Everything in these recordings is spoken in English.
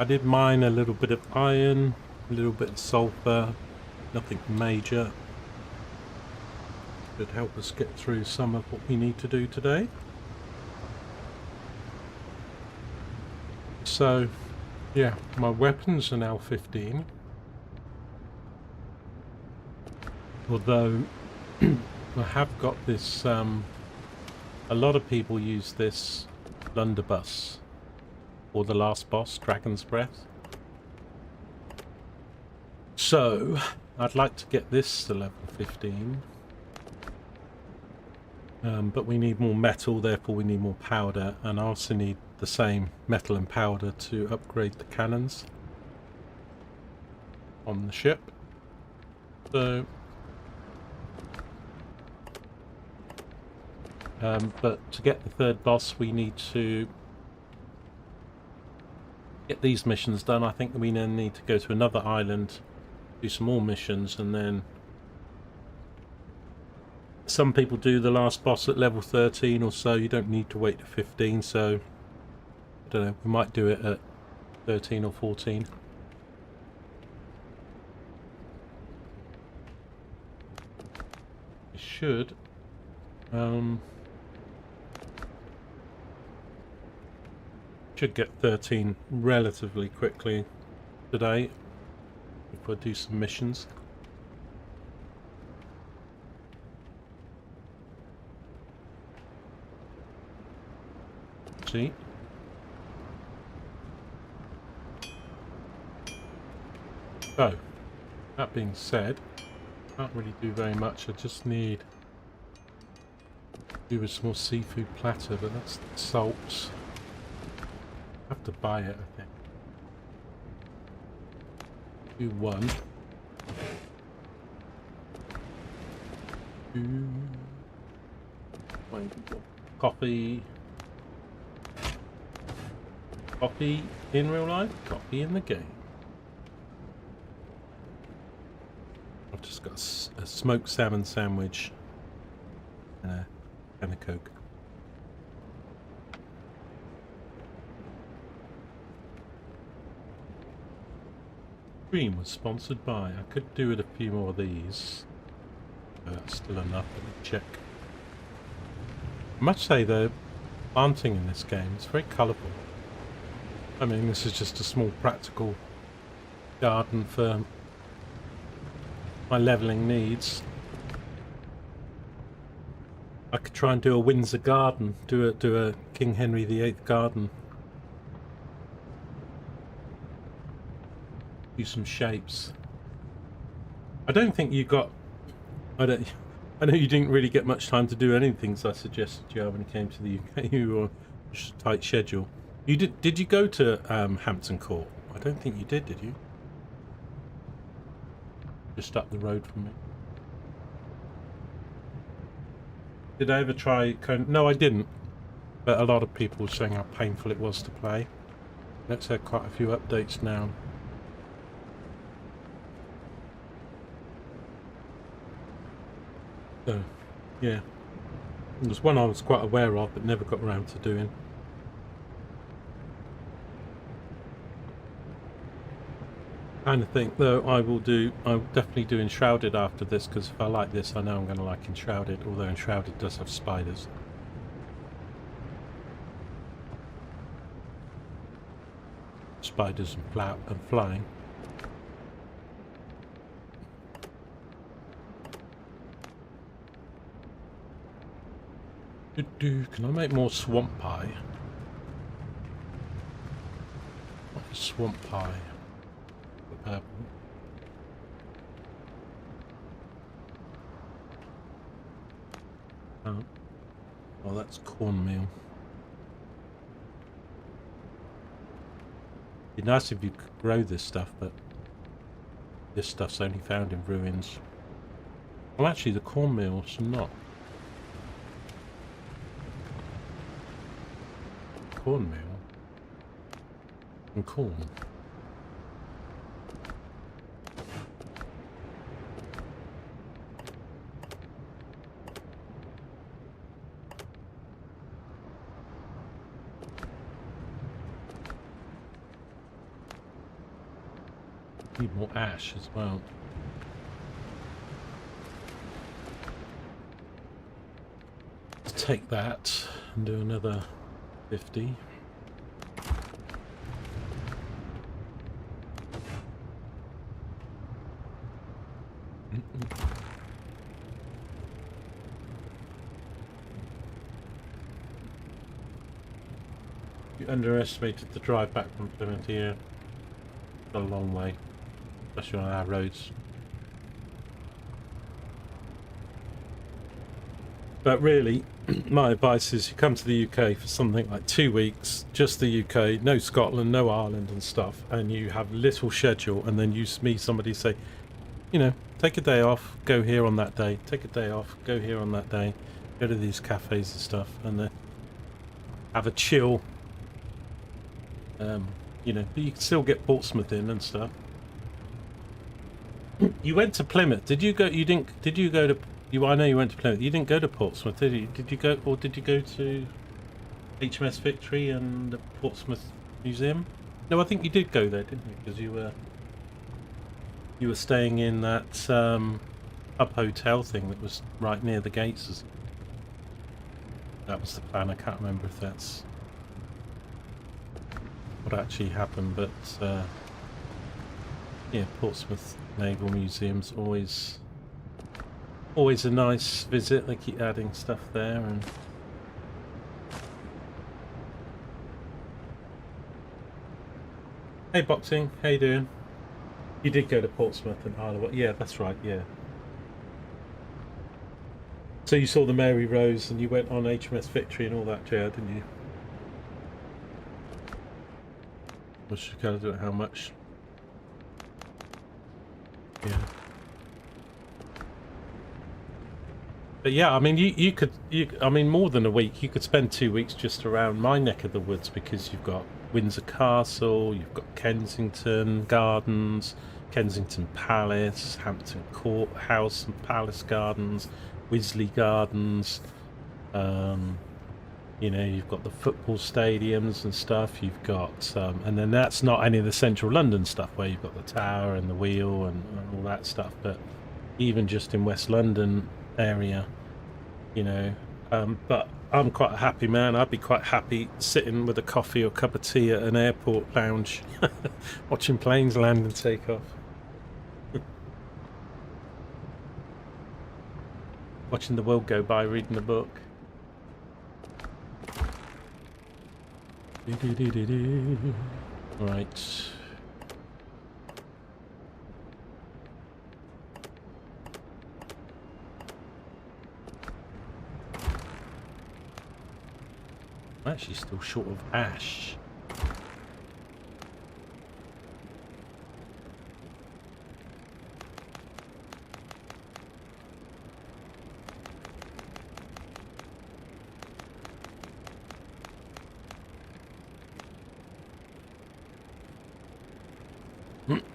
I did mine a little bit of iron, a little bit of sulfur, nothing major. Should help us get through some of what we need to do today. So, yeah, my weapons are now 15. Although, I have got this, a lot of people use this blunderbuss or the last boss, Dragon's Breath. So, I'd like to get this to level 15. But we need more metal, therefore we need more powder, and I also need the same metal and powder to upgrade the cannons on the ship. So, but to get the third boss we need to get these missions done. I think we then need to go to another island, do some more missions, and then some people do the last boss at level 13 or so. You don't need to wait to 15, so I don't know, we might do it at 13 or 14. It should get 13 relatively quickly today if I do some missions. See? So, that being said, can't really do very much. I just need to do a small seafood platter, but that's salts. I have to buy it, I think. Do one. Two. Coffee. Coffee in real life, coffee in the game. I've just got a smoked salmon sandwich and a can of Coke. Stream was sponsored by. I could do with a few more of these. Still enough. Let me check. I must say the planting in this game is very colourful. I mean, this is just a small practical garden for my levelling needs. I could try and do a Windsor garden, do a King Henry VIII garden. Do some shapes. I don't think you got. I know you didn't really get much time to do anything, so I suggested you when you came to the UK. You were on a tight schedule. You did you go to Hampton Court? I don't think you did you? Just up the road from me. Did I ever try? No, I didn't. But a lot of people were saying how painful it was to play. Let's have quite a few updates now. So, yeah. There's one I was quite aware of, but never got around to doing. Kind of think though I'll definitely do Enshrouded after this, because if I like this I know I'm going to like Enshrouded, although Enshrouded does have spiders. Spiders and flying. Can I make more swamp pie? What is swamp pie? Purple. Oh, well, that's cornmeal. It'd be nice if you could grow this stuff, but this stuff's only found in ruins. Well, actually, the cornmeal's not. Cornmeal and corn. Need more ash as well. Let's take that and do another 50. You underestimated the drive back from Plymouth here. It's a long way, especially on our roads. But really, my advice is you come to the UK for something like 2 weeks, just the UK, no Scotland, no Ireland and stuff, and you have little schedule, and then you meet somebody say, you know, take a day off, go here on that day, take a day off, go here on that day, go to these cafes and stuff, and then have a chill. You know, but you can still get Portsmouth in and stuff. You went to Plymouth. Did you go? You didn't. Did you go to? You. I know you went to Plymouth. You didn't go to Portsmouth, did you? Did you go, or did you go to HMS Victory and the Portsmouth Museum? No, I think you did go there, didn't you? Because you were staying in that pub hotel thing that was right near the gates. That was the plan. I can't remember if that's what actually happened, but yeah, Portsmouth Naval Museum's always a nice visit. They keep adding stuff there. And hey Boxing, how you doing? You did go to Portsmouth and Isle of Wight. Yeah, that's right, yeah. So you saw the Mary Rose and you went on HMS Victory and all that, JR, didn't you? Which you kind of don't know how much. Yeah. But yeah, I mean, you could I mean, more than a week. You could spend 2 weeks just around my neck of the woods, because you've got Windsor Castle, you've got Kensington Gardens, Kensington Palace, Hampton Court House and Palace Gardens, Wisley Gardens. You know, you've got the football stadiums and stuff. You've got, and then that's not any of the central London stuff where you've got the Tower and the Wheel and all that stuff. But even just in West London area, you know. But I'm quite a happy man. I'd be quite happy sitting with a coffee or cup of tea at an airport lounge, watching planes land and take off. Watching the world go by, reading a book. Right. I'm actually still short of ash.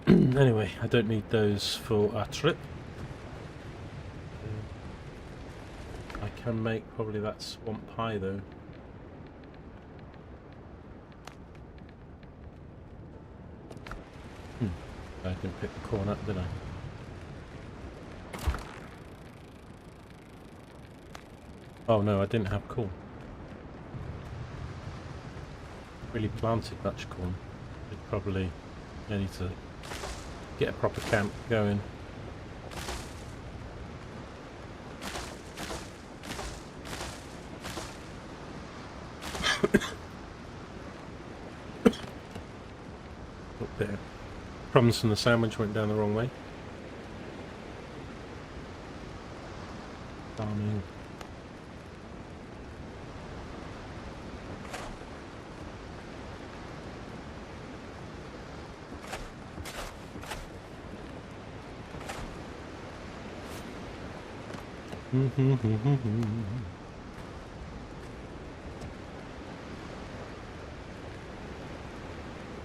Anyway, I don't need those for our trip. I can make probably that swamp pie though. I didn't pick the corn up, did I? Oh no, I didn't have corn. Really planted much corn. I'd probably need to get a proper camp going. Up there. Crumbs from the sandwich went down the wrong way. Farming.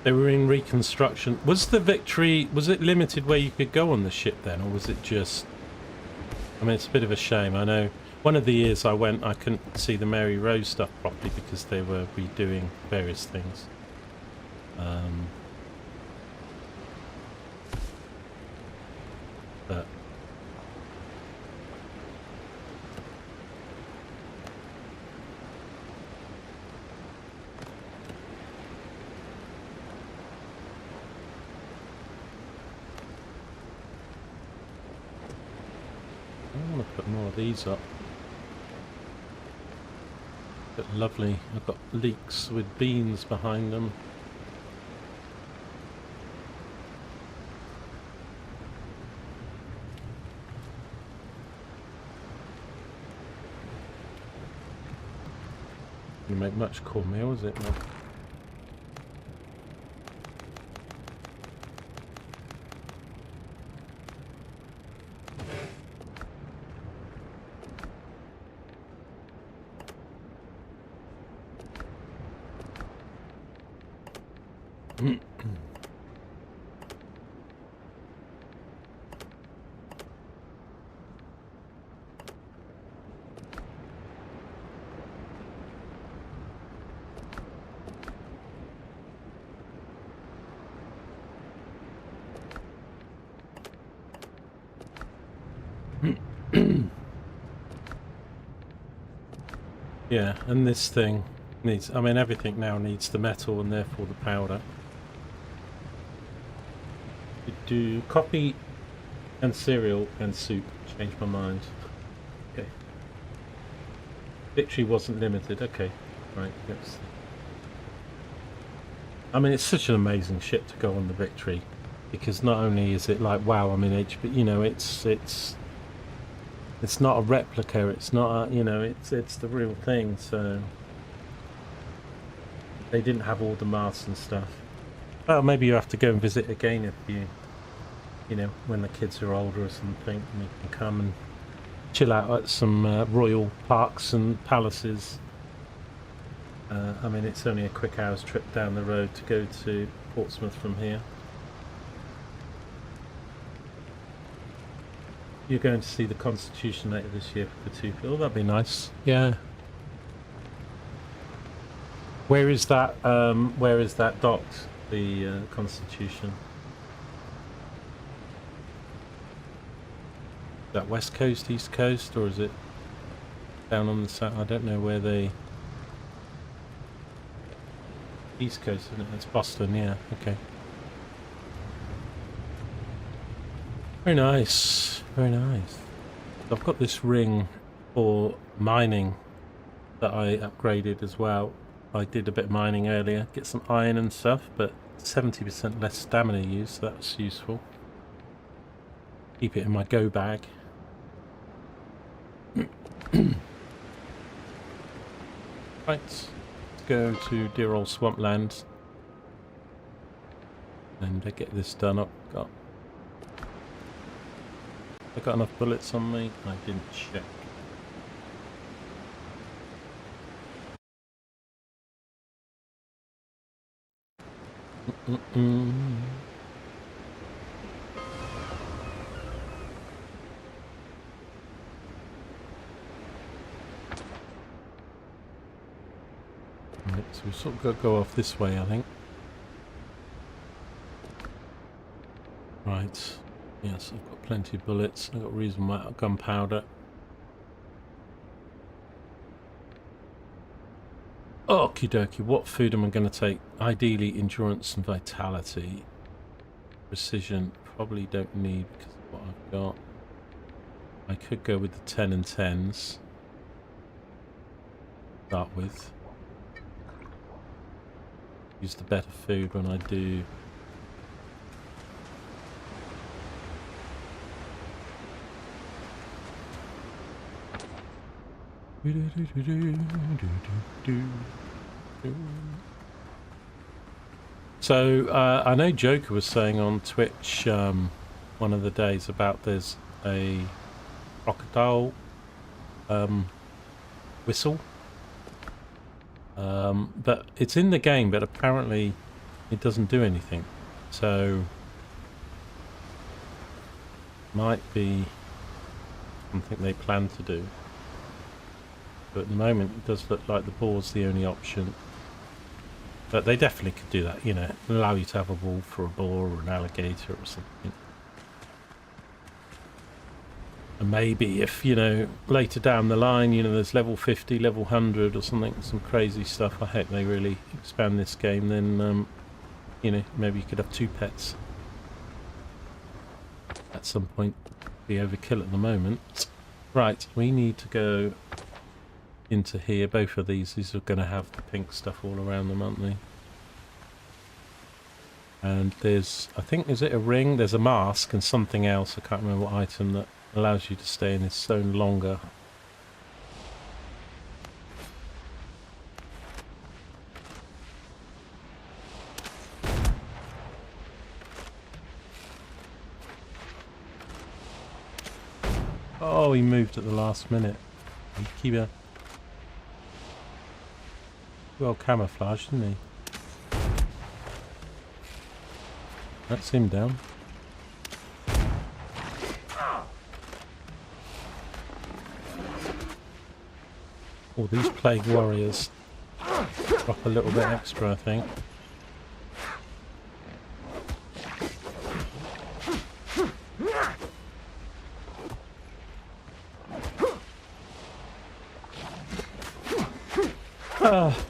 They were in reconstruction. Was the Victory, was it limited where you could go on the ship then, or was it just... I mean, it's a bit of a shame. I know one of the years I went, I couldn't see the Mary Rose stuff properly because they were redoing various things. But I want to put more of these up. But lovely. I've got leeks with beans behind them. You make much cornmeal, is it? No. Yeah, and this thing needs, I mean, everything now needs the metal and therefore the powder. You do coffee and cereal and soup. Changed my mind. Okay. Victory wasn't limited. Okay. Right. Yes. I mean, it's such an amazing ship to go on the Victory, because not only is it like, wow, I'm in Age, but you know, it's not a replica. It's not a, you know, it's the real thing. So they didn't have all the masts and stuff. Well, maybe you have to go and visit again if you know, when the kids are older or something, and you can come and chill out at some royal parks and palaces. I mean, it's only a quick hour's trip down the road to go to Portsmouth from here. You're going to see the Constitution later this year for 2 people. That'd be nice. Yeah. Where is that docked? The Constitution. Is that West Coast, East Coast, or is it down on the south? I don't know where they. East Coast, isn't it? It's Boston. Yeah. Okay. Very nice, very nice. I've got this ring for mining that I upgraded as well. I did a bit of mining earlier, get some iron and stuff, but 70% less stamina use, so that's useful. Keep it in my go bag. Right, let's go to dear old swampland and get this done up. I got enough bullets on me? I didn't check. Right, so we sort of got to go off this way, I think. Right. Yes, I've got plenty of bullets. I've got reasonable gunpowder. Okie dokie, what food am I going to take? Ideally, endurance and vitality. Precision, probably don't need because of what I've got. I could go with the 10 and 10s. Start with. Use the better food when I do. So I know Joker was saying on Twitch one of the days about there's a crocodile whistle, but it's in the game, but apparently it doesn't do anything, so might be something they plan to do. But at the moment it does look like the boar's the only option. But they definitely could do that, you know, allow you to have a wall for a boar or an alligator or something. And maybe if, you know, later down the line, you know, there's level 50, level 100 or something, some crazy stuff. I hope they really expand this game. Then, you know, maybe you could have 2 pets. At some point, be overkill at the moment. Right, we need to go into here. Both of these are going to have the pink stuff all around them, aren't they? And there's, I think, is it a ring? There's a mask and something else. I can't remember what item that allows you to stay in this zone longer. Oh, he moved at the last minute. Keep a well camouflaged, didn't he? That's him down. Oh, these plague warriors drop a little bit extra, I think.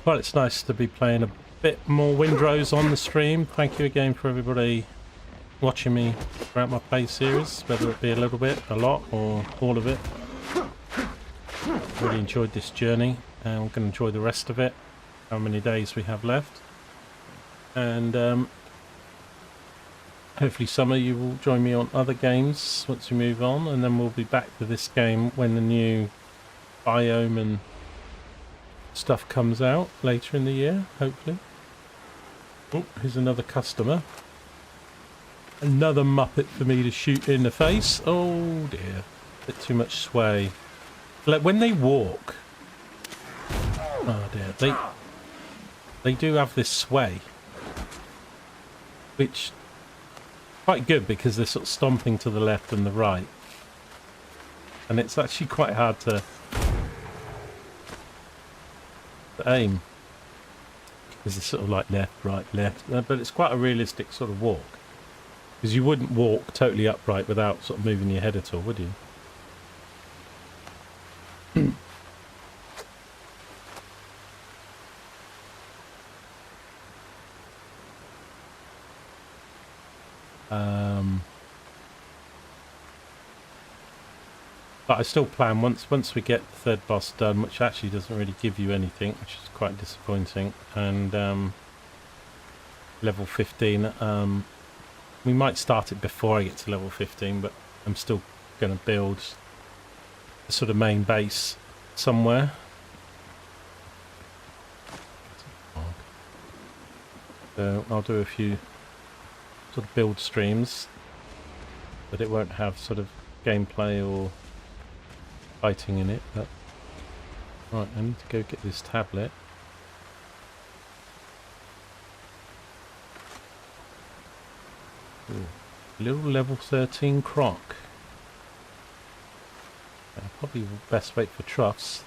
Well, it's nice to be playing a bit more Windrose on the stream. Thank you again for everybody watching me throughout my play series, whether it be a little bit, a lot, or all of it. Really enjoyed this journey, and I'm going to enjoy the rest of it, how many days we have left. And hopefully some of you will join me on other games once we move on, and then we'll be back to this game when the new biome and stuff comes out later in the year, hopefully. Oh, here's another customer. Another Muppet for me to shoot in the face. Oh dear, bit too much sway. Like when they walk, oh dear, they do have this sway, which quite good because they're sort of stomping to the left and the right, and it's actually quite hard to aim because it's sort of like left, right, left, but it's quite a realistic sort of walk, because you wouldn't walk totally upright without sort of moving your head at all, would you? But I still plan once we get the third boss done, which actually doesn't really give you anything, which is quite disappointing, and level 15, we might start it before I get to level 15, but I'm still going to build a sort of main base somewhere. So I'll do a few sort of build streams, but it won't have sort of gameplay or fighting in it. But right, I need to go get this tablet. Ooh, little level 13 croc. Probably best wait for troughs.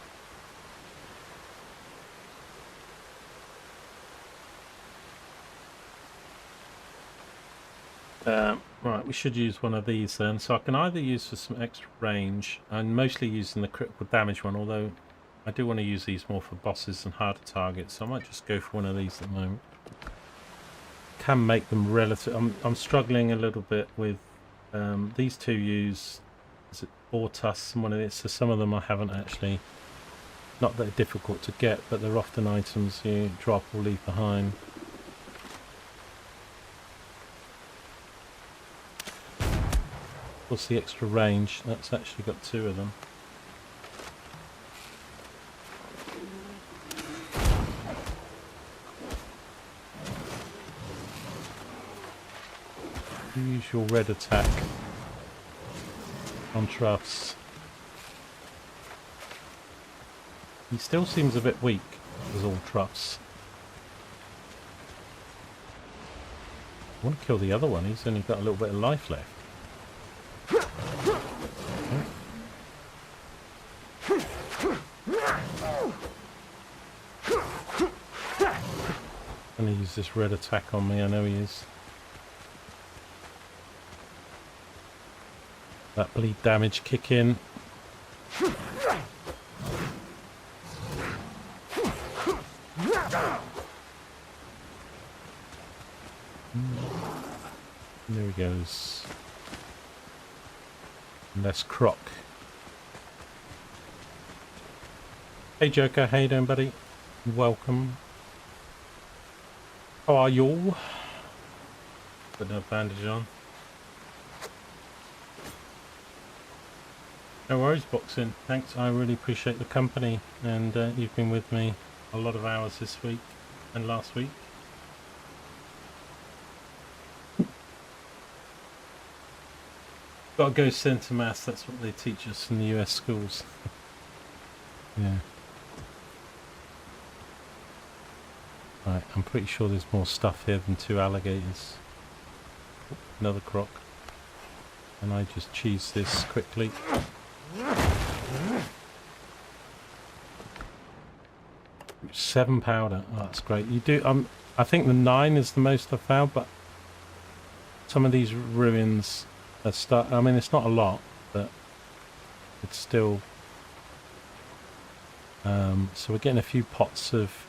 Right, we should use one of these then. So I can either use for some extra range. I'm mostly using the critical damage one, although I do want to use these more for bosses and harder targets, so I might just go for one of these at the moment. Can make them relative. I'm struggling a little bit with these two use, is it Bortus and one of these, so some of them I haven't actually, not that they're difficult to get, but they're often items you drop or leave behind. What's the extra range? That's actually got 2 of them. Use your red attack on troughs. He still seems a bit weak as all troughs. I want to kill the other one, he's only got a little bit of life left. I'm going to use this red attack on me, I know he is. That bleed damage kick in. There he goes. Less croc. Hey Joker, how you doing, buddy? Welcome. How are you all? Put no bandage on. No worries, Boxing. Thanks, I really appreciate the company, and you've been with me a lot of hours this week and last week. Gotta go centre mass, that's what they teach us in the US schools. Yeah. Right, I'm pretty sure there's more stuff here than 2 alligators. Oh, another croc. And I just cheese this quickly. 7 powder. Oh, that's great. You do. I think the 9 is the most I've found, but some of these ruins are I mean, it's not a lot, but it's still. So we're getting a few pots of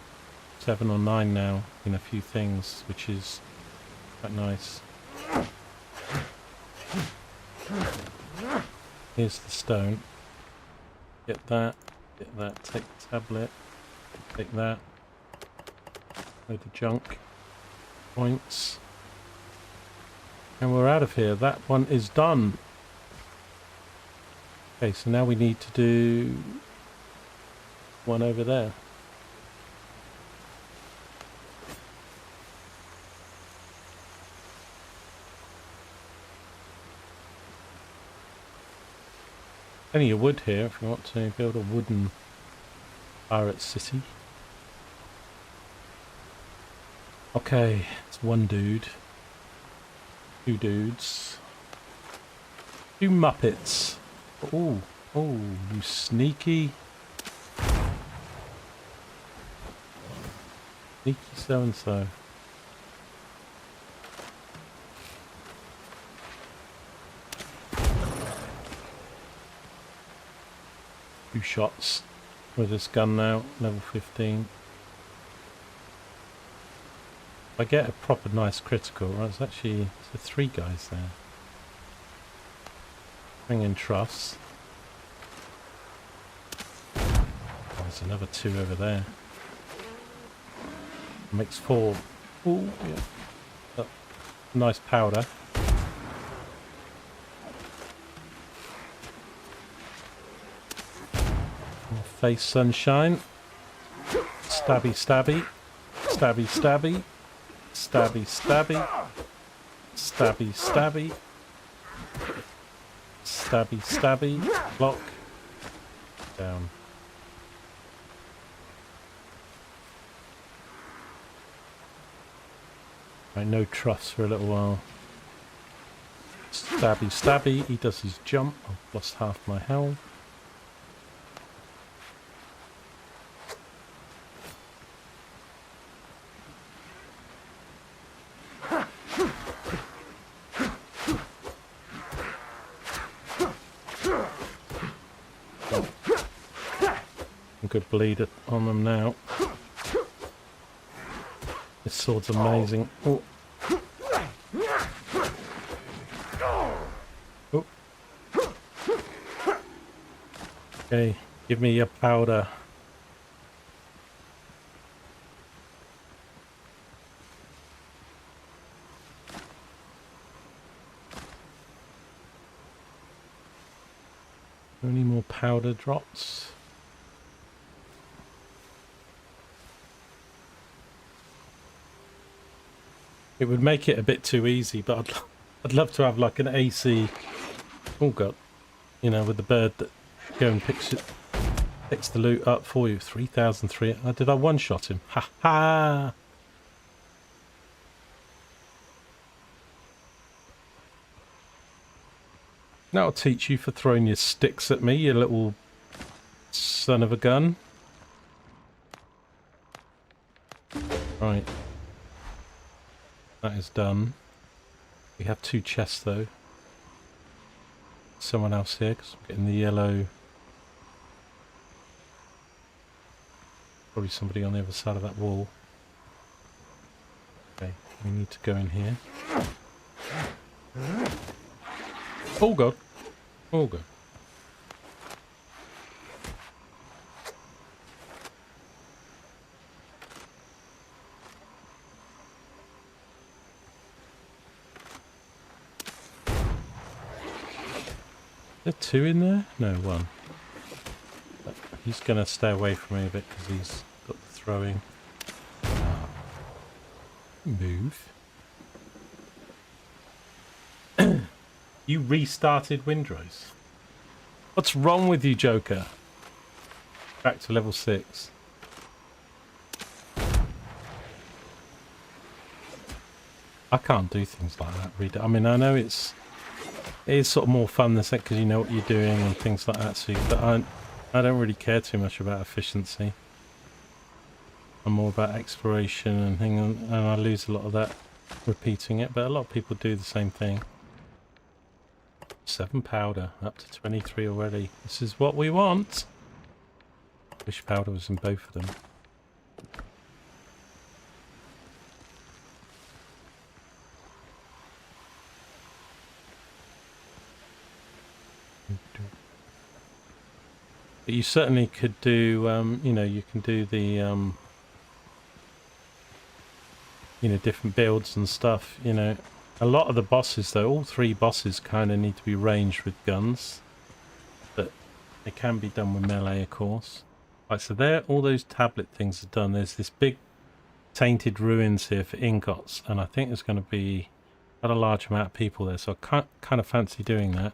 7 or 9 now in a few things, which is quite nice. Here's the stone. Get that. Get that. Take the tablet. Take that. Load of junk. Points. And we're out of here. That one is done. Okay, so now we need to do one over there. Plenty of wood here if you want to build a wooden pirate city. Okay, it's 1 dude. 2 dudes. 2 Muppets. Oh, oh, you sneaky. Sneaky so-and-so. 2 shots with this gun now, level 15. If I get a proper nice critical, right, it's actually 3 guys there. Bring in truss. Oh, there's another 2 over there. Makes 4. Ooh, yeah. Oh, nice powder. Face sunshine. Stabby stabby. Stabby stabby. Stabby stabby. Stabby stabby. Stabby stabby. Block. Down. Right, no truss for a little while. Stabby stabby. He does his jump. I've lost half my health. Good bleed on them now. This sword's amazing. Oh. Oh. Okay, give me your powder. Any more powder drops? It would make it a bit too easy, but I'd love to have like an AC. Oh god, you know, with the bird that go and picks the loot up for you. 3,003. Did I one-shot him? Ha ha! That'll teach you for throwing your sticks at me, you little son of a gun. Right. That is done. We have 2 chests though. someone else here because I'm getting the yellow. Probably somebody on the other side of that wall. Okay, we need to go in here. Oh god. Oh god. Are there two in there? No, one. But he's going to stay away from me a bit because he's got the throwing. Move. You restarted Windrose. What's wrong with you, Joker? Back to level 6. I can't do things like that, reader. I mean, I know it is sort of more fun this because you know what you're doing and things like that. But I don't really care too much about efficiency. I'm more about exploration and things, and I lose a lot of that repeating it. But a lot of people do the same thing. 7 powder, up to 23 already. This is what we want. Wish powder was in both of them. But you certainly could do, you know, you can do the, you know, different builds and stuff, you know. A lot of the bosses, though, all 3 bosses kind of need to be ranged with guns. But it can be done with melee, of course. Right, so there, all those tablet things are done. There's this big tainted ruins here for ingots, and I think there's going to be quite a large amount of people there, so I kind of fancy doing that.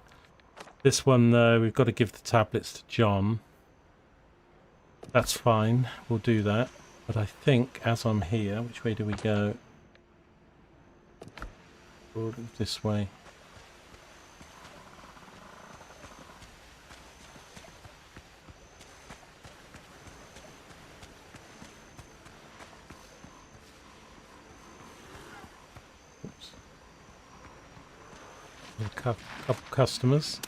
This one, though, we've got to give the tablets to John. That's fine, we'll do that. But I think, as I'm here, which way do we go? We'll go this way. Oops. A couple customers.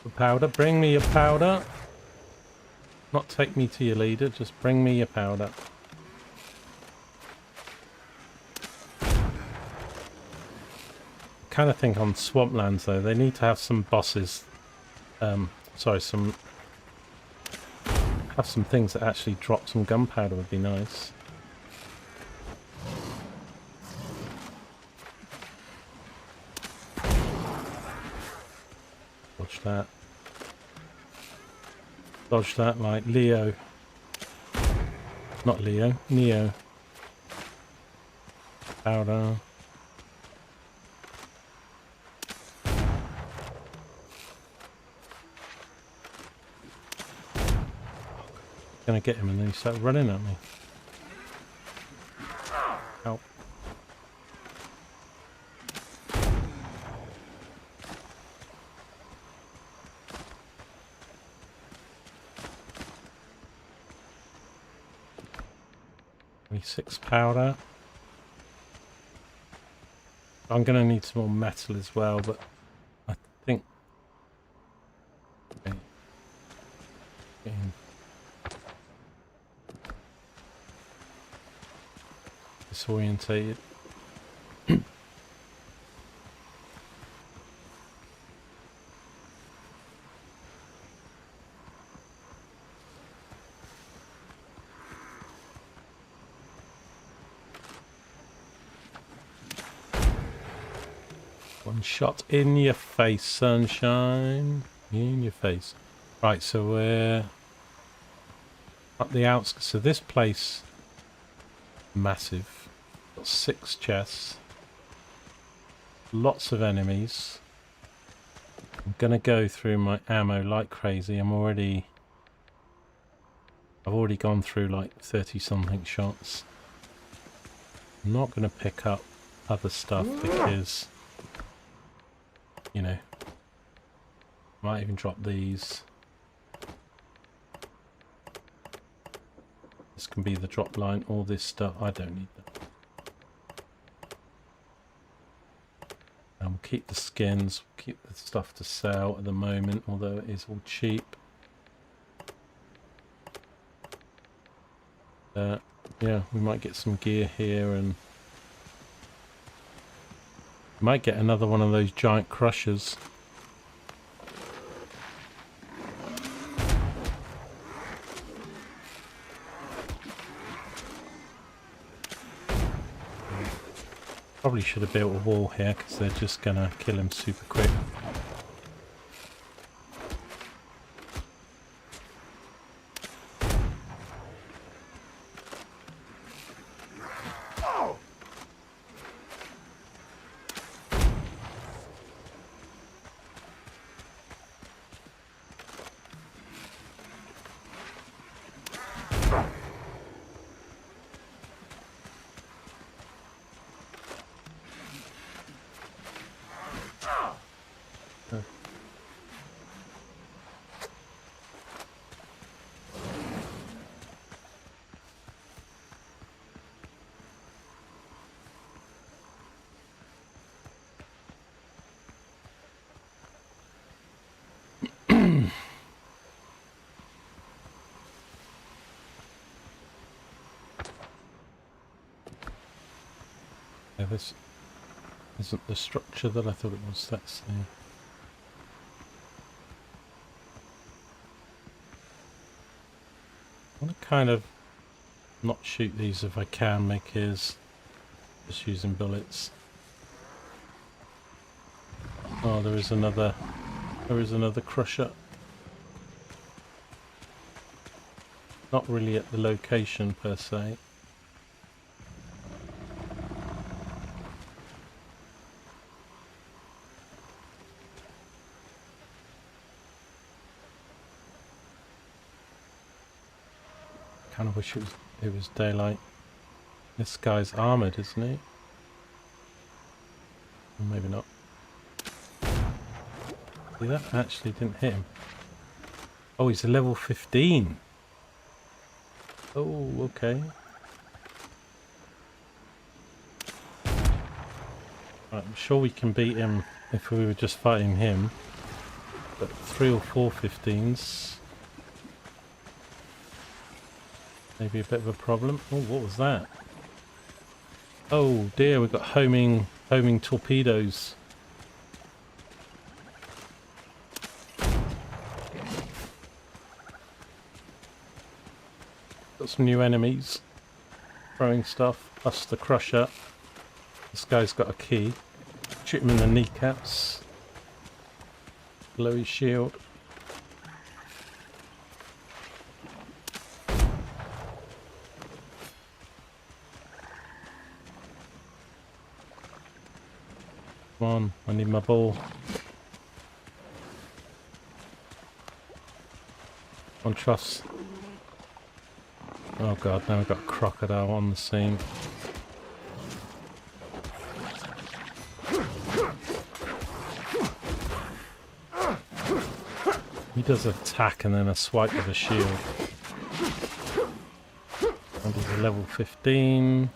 The powder, bring me your powder. Not take me to your leader, just bring me your powder. I kind of think on Swamplands though, they need to have some bosses. Sorry, have some things that actually drop some gunpowder would be nice. Watch that. Dodge that like Leo. Not Leo, Neo. Powder. Gonna get him and then he started running at me. Ow. Six powder. I'm going to need some more metal as well, but I think... Okay. Disorientated. One shot in your face, sunshine. In your face. Right, so we're up the outskirts. So this place, massive. Got 6 chests. Lots of enemies. I'm gonna go through my ammo like crazy. I've already gone through like 30 something shots. I'm not gonna pick up other stuff because, you know, might even drop these. This can be the drop line. All this stuff, I don't need that. keep the skins, keep the stuff to sell at the moment, although it is all cheap. Yeah, we might get some gear here, and might get another one of those giant crushers. Probably should have built a wall here because they're just gonna kill him super quick. Yeah, this isn't the structure that I thought it was. That's the... I want to kind of not shoot these if I can, make his just using bullets. Oh, there is another crusher. Not really at the location per se. Kind of wish it was daylight. This guy's armored, isn't he? Or maybe not. See, that actually didn't hit him. Oh, he's a level 15. Oh, okay. Right, I'm sure we can beat him if we were just fighting him. But 3 or 4 15s. Maybe a bit of a problem. Oh, what was that? Oh dear, we've got homing torpedoes. Got some new enemies throwing stuff, plus the crusher. This guy's got a key. Shoot him in the kneecaps. Blow his shield. Come on, I need my ball. On truss. Oh god, now we've got a crocodile on the scene. He does attack and then a swipe of a shield. And he's a level 15.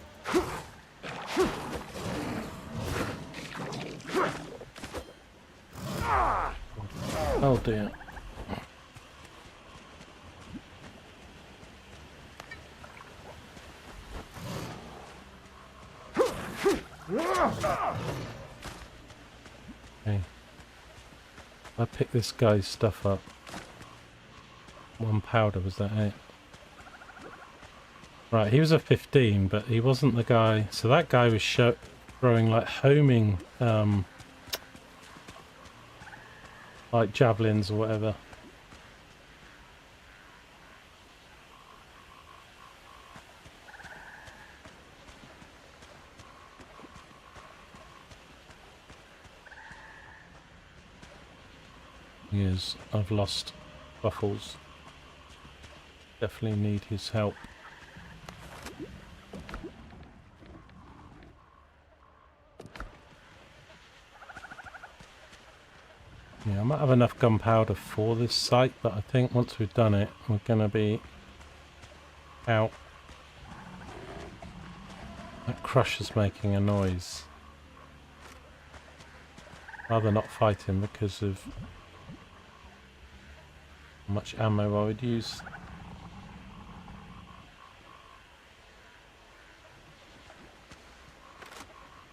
Oh dear. Okay. I picked this guy's stuff up. 1 powder, was that it? Right, he was a 15, but he wasn't the guy. So that guy was throwing like homing, like javelins or whatever. He is. I've lost Buffles. Definitely need his help. Yeah, I might have enough gunpowder for this site, but I think once we've done it, we're going to be out. That crusher's making a noise. rather not fight him because of how much ammo I would use.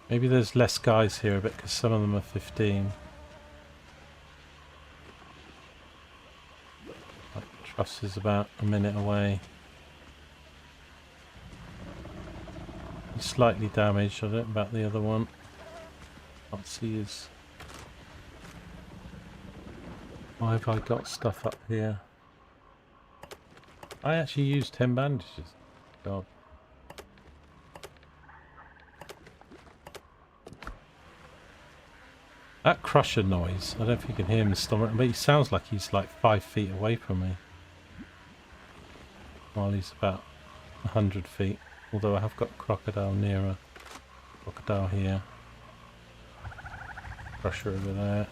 Maybe there's less guys here a bit because some of them are 15. Truss is about a minute away. He's slightly damaged. I don't know about the other one. Can't see his... Why have I got stuff up here? I actually used 10 bandages. God. That crusher noise, I don't know if you can hear him in his stomach, but he sounds like he's like 5 feet away from me. While he's about 100 feet. Although I have got a crocodile nearer. Crocodile here. Crusher over there.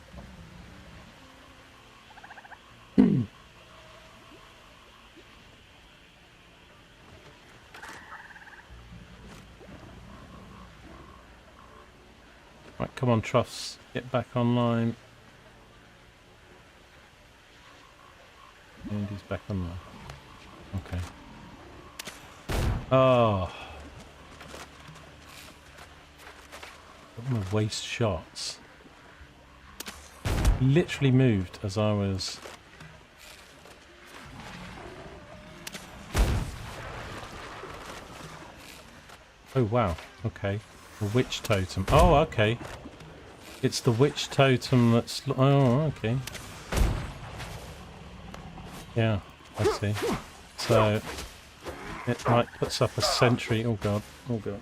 Right, come on, Troughs, get back online. And he's back online. Okay. Oh. Don't want to waste shots. Literally moved as I was... Oh wow, okay. The witch totem. Oh, okay. It's the witch totem that's... Oh, okay. Yeah, I see. So, it like puts up a sentry... Oh god, oh god.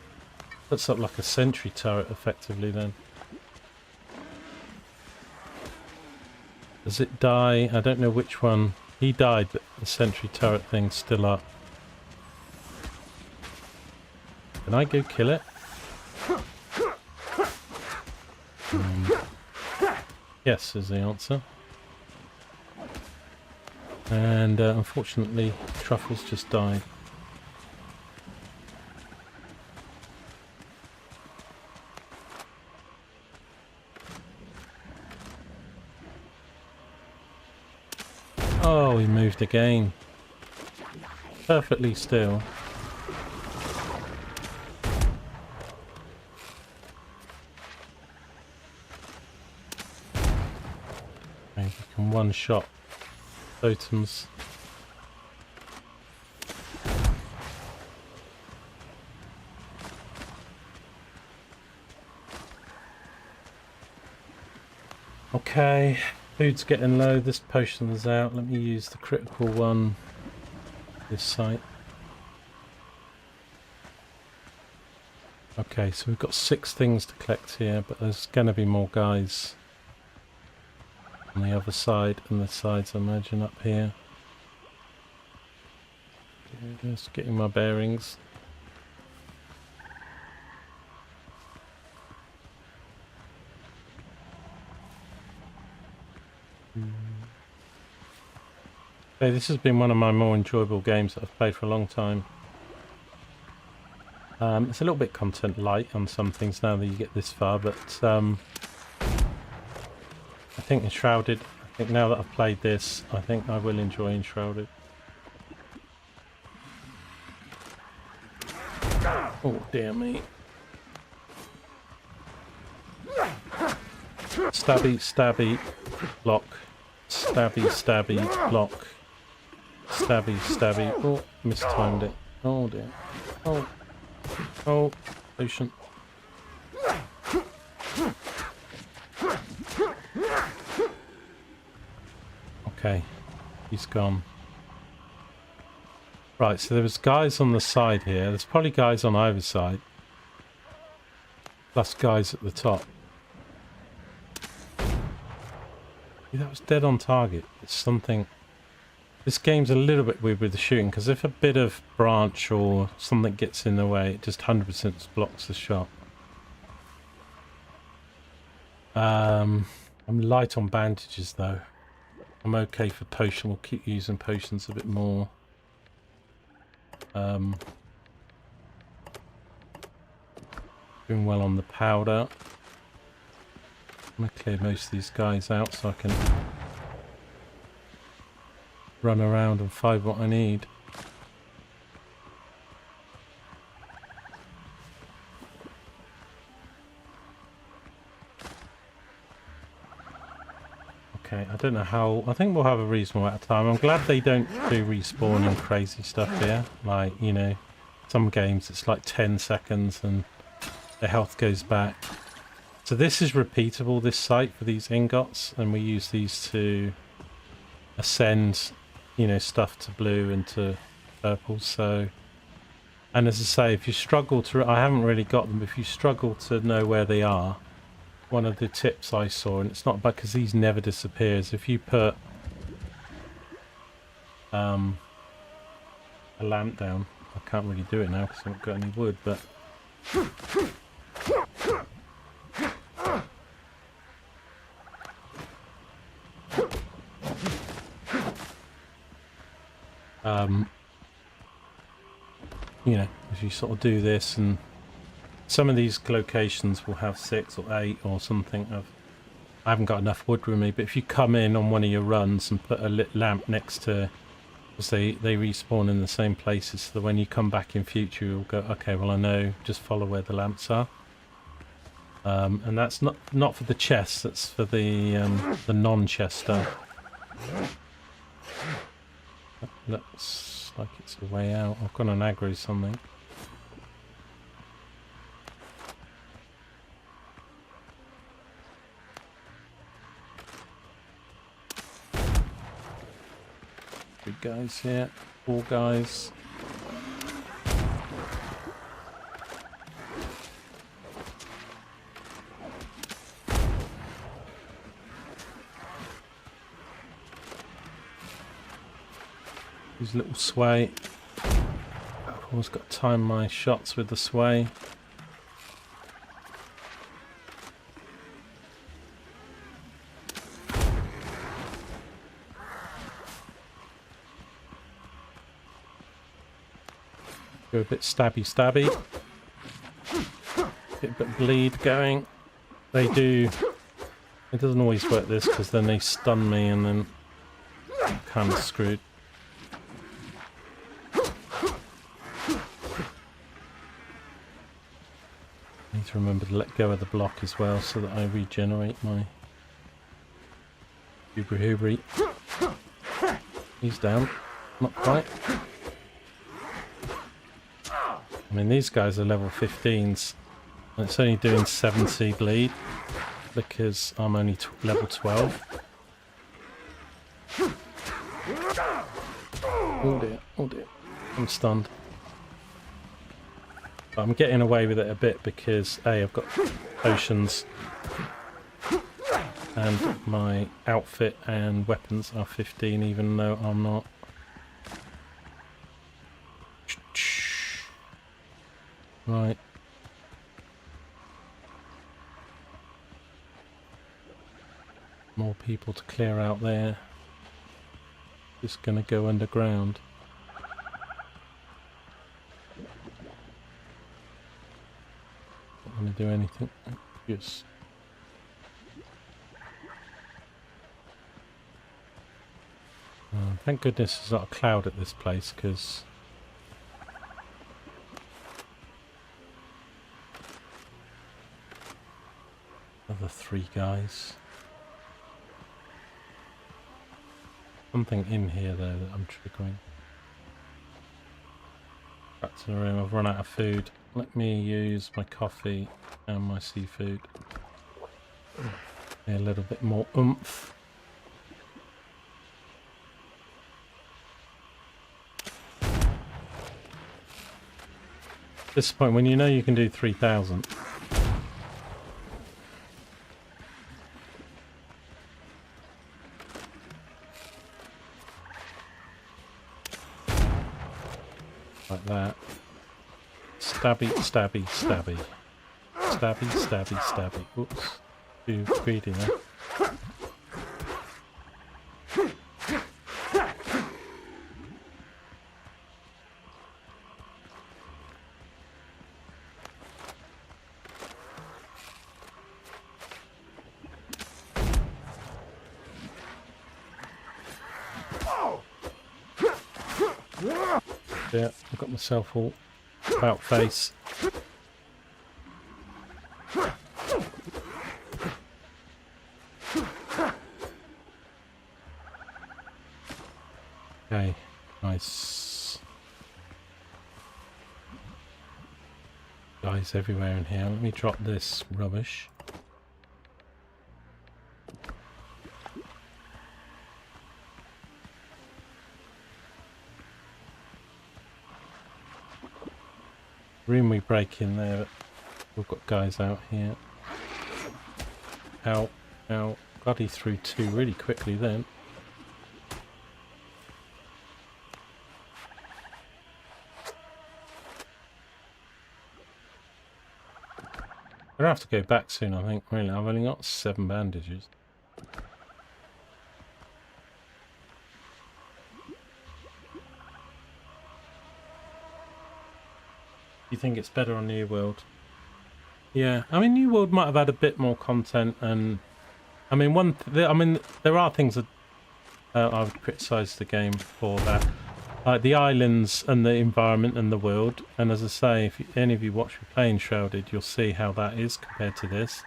Puts up like a sentry turret effectively then. Does it die? I don't know which one. He died, but the sentry turret thing's still up. Can I go kill it? Yes is the answer. And unfortunately, Truffles just died. Oh, he moved again. Perfectly still. Okay, you can one-shot totems. Okay, food's getting low, this potion is out. Let me use the critical one this site. Okay, so we've got 6 things to collect here, but there's going to be more guys on the other side and the sides I imagine up here. Just getting my bearings. Okay, this has been one of my more enjoyable games that I've played for a long time. It's a little bit content light on some things now that you get this far, but I think Enshrouded, I think now that I've played this, I think I will enjoy Enshrouded. Oh dear me. Stabby, stabby, block. Stabby, stabby, block. Stabby, stabby. Oh, mistimed it. Oh dear. Oh. Oh, potion. Okay, he's gone. Right, so there was guys on the side here. There's probably guys on either side. Plus guys at the top. Yeah, that was dead on target. It's something... This game's a little bit weird with the shooting, because if a bit of branch or something gets in the way, it just 100% blocks the shot. I'm light on bandages though. I'm okay for potion. We'll keep using potions a bit more. Doing well on the powder. I'm going to clear most of these guys out so I can run around and find what I need. Okay, I don't know how... I think we'll have a reasonable amount of time. I'm glad they don't do respawning crazy stuff here. Like, you know, some games it's like 10 seconds and the health goes back. So this is repeatable, this site, for these ingots, and we use these to ascend, you know, stuff to blue and to purple. So, and as I say, if you struggle to... I haven't really got them, but if you struggle to know where they are, one of the tips I saw, and it's not bad because these never disappears, if you put a lamp down, I can't really do it now because I haven't got any wood, but you know, if you sort of do this, and some of these locations will have 6 or 8 or something of... I haven't got enough wood with me, but if you come in on one of your runs and put a lit lamp next to... because they respawn in the same places, so that when you come back in future you'll go, okay, well I know, just follow where the lamps are. And that's not for the chests, that's for the non-chest stuff. That looks like it's a way out. I've got an aggro something. Three guys here, 4 guys. Use a little sway. I've always got to time my shots with the sway. Go a bit stabby. Get a bit of bleed going. They do... It doesn't always work this because then they stun me and then I'm kind of screwed. Need to remember to let go of the block as well so that I regenerate my hubri. He's down. Not quite. I mean, these guys are level 15s, and it's only doing 70 bleed because I'm only level 12. Oh dear, I'm stunned. But I'm getting away with it a bit because A, I've got potions and my outfit and weapons are 15 even though I'm not. Right. More people to clear out there. Just gonna go underground. Not gonna do anything. Yes. Thank goodness there's not a cloud at this place, because other 3 guys. Something in here though that I'm triggering. Back to the room. I've run out of food. Let me use my coffee and my seafood. A little bit more oomph. At this point, when you know you can do 3,000. Like that. Stabby, stabby, stabby. Stabby, stabby, stabby. Oops. Too greedy there. Yeah, I got myself all about face. Okay, nice. Guys everywhere in here. Let me drop this rubbish. Room we break in there, but we've got guys out here. Ow, ow. God, he threw two really quickly then. I'm gonna have to go back soon, I think. Really, I've only got 7 bandages. You think it's better on New World? Yeah, I mean, New World might have had a bit more content, and I mean, there are things that I would criticise the game for that, like the islands and the environment and the world. And as I say, if any of you watch me play Enshrouded, you'll see how that is compared to this.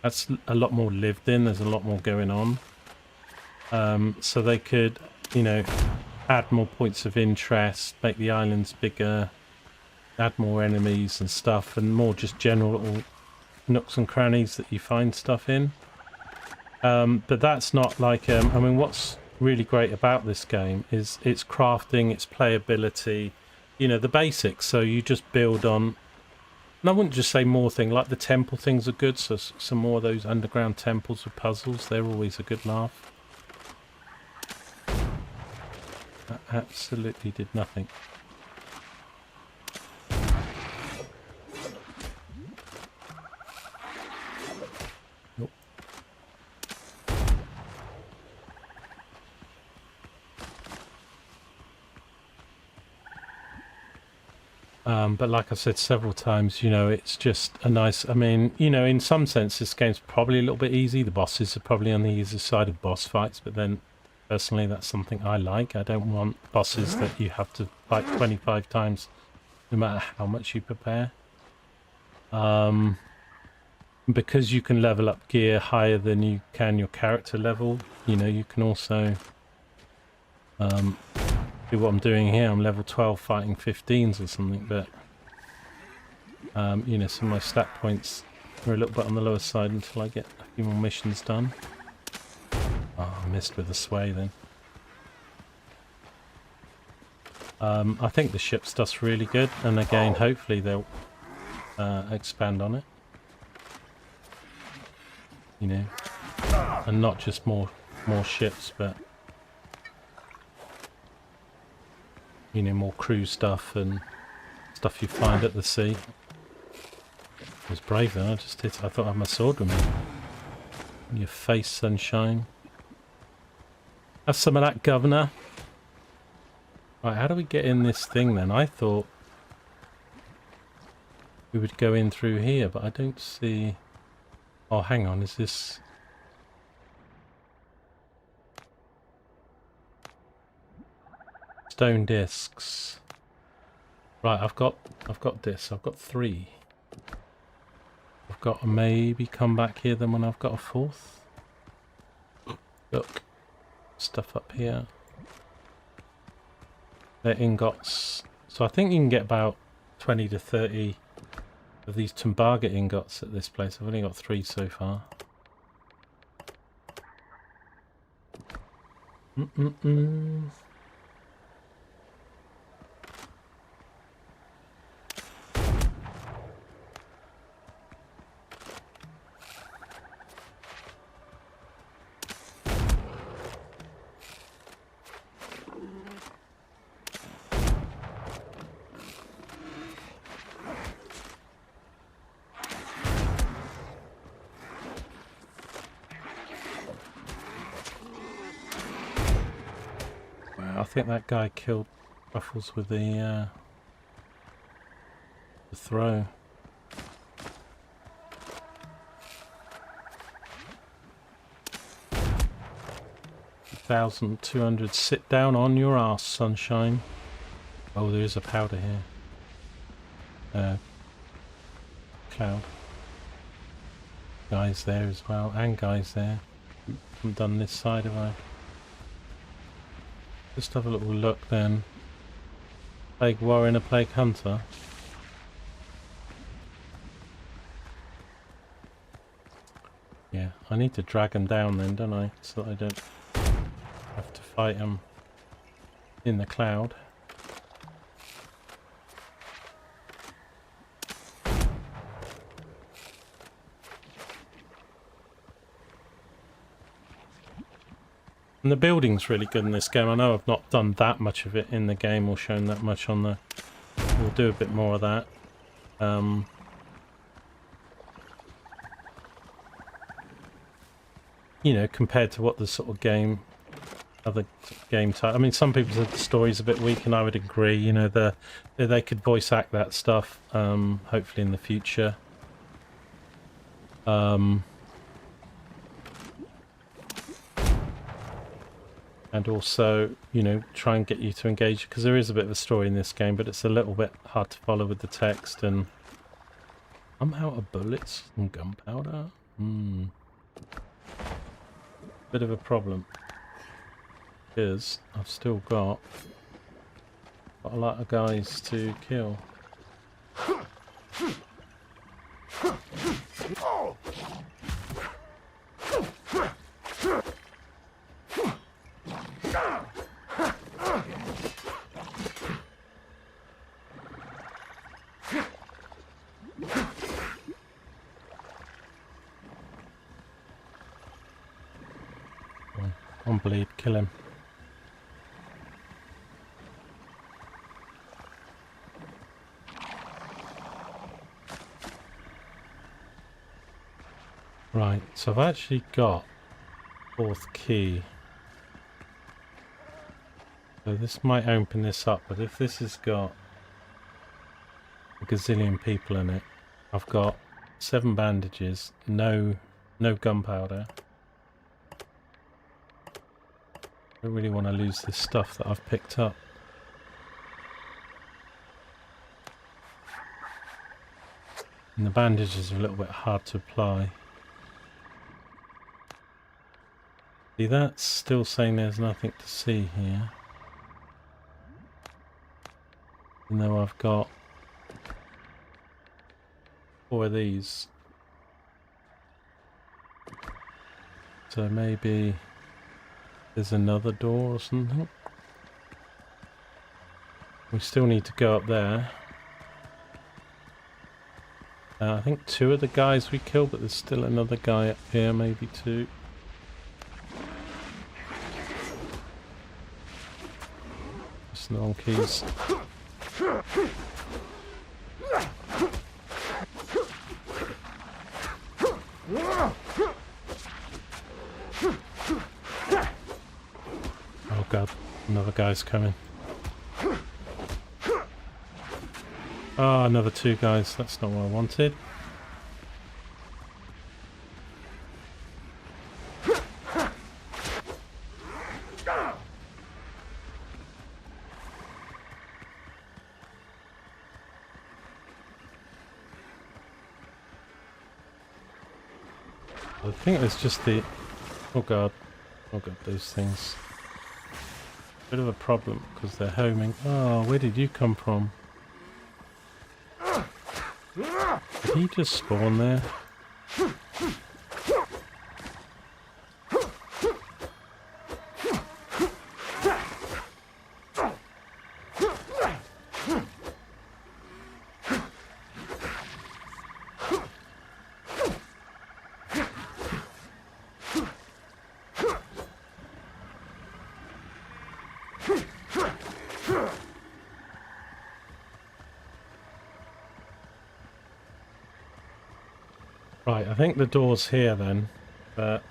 That's a lot more lived in. There's a lot more going on. So they could, you know, add more points of interest, make the islands bigger, add more enemies and stuff, and more just general little nooks and crannies that you find stuff in. But that's not like, I mean, what's really great about this game is its crafting, its playability, you know, the basics. So you just build on, and I wouldn't just say more thing, like the temple things are good, so some more of those underground temples with puzzles, they're always a good laugh. That absolutely did nothing. Nope. But like I've said several times, you know, it's just a nice, I mean, you know, in some sense this game's probably a little bit easy. The bosses are probably on the easier side of boss fights, but then personally that's something I like. I don't want bosses that you have to fight 25 times no matter how much you prepare. Because you can level up gear higher than you can your character level, you know, you can also do what I'm doing here. I'm level 12 fighting 15s or something, but you know, some of my stat points are a little bit on the lower side until I get a few more missions done. Oh, I missed with the sway then. I think the ship stuff's really good, and again, hopefully they'll expand on it. You know, and not just more ships, but you know, more crew stuff and stuff you find at the sea. I was brave then. I thought I had my sword with me. In your face, sunshine. Have some of that, governor. Right, how do we get in this thing then? I thought we would go in through here, but I don't see. Oh, hang on, is this... Stone discs. Right, I've got this. I've got 3. I've got to maybe come back here then when I've got a 4th. Look. Stuff up here. They're ingots. So I think you can get about 20 to 30 of these Tumbaga ingots at this place. I've only got 3 so far. I think that guy killed Ruffles with the throw. 1,200. Sit down on your ass, sunshine. Oh, there is a powder here. Cloud. Guys there as well, and guys there. Haven't done this side, have I? Just have a little look then. Plague Warren, a Plague Hunter. Yeah, I need to drag them down then, don't I? So that I don't have to fight them in the cloud. And the building's really good in this game. I know I've not done that much of it in the game or shown that much on the... We'll do a bit more of that. You know, compared to what the sort of game... Other game type... I mean, some people said the story's a bit weak, and I would agree. You know, they could voice act that stuff, hopefully in the future. And also, you know, try and get you to engage, because there is a bit of a story in this game, but it's a little bit hard to follow with the text, and I'm out of bullets and gunpowder. Bit of a problem, because I've still got a lot of guys to kill. On bleed, kill him. Right, so I've actually got fourth key. So this might open this up, but if this has got a gazillion people in it, I've got 7 bandages, no gunpowder. I don't really want to lose this stuff that I've picked up. And the bandages are a little bit hard to apply. See, that's still saying there's nothing to see here. Even though I've got 4 of these. So maybe there's another door or something. We still need to go up there. I think 2 of the guys we killed, but there's still another guy up here, maybe 2. Just no on keys. Oh god, another guy's coming. Oh, another 2 guys. That's not what I wanted. I think it's just the... Oh god, those things. Bit of a problem because they're homing. Oh, where did you come from? Did he just spawn there? Right, I think the door's here then, but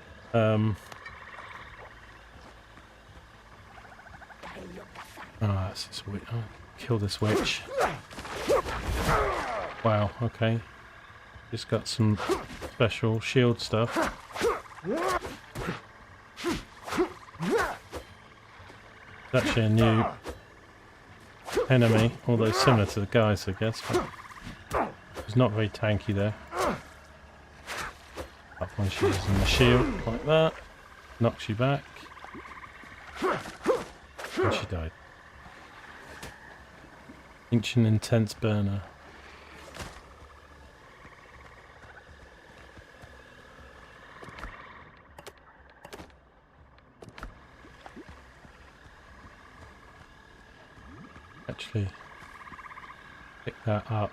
that's this witch. Oh, kill this witch. Wow, okay. Just got some special shield stuff. It's actually a new enemy, although similar to the guys, I guess. But he's not very tanky there. Up when she's using the shield, like that. Knocks you back. And she died. Ancient Intense Burner. Actually, pick that up.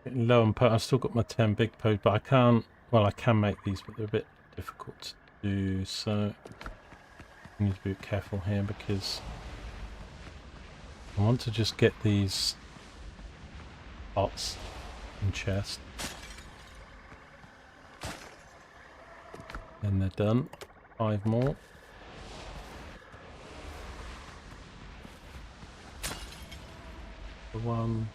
Getting low on I've still got my 10 big pods, but I can't. Well, I can make these, but they're a bit difficult to do. So I need to be careful here because I want to just get these pots in chest. Then they're done. 5 more. The one.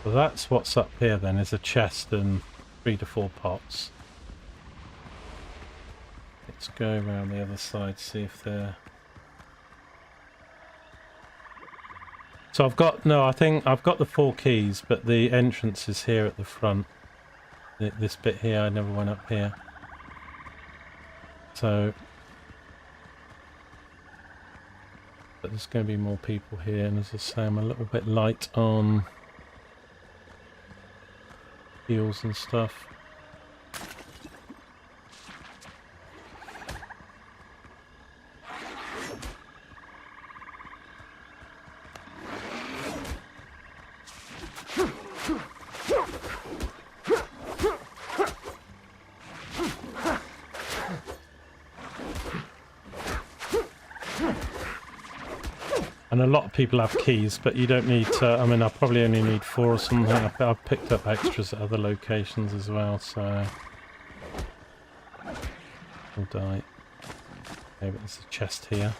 So that's what's up here then, is a chest and 3 to 4 pots. Let's go around the other side, see if they're... So I've got, no, I think I've got the 4 keys, but the entrance is here at the front. This bit here, I never went up here. So... But there's going to be more people here, and as I say, I'm a little bit light on heals and stuff. And a lot of people have keys, but you don't need to. I mean, I probably only need 4 or something. I've picked up extras at other locations as well, so we'll die. Okay, but there's a chest here.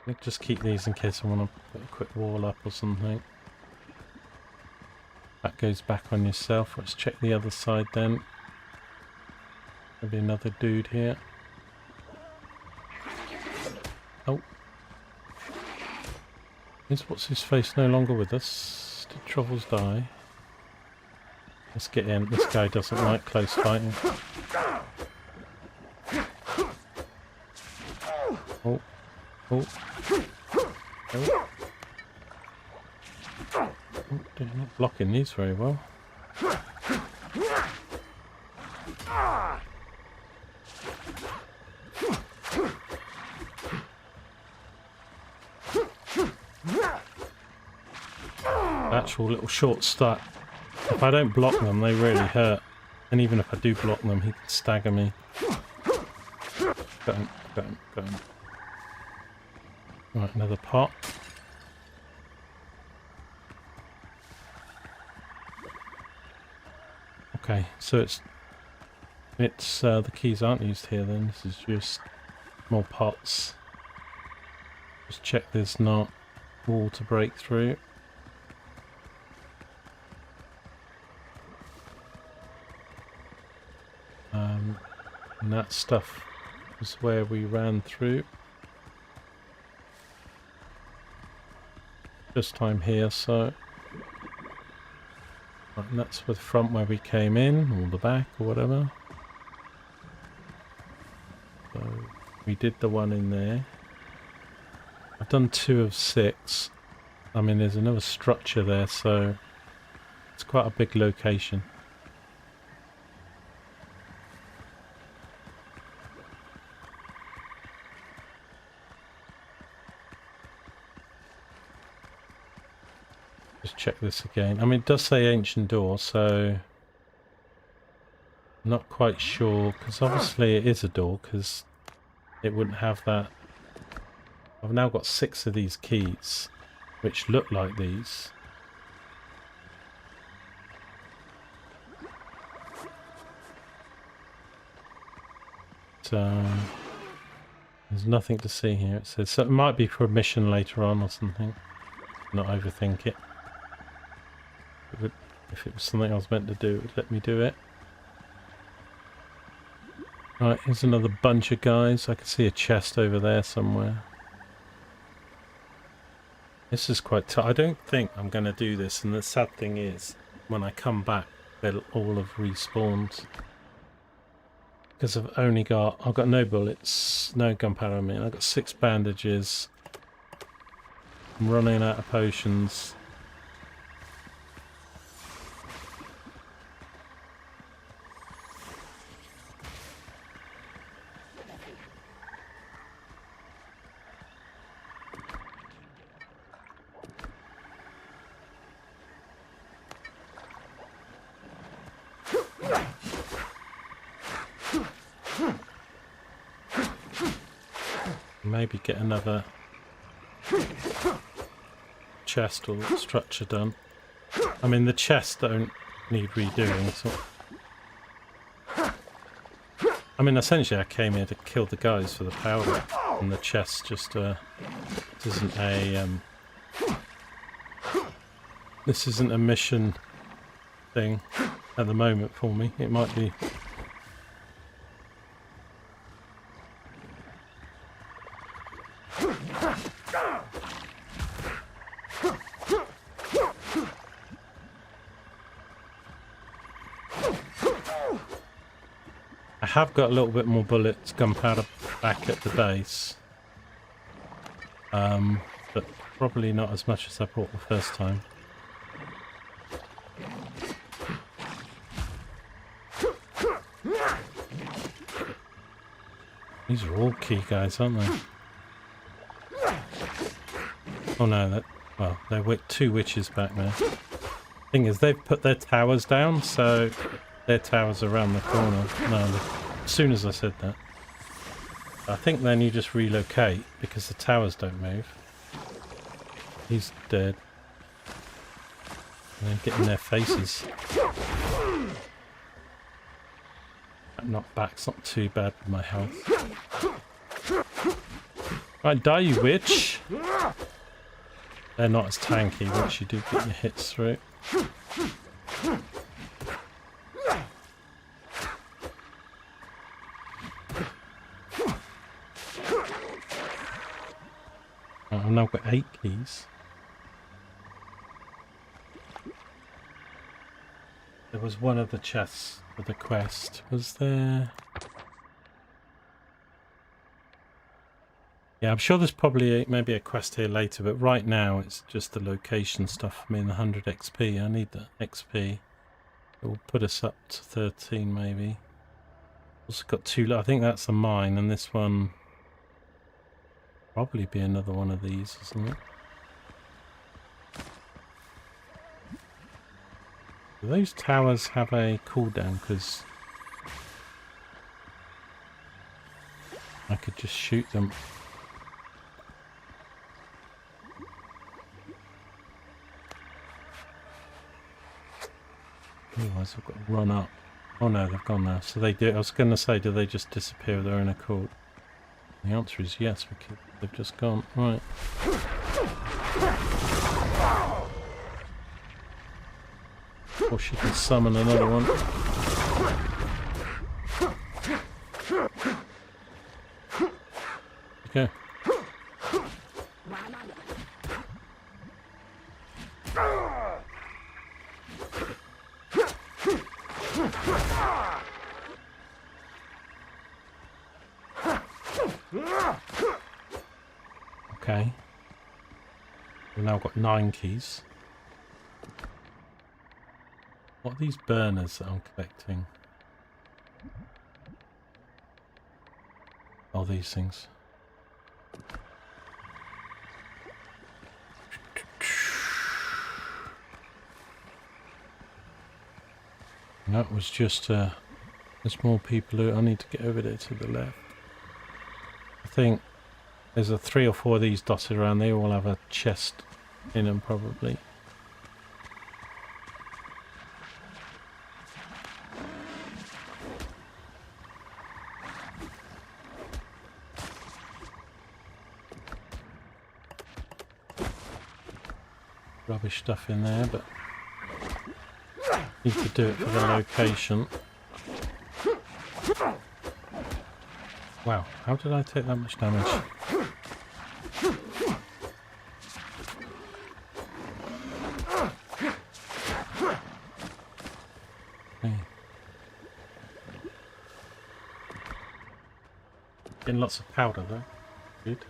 I'll just keep these in case I want to put a quick wall up or something. That goes back on yourself. Let's check the other side then. There'll be another dude here. Oh. Is what's his face no longer with us? Did Troubles die? Let's get in. This guy doesn't like close fighting. Oh. Oh. Oh. Oh, they're not blocking these very well. Actual little short start. If I don't block them, they really hurt. And even if I do block them, he can stagger me. Got him, got him, got him. Right, another pot. Okay, so it's the keys aren't used here then. This is just more pots. Just check there's not wall to break through. And that stuff is where we ran through. First time here, so right, and that's the front where we came in, or the back, or whatever. So we did the one in there. I've done 2 of 6. I mean, there's another structure there, so it's quite a big location. Just check this again. I mean, it does say ancient door, so I'm not quite sure, because obviously it is a door, because it wouldn't have that. I've now got 6 of these keys, which look like these. So There's nothing to see here. It says so it might be for a mission later on or something. Not overthink it. If it was something I was meant to do, it would let me do it. Right, here's another bunch of guys. I can see a chest over there somewhere. This is quite tough. I don't think I'm going to do this, and the sad thing is, when I come back, they'll all have respawned. Because I've got no bullets, no gunpowder on me, and I've got 6 bandages. I'm running out of potions. Maybe get another chest or structure done. I mean, the chests don't need redoing. So, I mean, essentially, I came here to kill the guys for the powder, and the chest just isn't a this isn't a mission thing at the moment for me. It might be. I have got a little bit more bullets, gunpowder back at the base, but probably not as much as I brought the first time. These are all key guys, aren't they? Oh no, well, they're 2 witches back there. Thing is, they've put their towers down, so their tower's around the corner. No, as soon as I said that. I think then you just relocate, because the towers don't move. He's dead. And then get in their faces. That knockback's not too bad with my health. Right, die you witch! They're not as tanky once you do get your hits through. I've now got 8 keys. There was one of the chests for the quest. Was there? Yeah, I'm sure there's probably maybe a quest here later, but right now it's just the location stuff for me and the 100 XP. I need the XP. It will put us up to 13 maybe. Also got 2, I think that's a mine, and this one probably be another one of these, isn't it? Do those towers have a cooldown? Because I could just shoot them. Otherwise I've got to run up. Oh no, they've gone now. So they do. I was going to say, do they just disappear of their own accord? The answer is yes, because they've just gone. Right. Or she can summon another one. Okay. Okay. We've now got 9 keys. What are these burners that I'm collecting? Oh, these things. And that was just there's more people who I need to get over there to the left. I think there's 3 or 4 of these dotted around. They all have a chest in them probably. rubbish stuff in there, but need to do it for the location. Wow, how did I take that much damage? Okay. Getting lots of powder though. Good.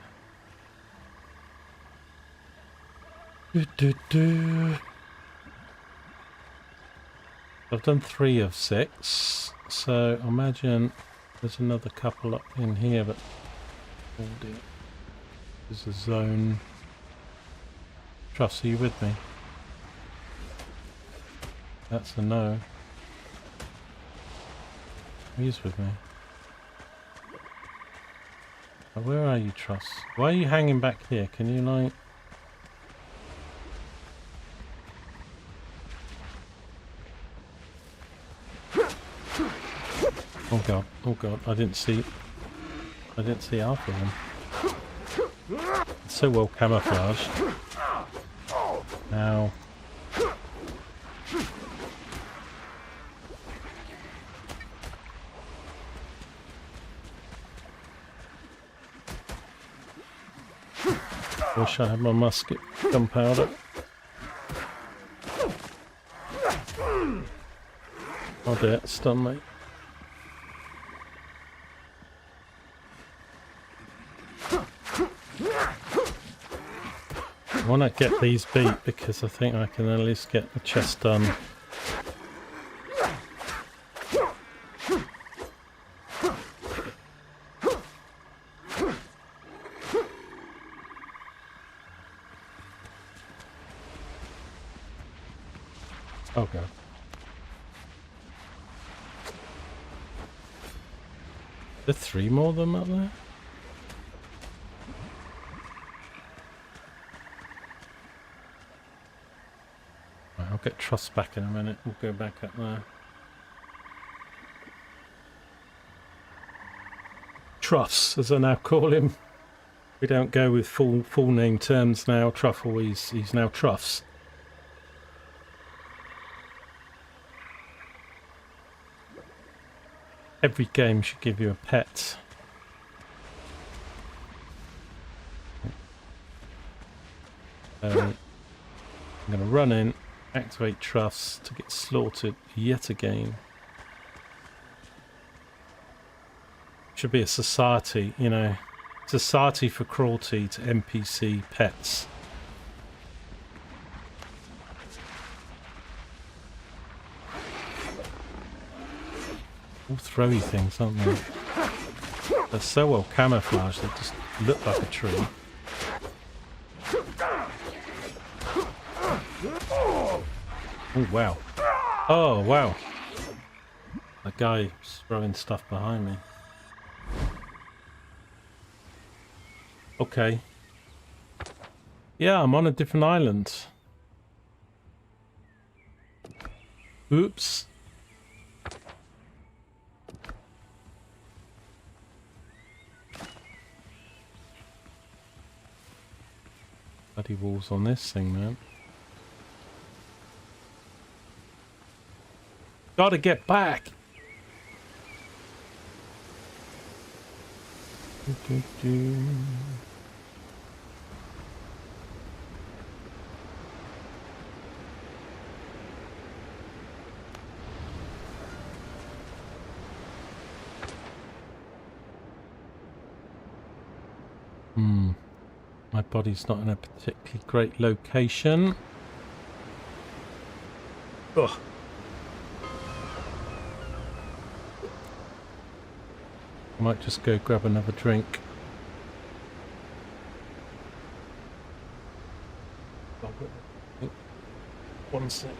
I've done 3 of 6, so I imagine there's another couple up in here, but oh dear. There's a zone. Truss, are you with me? That's a no. He's with me. Oh, where are you, Truss? Why are you hanging back here? Can you, like... Oh god, I didn't see half of them. It's so well camouflaged. Now. Wish I had my musket gunpowder. Oh dear, stun mate. I want to get these beat because I think I can at least get the chest done. Oh god. There's 3 more of them up there? I'll get Truss back in a minute. We'll go back up there. Truss, as I now call him. We don't go with full name terms now. Truffle, he's now Truffs. Every game should give you a pet. I'm going to run in. Activate Truss to get slaughtered yet again. Should be a society, you know. Society for cruelty to NPC pets. All throwy things, aren't they? They're so well camouflaged, they just look like a tree. Oh wow. Oh wow. That guy's throwing stuff behind me. Okay. Yeah, I'm on a different island. Oops. Bloody walls on this thing, man. Gotta get back. My body's not in a particularly great location. Ugh. I might just go grab another drink. One sec.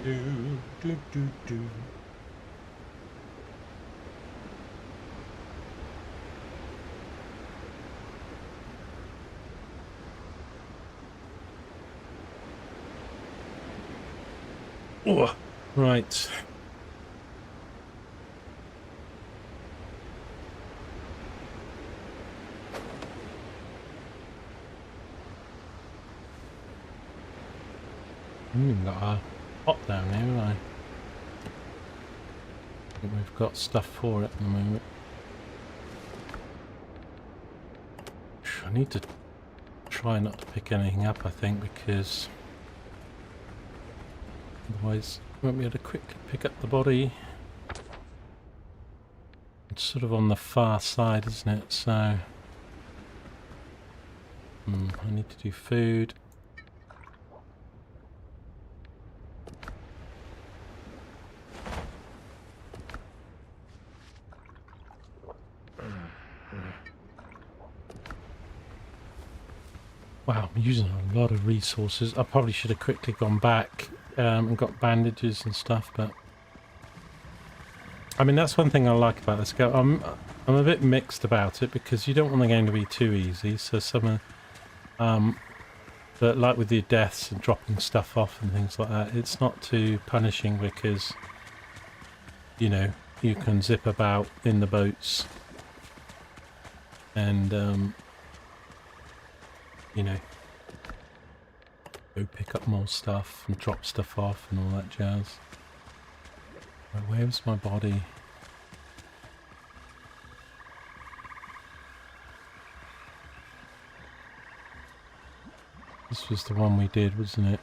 Do. Oh, right. Got a pot down here, haven't I? I think we've got stuff for it at the moment. I need to try not to pick anything up, I think, because otherwise I won't be able to quickly pick up the body. It's sort of on the far side, isn't it? So I need to do food. Wow, I'm using a lot of resources. I probably should have quickly gone back and got bandages and stuff, but I mean, that's one thing I like about this game. I'm a bit mixed about it because you don't want the game to be too easy. So but like with your deaths and dropping stuff off and things like that, it's not too punishing because, you know, you can zip about in the boats and you know, go pick up more stuff and drop stuff off and all that jazz. Where's my body? This was the one we did, wasn't it?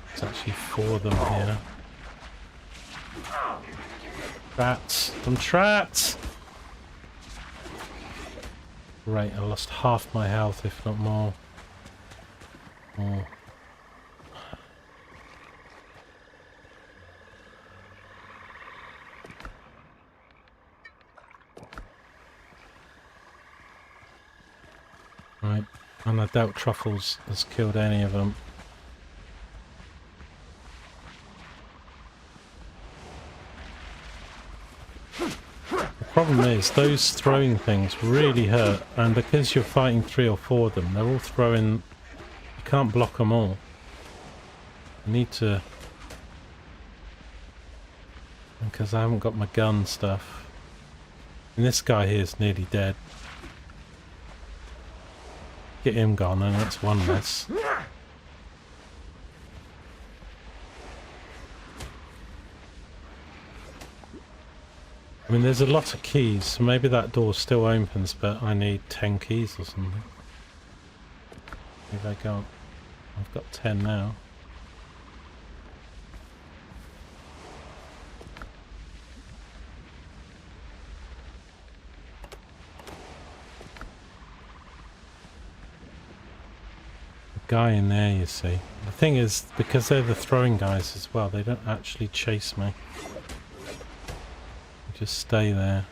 There's actually 4 of them here. Trapped! I'm trapped! Right, I lost half my health, if not more. Oh. Right, and I doubt Truffles has killed any of them. The problem is, those throwing things really hurt, and because you're fighting 3 or 4 of them, they're all throwing... You can't block them all. I need to... Because I haven't got my gun stuff. And this guy here is nearly dead. Get him gone, and that's one less. I mean, there's a lot of keys, so maybe that door still opens, but I need 10 keys or something. Maybe I got... I've got 10 now. The guy in there, you see. The thing is, because they're the throwing guys as well, they don't actually chase me. Just stay there.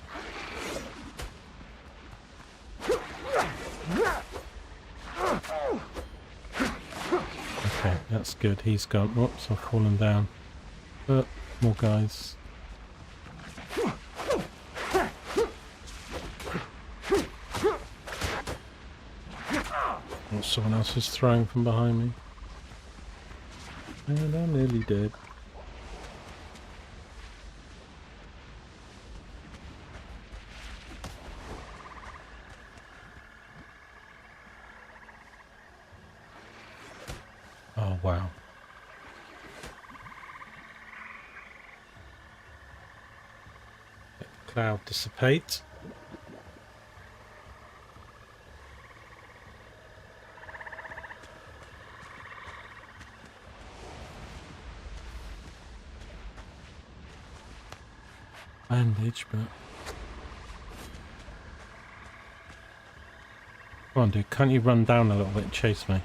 Okay, that's good. He's gone. Whoops, I've fallen down. But more guys. Oh, someone else is throwing from behind me. And I'm nearly dead. Oh, wow. Let the cloud dissipate. Bandage, but... Come on, dude. Can't you run down a little bit and chase me?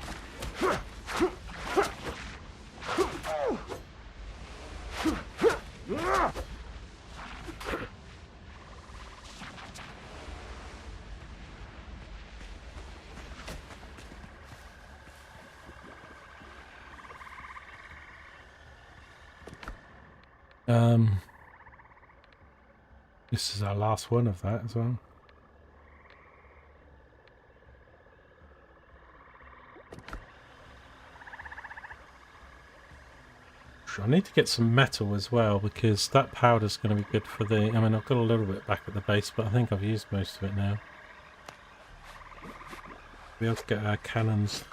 This is our last one of that as well. I need to get some metal as well, because that powder's going to be good for the... I mean, I've got a little bit back at the base, but I think I've used most of it now. Be able to get our cannons.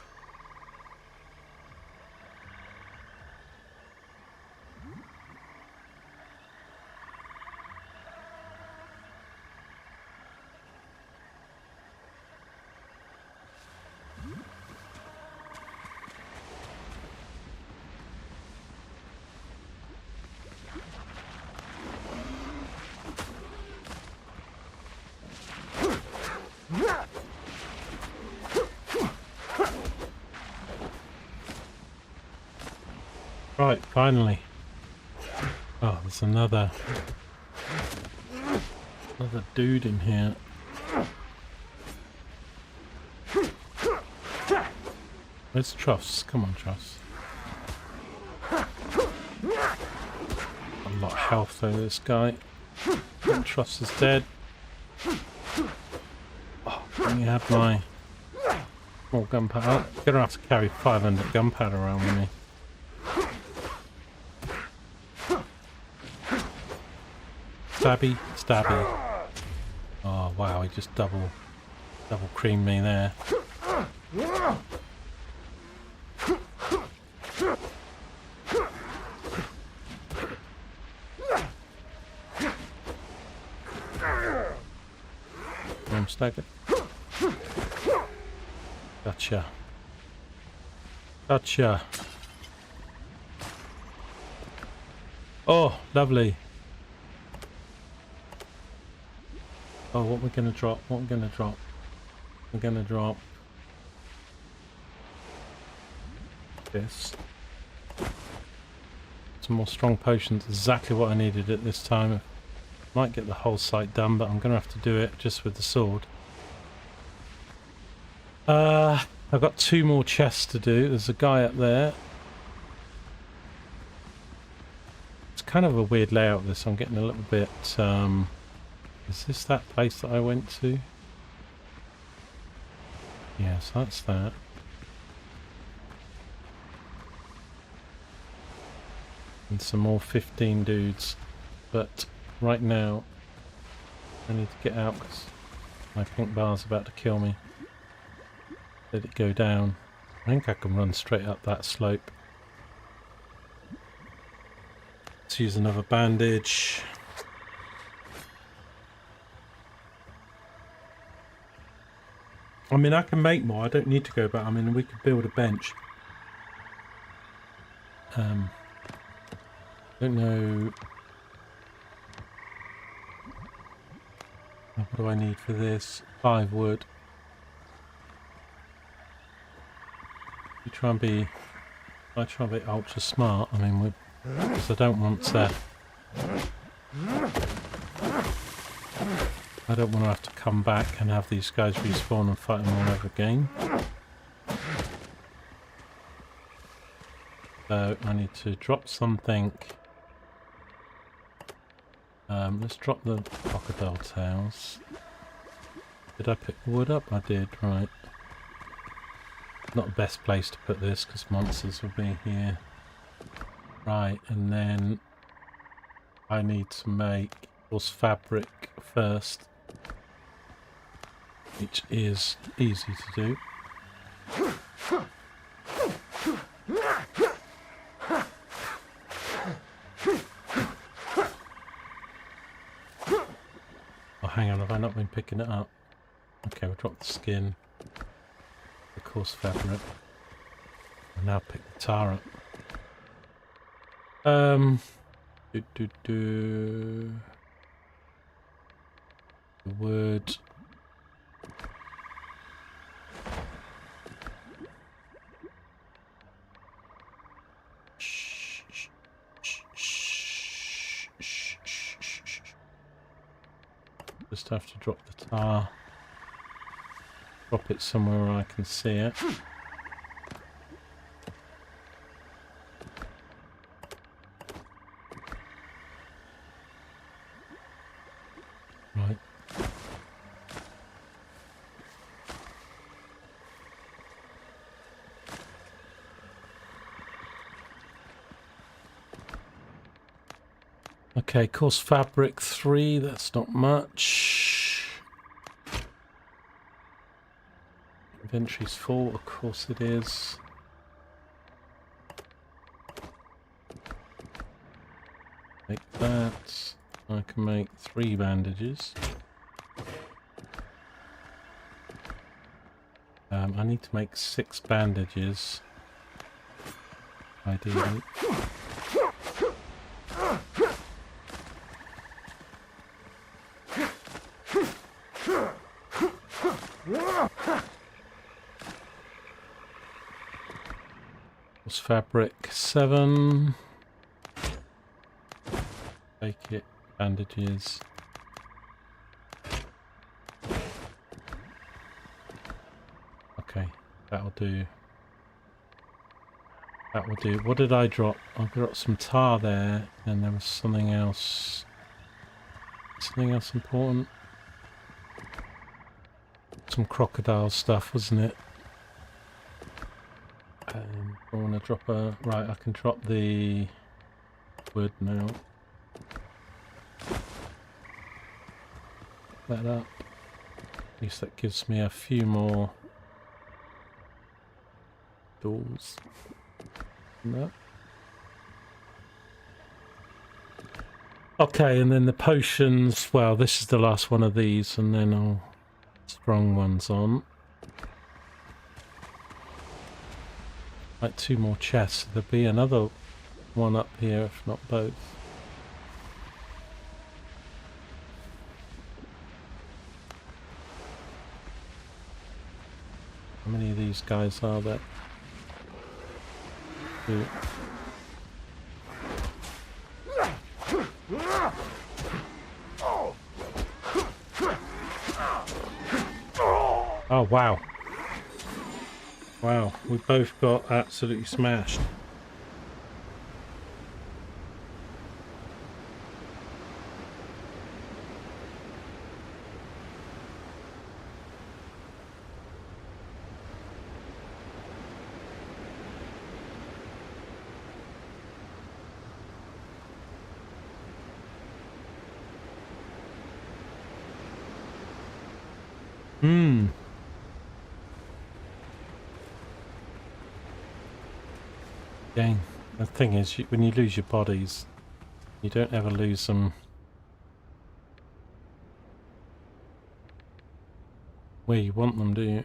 Right, finally. Oh, there's another dude in here. Where's Truffs? Come on, Truffs. A lot of health though, this guy. Truffs is dead. Oh, let me have my more gunpowder. I'm gonna have to carry 500 gunpowder around with me. Stabby, stabby. Oh wow, he just double creamed me there. I'm staggered. Gotcha. Gotcha. Oh, lovely. Oh, what we're gonna drop? What we're gonna drop? We're gonna drop this. Some more strong potions. Exactly what I needed at this time. Might get the whole site done, but I'm gonna have to do it just with the sword. I've got 2 more chests to do. There's a guy up there. It's kind of a weird layout, this. I'm getting a little bit... Is this that place that I went to? Yes, that's that. And some more 15 dudes. But right now, I need to get out because my pink bar's about to kill me. Let it go down. I think I can run straight up that slope. Let's use another bandage. I mean, I can make more. I don't need to go back. I mean, we could build a bench. Don't know. What do I need for this? 5 wood. I try and be ultra smart. I mean, because I don't want to. I don't want to have to come back and have these guys respawn and fight them all over again. So I need to drop something. Let's drop the crocodile tails. Did I pick the wood up? I did, right. Not the best place to put this because monsters will be here. Right, and then I need to make horse fabric first, which is easy to do. Oh, hang on, have I not been picking it up? Okay, we'll drop the skin, the coarse fabric, and now pick the tar up. The wood. Just have to drop the tar. Drop it somewhere where I can see it. Okay, course fabric 3, that's not much. Inventory's full, of course it is. Make that. I can make 3 bandages. I need to make 6 bandages. Ideally. What's fabric 7? Take it. Bandages. Okay, that'll do. That will do. What did I drop? I got some tar there, and there was something else. Something else important? Some crocodile stuff, wasn't it? I want to drop a... Right, I can drop the wood now. That up. At least that gives me a few more doors. No. Okay, and then the potions, well, this is the last one of these, and then I'll strong ones on. Like 2 more chests. There'll be another one up here, if not both. How many of these guys are there? 2. Oh, wow. Wow, we both got absolutely smashed. Dang. The thing is, when you lose your bodies, you don't ever lose them where you want them, do you?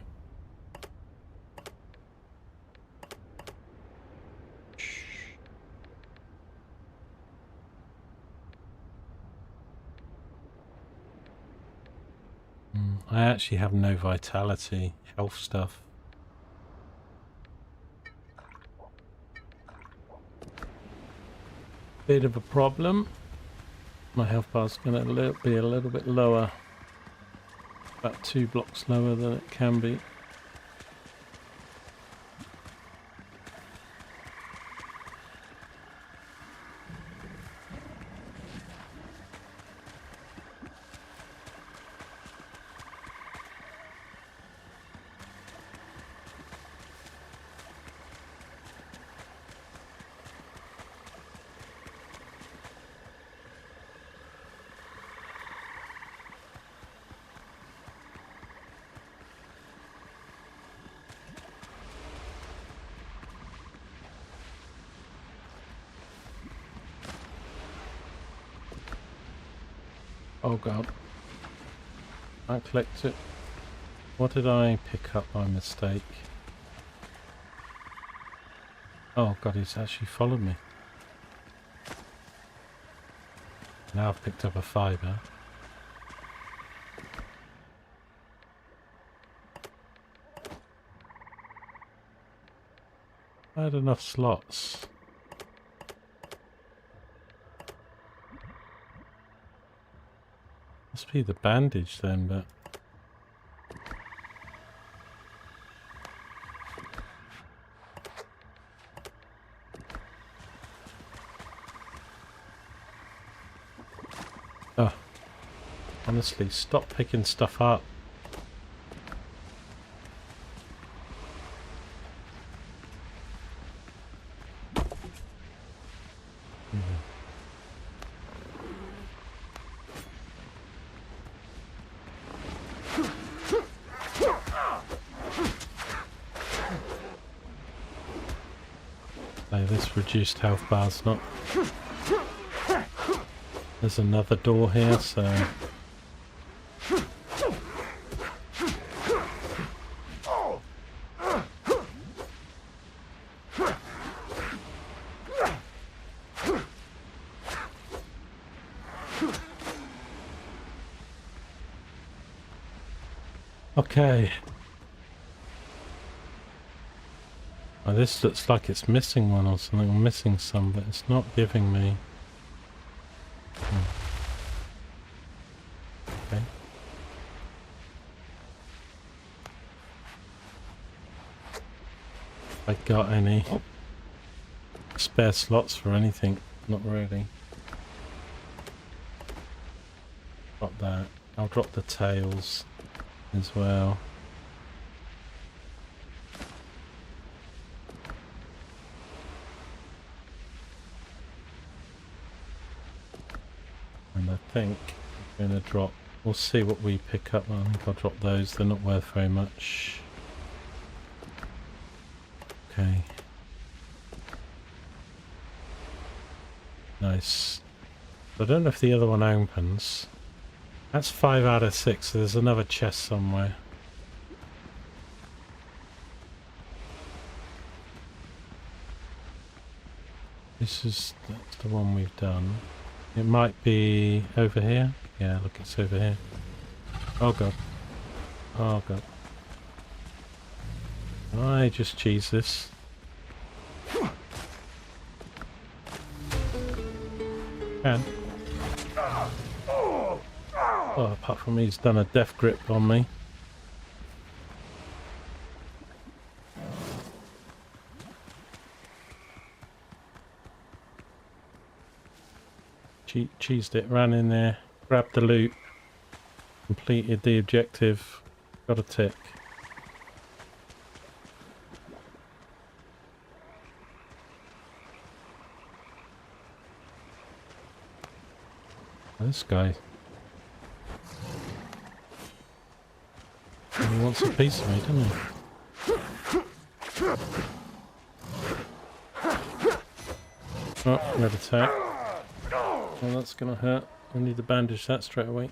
I actually have no vitality, health stuff. Bit of a problem. My health bar's going to be a little bit lower. About 2 blocks lower than it can be. Oh god. I clicked it. What did I pick up by mistake? Oh god, he's actually followed me. Now I've picked up a fibre. I had enough slots. Must be the bandage then, but... Oh. Honestly, stop picking stuff up. So this reduced health bar's not... There's another door here, so... Okay. Oh, this looks like it's missing one or something, or missing some, but it's not giving me. Okay. I got any spare slots for anything? Not really. Drop that. I'll drop the tails as well. And I think I'm going to drop, we'll see what we pick up. I think I'll drop those, they're not worth very much. Okay. Nice. I don't know if the other one opens. That's 5 out of 6, so there's another chest somewhere. That's the one we've done. It might be over here. Yeah, look, it's over here. Oh god. Oh god. I just cheese this. Can. Oh, apart from he's done a death grip on me. Cheesed it, ran in there, grabbed the loot, completed the objective, got a tick. This guy. He wants a piece of me, doesn't he? Oh, red attack. Well, that's gonna hurt. I need to bandage that straight away.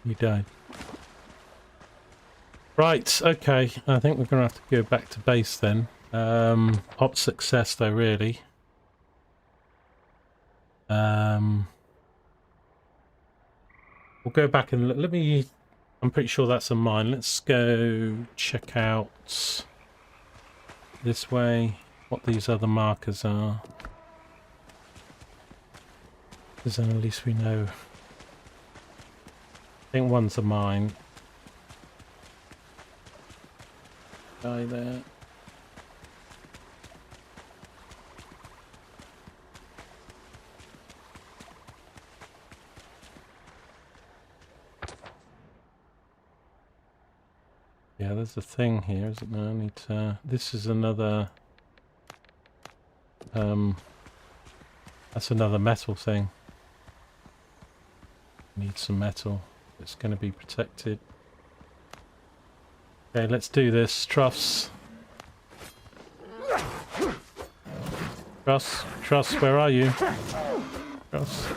You died. Right, okay. I think we're gonna have to go back to base then. Op success though, really. We'll go back and let me... I'm pretty sure that's a mine. Let's go check out this way what these other markers are. Because then at least we know. I think one's a mine. Guy there. Yeah, there's a thing here, isn't there? I need to... This is another... That's another metal thing. Need some metal. It's going to be protected. Okay, let's do this. Truss. Truss, where are you? Truss.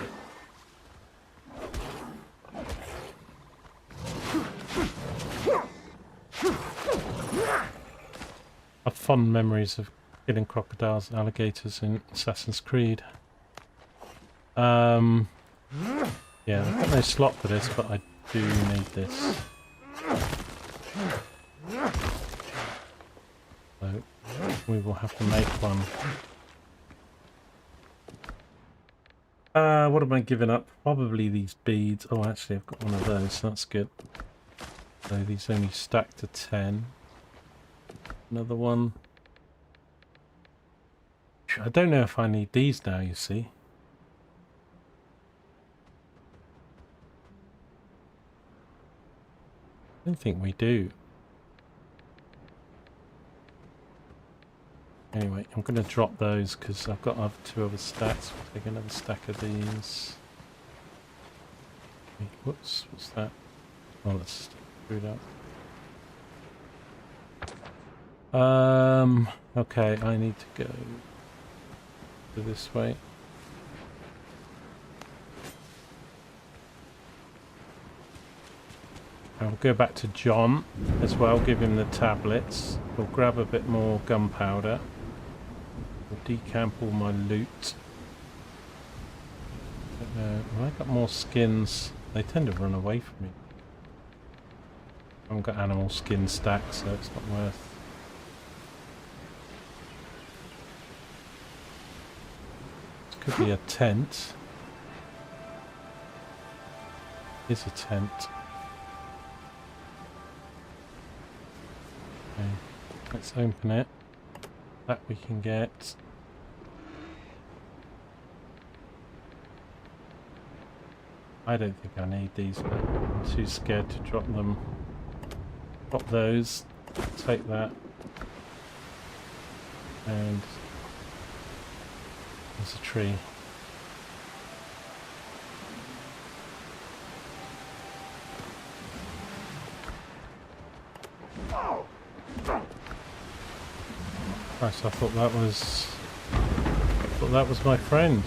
I have fond memories of killing crocodiles and alligators in Assassin's Creed. Yeah, I've got no slot for this, but I do need this. So, we will have to make one. What am I giving up? Probably these beads. Oh, actually, I've got one of those, so that's good. So these only stack to 10. Another one. I don't know if I need these now, you see. I don't think we do. Anyway, I'm going to drop those because I've got 2 other stacks. We'll take another stack of these. Whoops, what's that? Oh, let's screw that. Okay, I need to go this way. I'll go back to John as well, give him the tablets. We'll grab a bit more gunpowder. We'll decamp all my loot. Have I got more skins? They tend to run away from me. I haven't got animal skin stacks, so it's not worth. This could be a tent. Here's a tent. Okay, let's open it. That we can get. I don't think I need these, but I'm too scared to drop them. Drop those. Take that. And there's a tree. Christ, I thought that was my friend.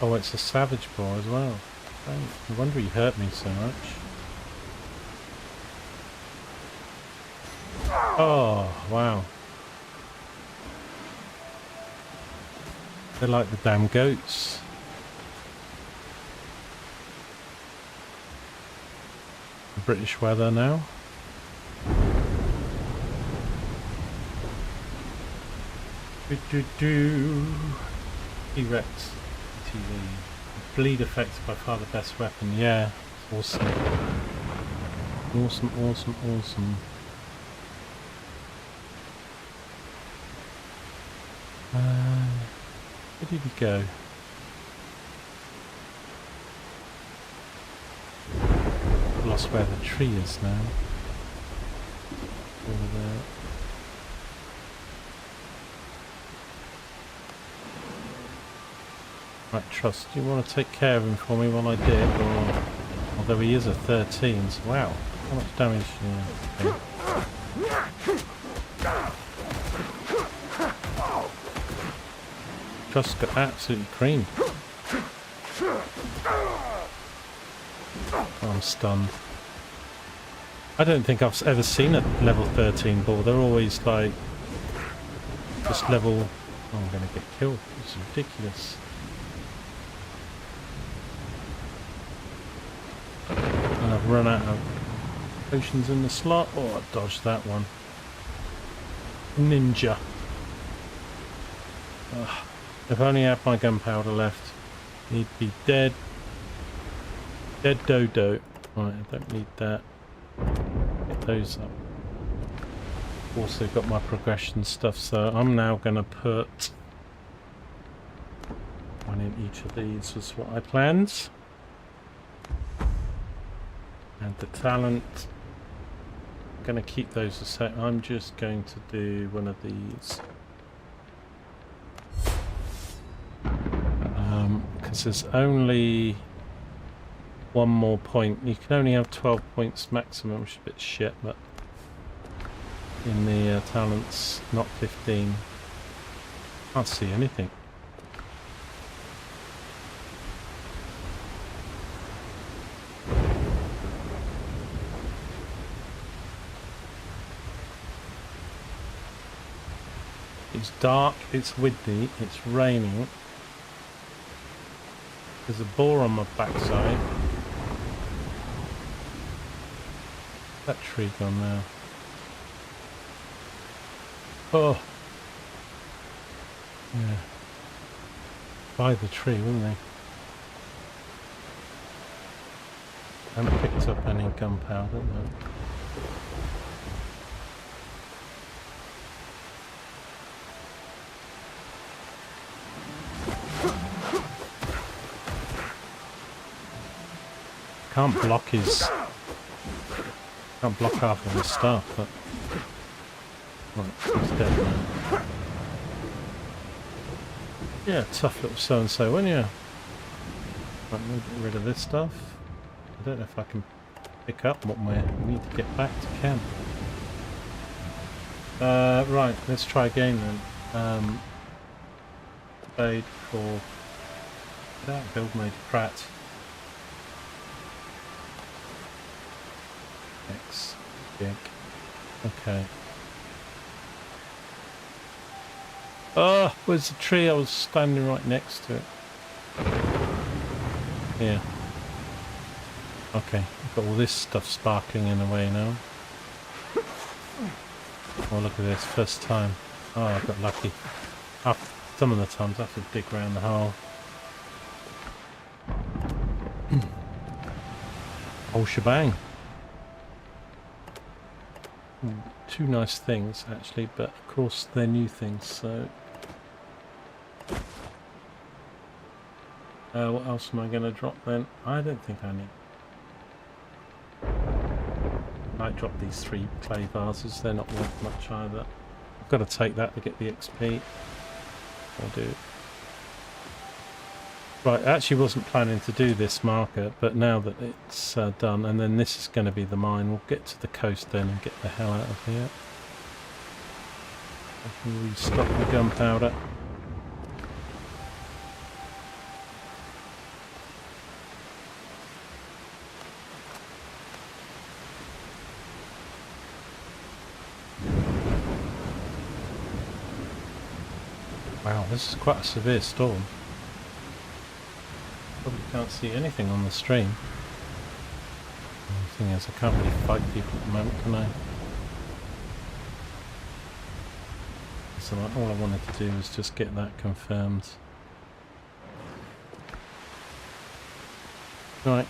Oh, it's a savage boar as well. No wonder he hurt me so much. Oh, wow. They're like the damn goats. The British weather now. T-Rex TV. Bleed effect by far the best weapon. Yeah, it's awesome. Awesome, awesome, awesome. Where did he go? I've lost where the tree is now. Over there. Right, Trust, do you want to take care of him for me while I dip? Or, although he is a 13, so wow, how much damage? Yeah, okay. Trust got absolutely creamed. Oh, I'm stunned. I don't think I've ever seen a level 13 boar. They're always like just level. Oh, I'm going to get killed. It's ridiculous. And I've run out of potions in the slot. Oh, I dodged that one. Ninja. Ugh. If only I had my gunpowder left, he'd be dead. Dead dodo. Right, I don't need that. Get those up. Also got my progression stuff, so I'm now going to put one in each of these, was what I planned. And the talent, I'm going to keep those a set. I'm just going to do one of these. Because there's only one more point. You can only have 12 points maximum, which is a bit shit, but in the talents, not 15. Can't see anything. It's dark, it's windy, it's raining. There's a boar on my backside. That tree gone now. Oh! Yeah. By the tree, wouldn't they? I haven't picked up any gunpowder, no. Can't block half of his stuff, but right, he's dead now. Yeah, tough little so-and-so, weren't you? Right, we'll get rid of this stuff. I don't know if I can pick up what we need to get back to camp. Right, let's try again then. Trade for that build mode Pratt. X gig. Okay. Oh, where's the tree? I was standing right next to it. Yeah. Okay, I've got all this stuff sparkling in the way now. Oh, look at this, first time. Oh, I got lucky. Some of the times I have to dig around the hole. Whole shebang. Two nice things actually, but of course they're new things, so... what else am I going to drop then? I don't think I need... I might drop these 3 clay vases, they're not worth much either. I've got to take that to get the XP. I'll do it. Right, I actually wasn't planning to do this marker, but now that it's done, and then this is going to be the mine, we'll get to the coast then and get the hell out of here. I can restock the gunpowder. Wow, this is quite a severe storm. Probably can't see anything on the stream. The thing is, I can't really fight people at the moment, can I? So all I wanted to do was just get that confirmed. Right.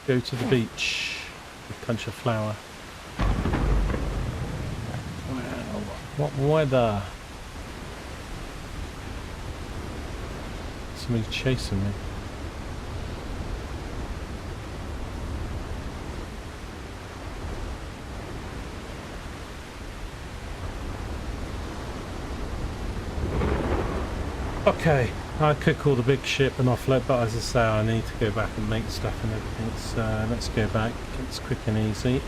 Go to the beach with Punch a Flower. Wow, what weather! Somebody's chasing me. Okay, I could call the big ship and offload, but as I say, I need to go back and make stuff and everything, so let's go back. It's quick and easy.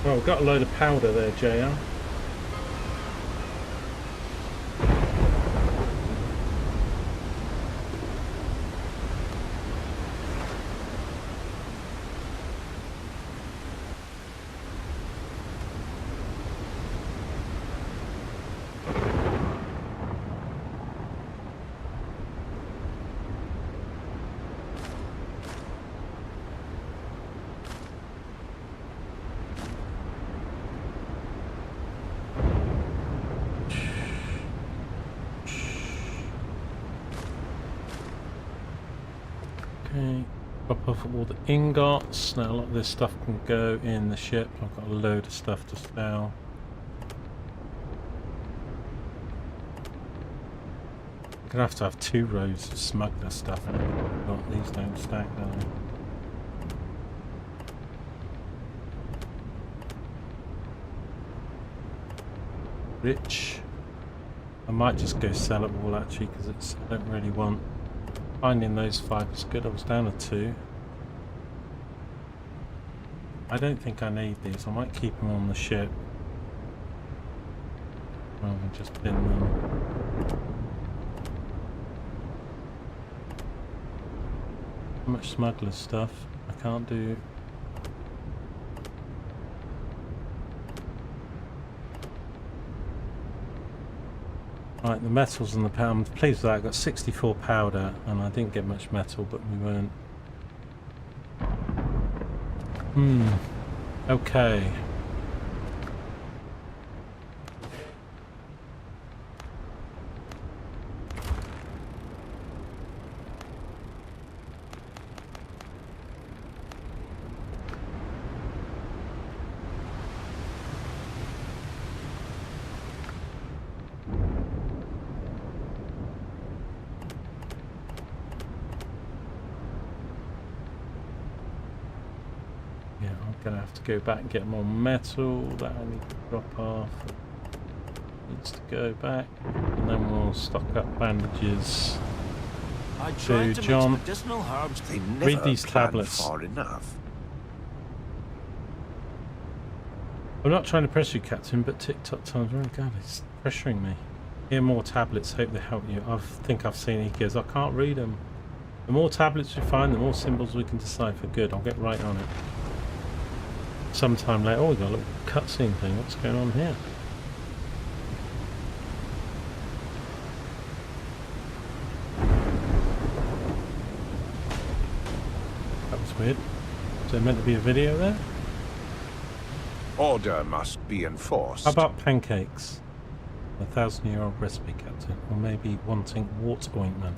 Oh, we've got a load of powder there, JR. Okay, pop off all the ingots. Now a lot of this stuff can go in the ship. I've got a load of stuff to sell. I'm gonna have to have 2 rows of smuggler stuff. But these don't stack, do they? Rich. I might just go sell it all actually, because it's I don't really want. Finding those 5 is good. I was down to 2. I don't think I need these. I might keep them on the ship rather than just bin them. How much smuggler stuff? I can't do. Right, the metals and the powder. I'm pleased with that. I got 64 powder and I didn't get much metal, but we weren't. Okay. Yeah, I'm gonna have to go back and get more metal. That I need to drop off. Needs to go back, and then we'll stock up bandages. I So, tried to John, mix medicinal herbs. They never read these plan tablets. far enough. I'm not trying to press you, Captain, but TikTok time's really good. It's pressuring me. Here, more tablets. Hope they help you. I think I've seen it. He goes, I can't read them. The more tablets we find, the more symbols we can decipher. Good. I'll get right on it. Sometime later. Oh, we got a little cutscene thing. What's going on here? That was weird. Is there meant to be a video there? Order must be enforced. How about pancakes? 1,000-year-old recipe, Captain. Or maybe wanting wart ointment.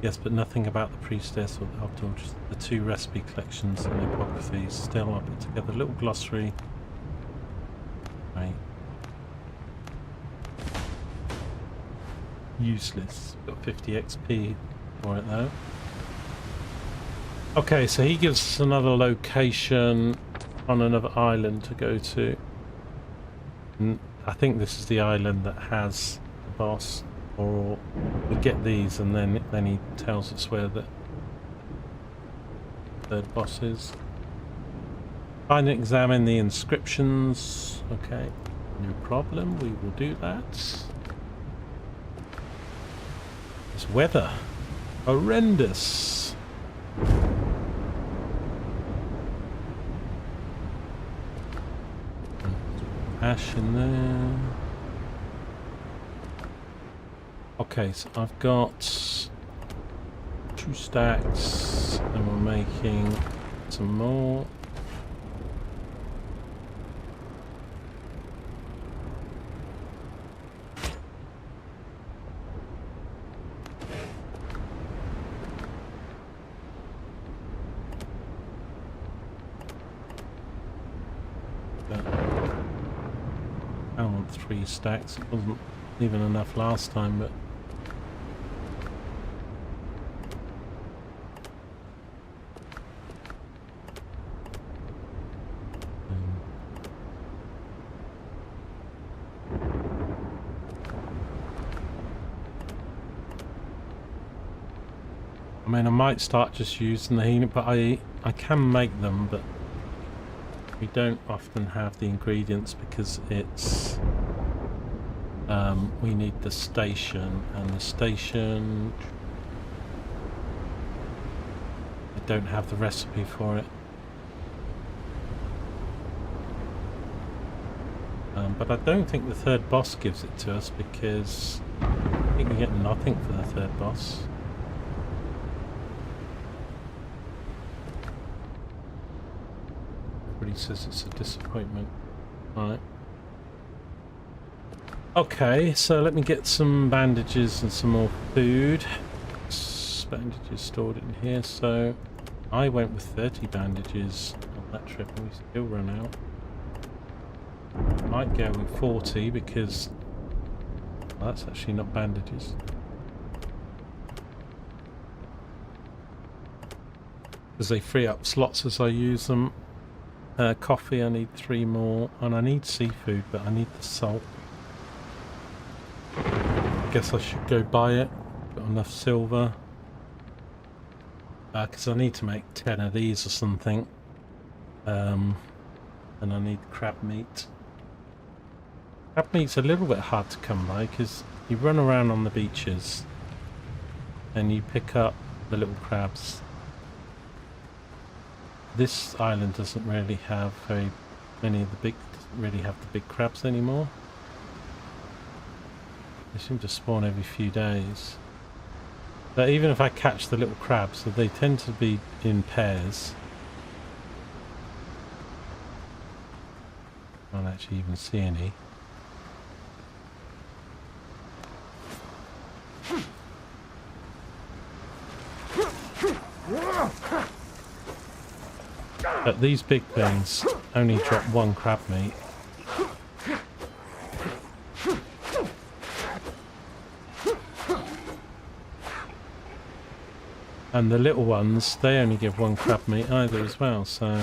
Yes, but nothing about the priestess or the abdul, just the 2 recipe collections and apocryphes. Still, I put together a little glossary. Right. Useless. Got 50 XP for it though. Okay, so he gives us another location on another island to go to. And I think this is the island that has the boss, or we get these and then he tells us where the third boss is. Find and examine the inscriptions. Okay, no problem, we will do that. This weather, horrendous. Ash in there. Okay, so I've got 2 stacks and we're making some more. I want 3 stacks. It wasn't even enough last time, but I mean, I might start just using the healing, but I can make them, but we don't often have the ingredients because it's we need the station, and the station I don't have the recipe for it. But I don't think the third boss gives it to us because I think we get nothing for the third boss. Everybody says it's a disappointment. Right. Okay, so let me get some bandages and some more food. Bandages stored in here, so I went with 30 bandages on that trip and we still run out. Might go with 40 because well, that's actually not bandages. Because they free up slots as I use them. Coffee, I need 3 more, and I need seafood, but I need the salt. I guess I should go buy it. Got enough silver. Because I need to make 10 of these or something. And I need crab meat. Crab meat's a little bit hard to come by because you run around on the beaches and you pick up the little crabs. This island doesn't really have very many of the big, doesn't really have the big crabs anymore. They seem to spawn every few days. But even if I catch the little crabs, so they tend to be in pairs. I don't actually even see any. But these big things only drop 1 crab meat. And the little ones, they only give 1 crab meat either as well, so...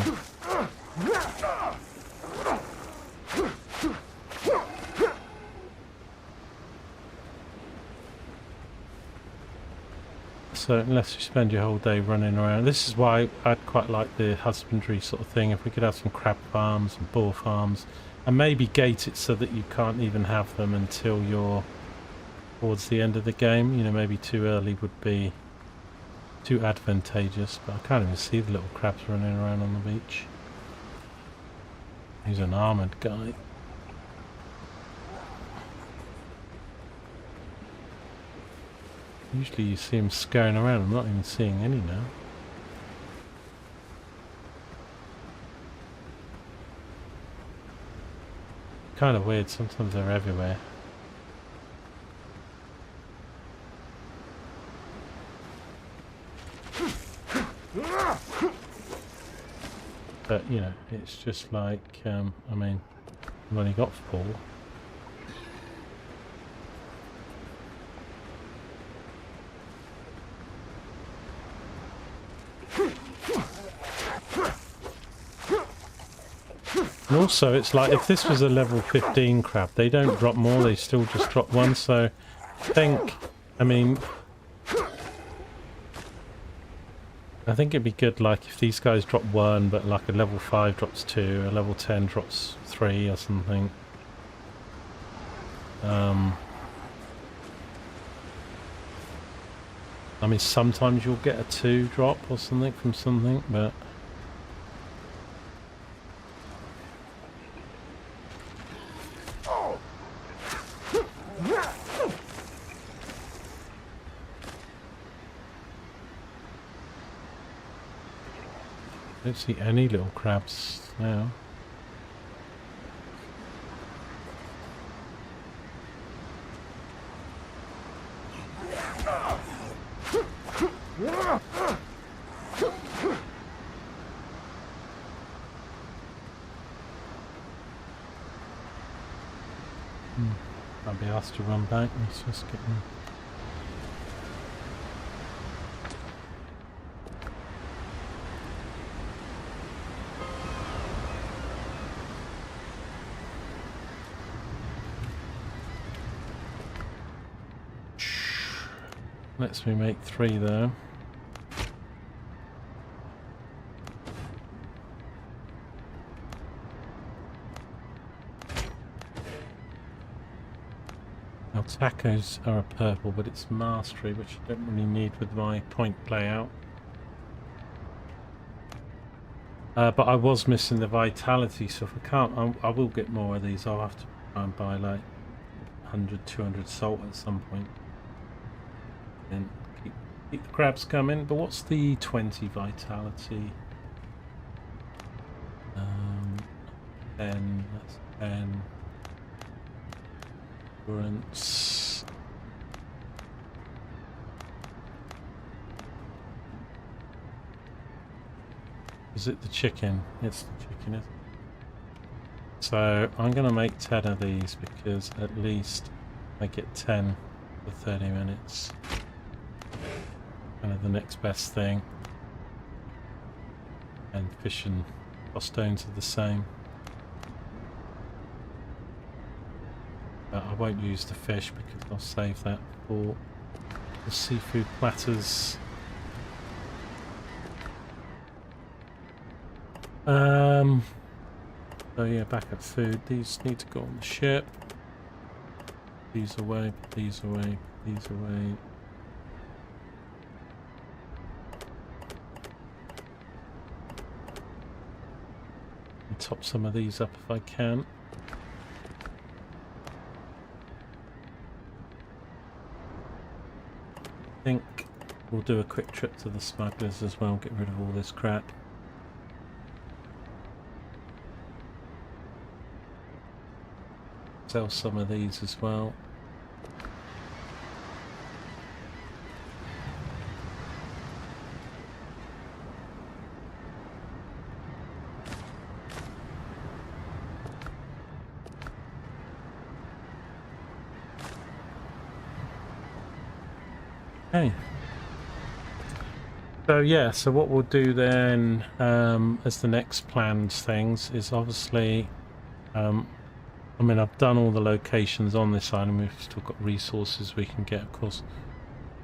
So unless you spend your whole day running around, this is why I'd quite like the husbandry sort of thing. If we could have some crab farms and boar farms, and maybe gate it so that you can't even have them until you're towards the end of the game. You know, maybe too early would be too advantageous. But I can't even see the little crabs running around on the beach. He's an armoured guy. Usually you see him scurrying around. I'm not even seeing any now. Kind of weird. Sometimes they're everywhere. But, you know, it's just like, I mean, I've only got 4. And also, it's like, if this was a level 15 crab, they don't drop more, they still just drop 1, so I think it'd be good, like, if these guys drop 1, but like a level 5 drops 2, a level 10 drops 3 or something. I mean, sometimes you'll get a 2 drop or something from something, but... I don't see any little crabs now. I'll be asked to run back. Let's just get in. Lets me make 3 though. Now tacos are a purple, but it's mastery, which I don't really need with my point layout. But I was missing the vitality, so if I can't, I will get more of these. I'll have to try and buy like 100, 200 salt at some point. And keep the crabs coming. But what's the 20 vitality? 10, that's 10. Endurance. Is it the chicken? It's the chicken, isn't it? So I'm going to make 10 of these because at least I get 10 for 30 minutes. Kind of the next best thing. And fish and stones are the same. But I won't use the fish because I'll save that for the seafood platters. So yeah, backup food. These need to go on the ship. These away, put these away, put these away. And top some of these up if I can. I think we'll do a quick trip to the smugglers as well, get rid of all this crap. Sell some of these as well. Okay. So yeah, so what we'll do then as the next planned things is obviously, I mean, I've done all the locations on this island. We've still got resources we can get, of course.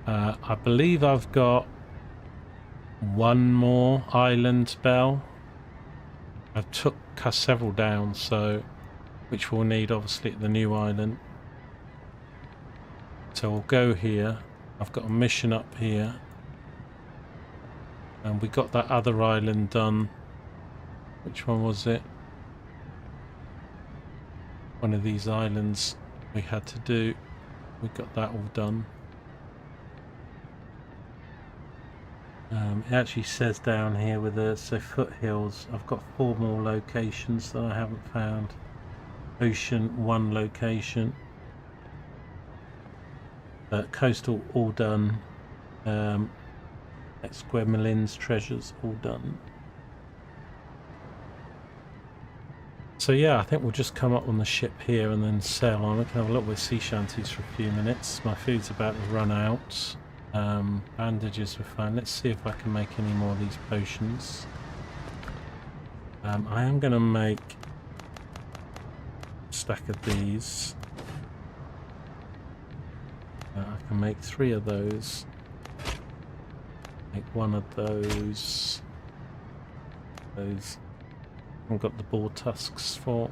I believe I've got one more island bell. I've took several down, so which we'll need obviously at the new island. So we'll go here. I've got a mission up here. And we got that other island done. Which one was it? One of these islands we had to do. We got that all done. It actually says down here with the foothills, I've got 4 more locations that I haven't found. Ocean, 1 location. Coastal, all done. Esquemelin's treasures, all done. So yeah, I think we'll just come up on the ship here and then sail on. We can have a look with sea shanties for a few minutes. My food's about to run out. Bandages were fine. Let's see if I can make any more of these potions. I am going to make a stack of these. I can make 3 of those. Make 1 of those. Those. I've got the boar tusks for.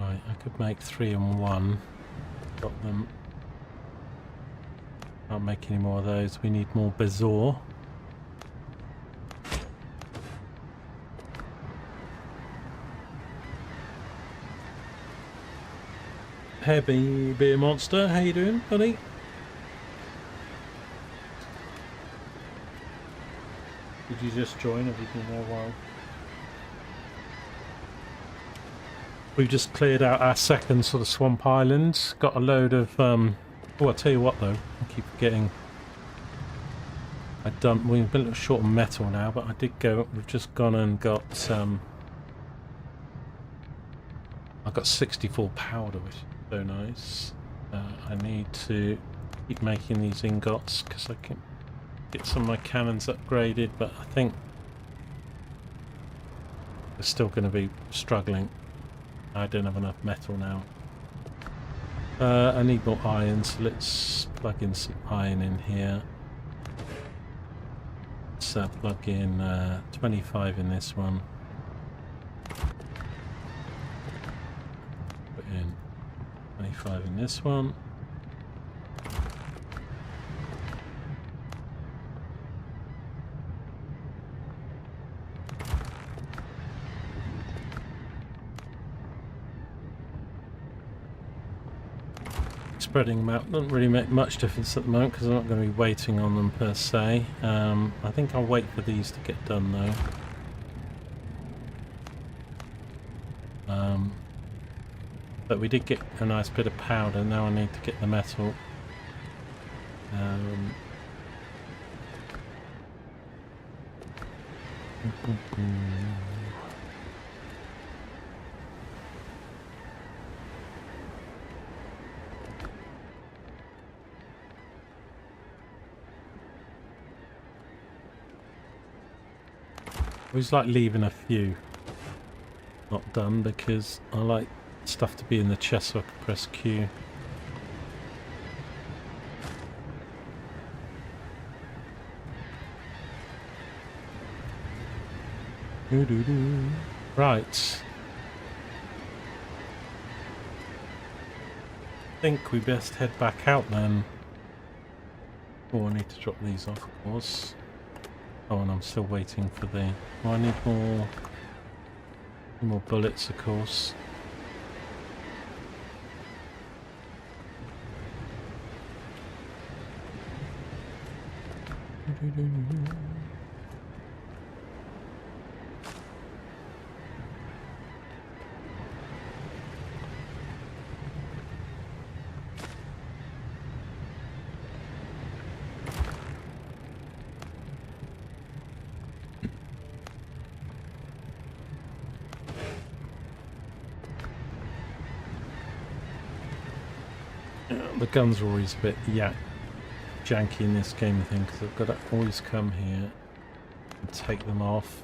Right, I could make 3 and 1. Got them. Can't make any more of those. We need more bezoar. Heavy beer monster, how you doing, buddy? Did you just join? Have you been there a while? We've just cleared out our second sort of swamp island. Got a load of oh, I'll tell you what though, I keep forgetting. We've been a little short on metal now, but I did go. We've just gone and got I got 64 powder, which is so nice. I need to keep making these ingots because I can get some of my cannons upgraded, but I think we're still going to be struggling. I don't have enough metal now. I need more iron, so let's plug in some iron in here. Let's plug in 25 in this one. Put in 25 in this one. Spreading them out doesn't really make much difference at the moment because I'm not going to be waiting on them per se. I think I'll wait for these to get done though. But we did get a nice bit of powder. Now I need to get the metal. I always like leaving a few not done because I like stuff to be in the chest so I can press Q. Right. I think we best head back out then. Oh, I need to drop these off, of course. Oh, and I'm still waiting for the... Oh, I need more bullets, of course. The guns are always a bit janky in this game, I think, because I've got to always come here and take them off.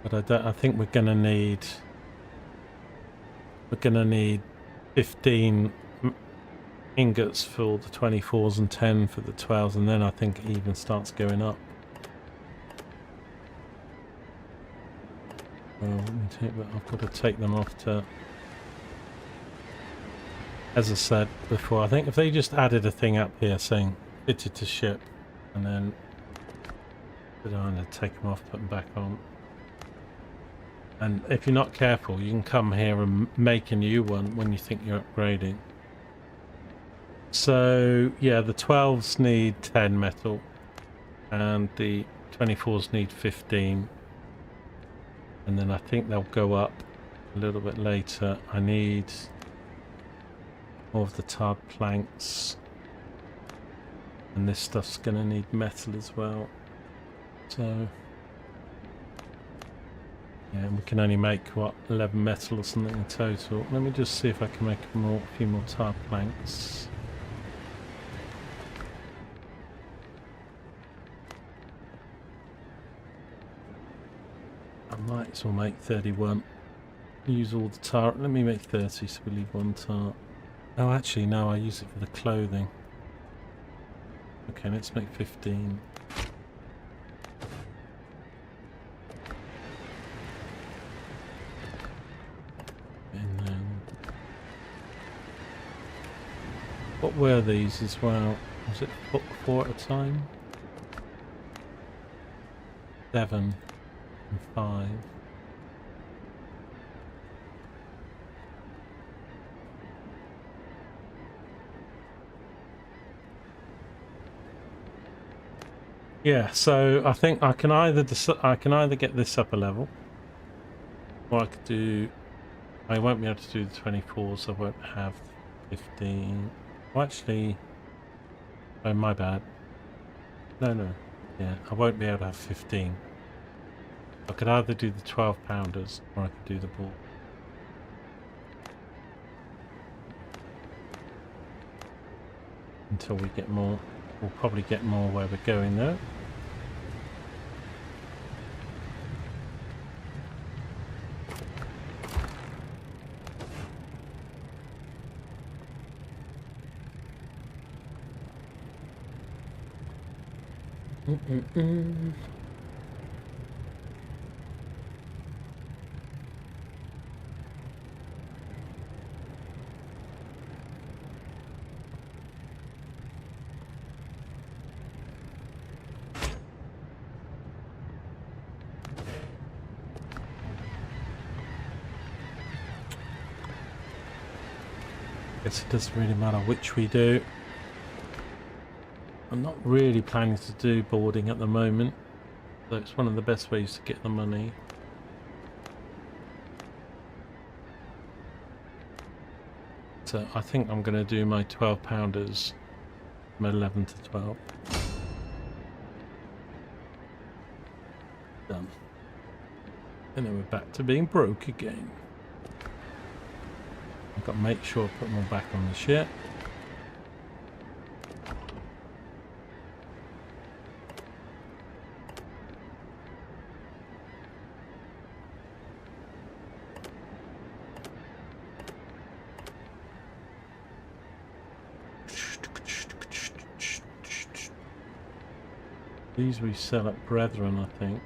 But I think we're gonna need 15 ingots for the 24s and 10 for the 12s, and then I think it even starts going up. Well, I've got to take them off to, as I said before, I think if they just added a thing up here saying fitted to ship, and then I'm going to take them off, put them back on. And if you're not careful, you can come here and make a new one when you think you're upgrading. So yeah, the 12s need 10 metal and the 24s need 15. And then I think they'll go up a little bit later. I need more of the tarred planks. And this stuff's going to need metal as well. So yeah, we can only make, what, 11 metal or something in total. Let me just see if I can make a few more tarred planks. I might as well make 31. Use all the tar. Let me make 30 so we leave one tar. Oh, actually, no, I use it for the clothing. Okay, let's make 15. And then... what were these as well? Was it 4 at a time? 7 and 5. Yeah, so I think I can either get this up a level, or I could do. I won't be able to do the 24s. I won't have 15. Well, actually, oh, my bad. No. Yeah, I won't be able to have 15. I could either do the 12-pounders or I could do the ball. Until we get more. We'll probably get more where we're going though. Guess it doesn't really matter which we do. I'm not really planning to do boarding at the moment, so it's one of the best ways to get the money. So I think I'm going to do my 12-pounders from 11 to 12. Done. And then we're back to being broke again. I've got to make sure I put more back on the ship. These we sell at Brethren, I think.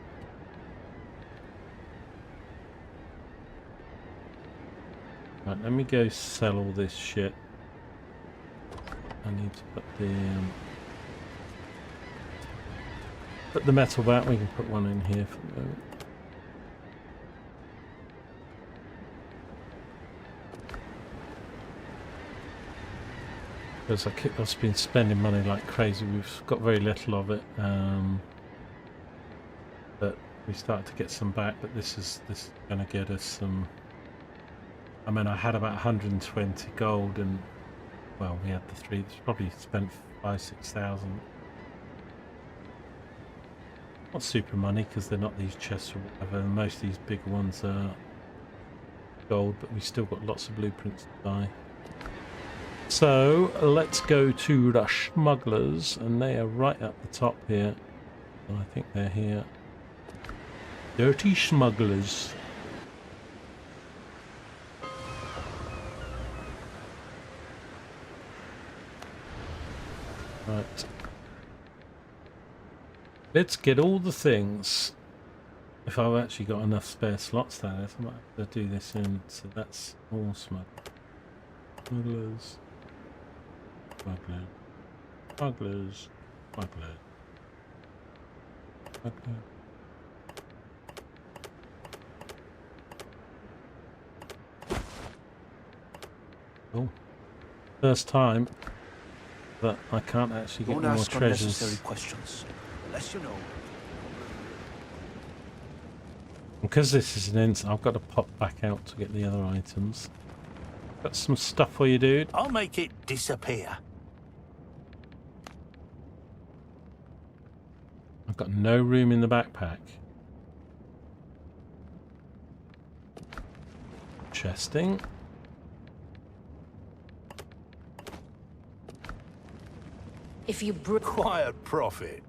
Right, let me go sell all this shit. I need to put the metal back. We can put one in here for the moment. Because I've been spending money like crazy. We've got very little of it, but we started to get some back. But this is going to get us some. I mean, I had about 120 gold, and well, we had the 3. It's probably spent 5,000-6,000. Not super money because they're not these chests or whatever. Most of these big ones are gold, but we still got lots of blueprints to buy. So let's go to the smugglers, and they are right up the top here. And I think they're here. Dirty smugglers. Right. Let's get all the things. If I've actually got enough spare slots there, I might have to do this in. So that's all smugglers. Smugglers. Smugglers. Smugglers. Smugglers. Smugglers. Oh. First time that I can't actually get Don't more ask treasures. unnecessary questions, unless you know. Because this is an instant, I've got to pop back out to get the other items. Got some stuff for you, dude. I'll make it disappear. I've got no room in the backpack. Chesting. If you Quiet profit.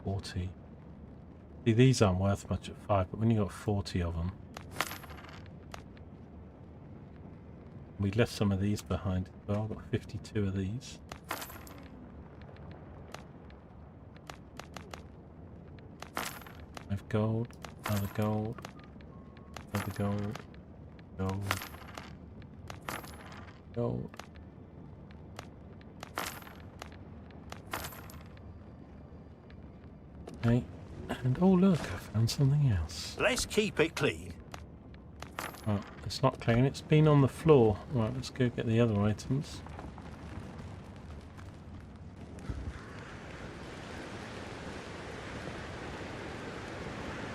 $40. See, these aren't worth much at 5, but when you got 40 of them. We left some of these behind as well. I've got 52 of these. I've gold, another gold, another gold, gold, gold. Okay, and oh look, I found something else. Let's keep it clean. Right, it's not clean, it's been on the floor. Right, let's go get the other items.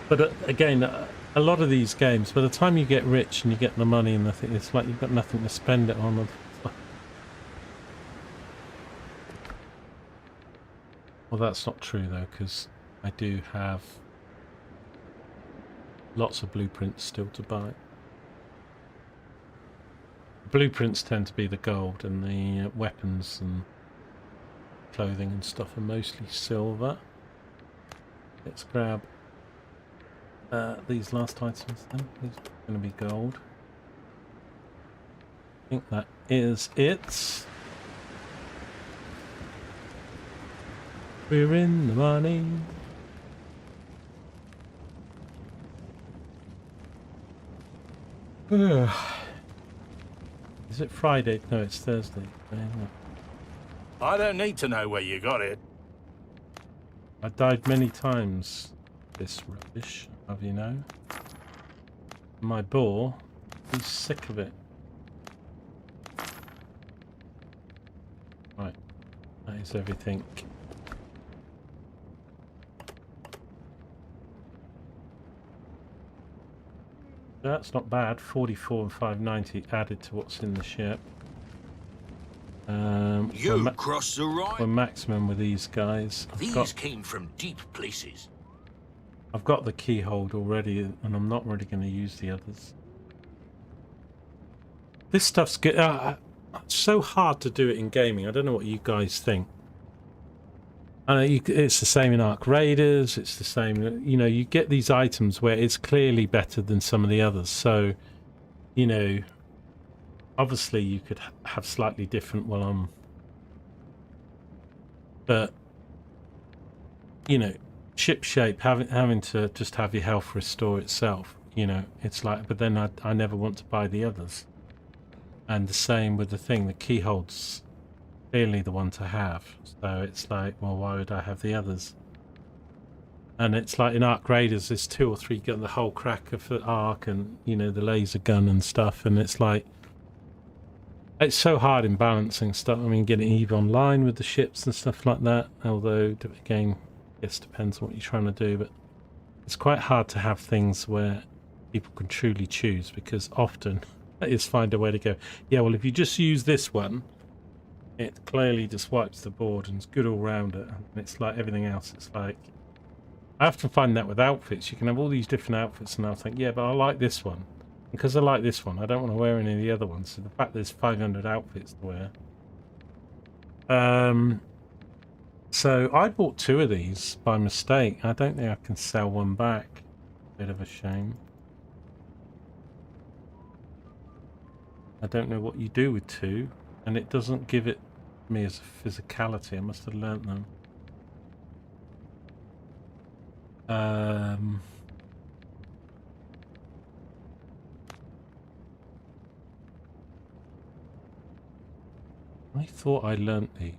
But again, a lot of these games, by the time you get rich and you get the money and the thing, it's like you've got nothing to spend it on. Well, that's not true though, because I do have lots of blueprints still to buy. Blueprints tend to be the gold, and the weapons and clothing and stuff are mostly silver. Let's grab these last items then. These are going to be gold. I think that is it. We're in the money. Is it Friday? No, it's Thursday. I don't need to know where you got it. I died many times. This rubbish, have you know? My boar, he's sick of it. Right, that is everything. That's not bad. 44 and 590 added to what's in the ship. You crossed the We're right. maximum with these guys. These came from deep places. I've got the keyhold already, and I'm not really going to use the others. This stuff's good. It's so hard to do it in gaming. I don't know what you guys think. It's the same in Ark Raiders. It's the same. You know, you get these items where it's clearly better than some of the others. So, you know, obviously you could have slightly different. But you know, ship shape, having to just have your health restore itself. You know, it's like. But then I never want to buy the others. And the same with the thing. The keyhold's clearly the one to have. So it's like, well, why would I have the others? And it's like in Ark Raiders, there's 2 or 3 got the whole crack of the Ark, and you know, the laser gun and stuff. And it's like, it's so hard in balancing stuff. I mean, getting EVE online with the ships and stuff like that. Although again, I guess depends on what you're trying to do. But it's quite hard to have things where people can truly choose, because often they just find a way to go, yeah, well, if you just use this one, it clearly just wipes the board and it's good all round it. And it's like everything else. It's like, I often find that with outfits, you can have all these different outfits and I'll think, yeah, but I like this one. Because I like this one, I don't want to wear any of the other ones. So the fact there's 500 outfits to wear. So I bought 2 of these by mistake. I don't think I can sell one back. Bit of a shame. I don't know what you do with 2, and it doesn't give it me as a physicality. I must have learnt them. I thought I learnt these.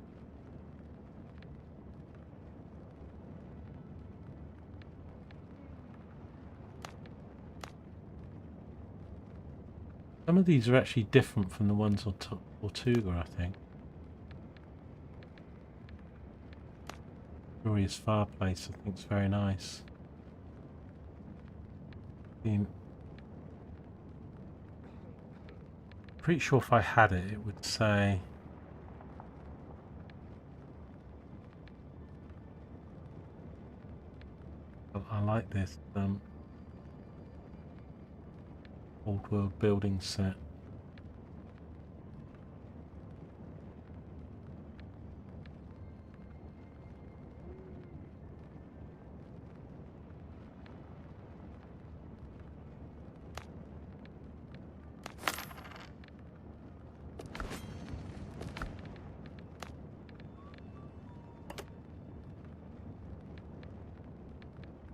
Some of these are actually different from the ones on Tortuga, I think. Glorious Fireplace, I think, is very nice. Pretty sure if I had it, it would say. I like this old world building set.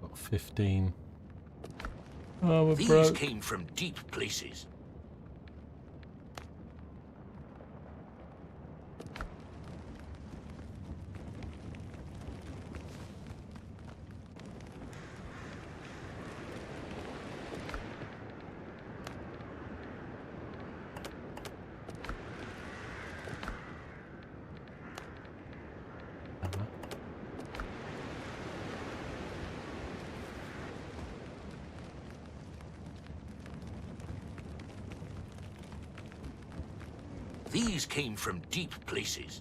Got 15. Oh, we're These broke. came from deep places. These came from deep places.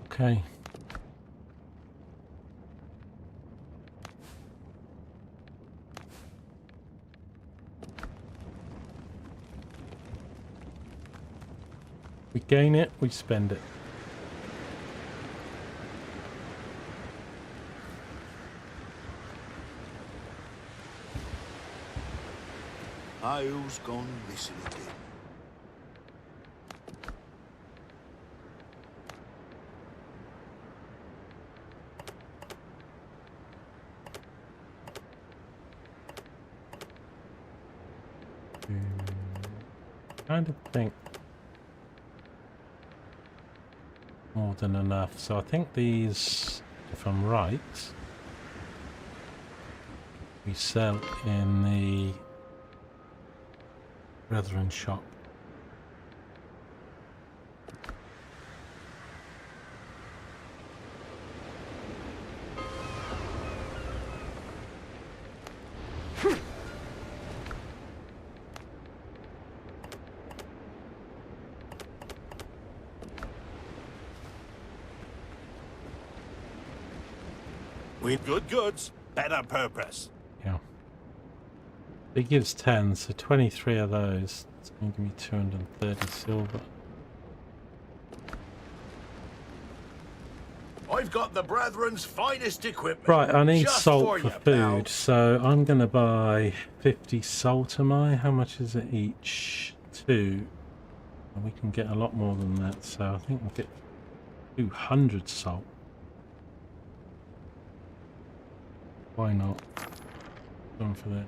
Okay. We gain it, we spend it. Isles gone missing again. Kind of think more than enough. So I think these, if I'm right, we sell in the Brethren shop. With good goods, better purpose. Yeah. It gives 10, so 23 of those. It's going to give me 230 silver. I've got the Brethren's finest equipment. Right, I need just salt for for you, pal. food, so I'm going to buy 50 salt, am I? How much is it each? 2. And we can get a lot more than that, so I think we'll get 200 salt. Why not? Going for that.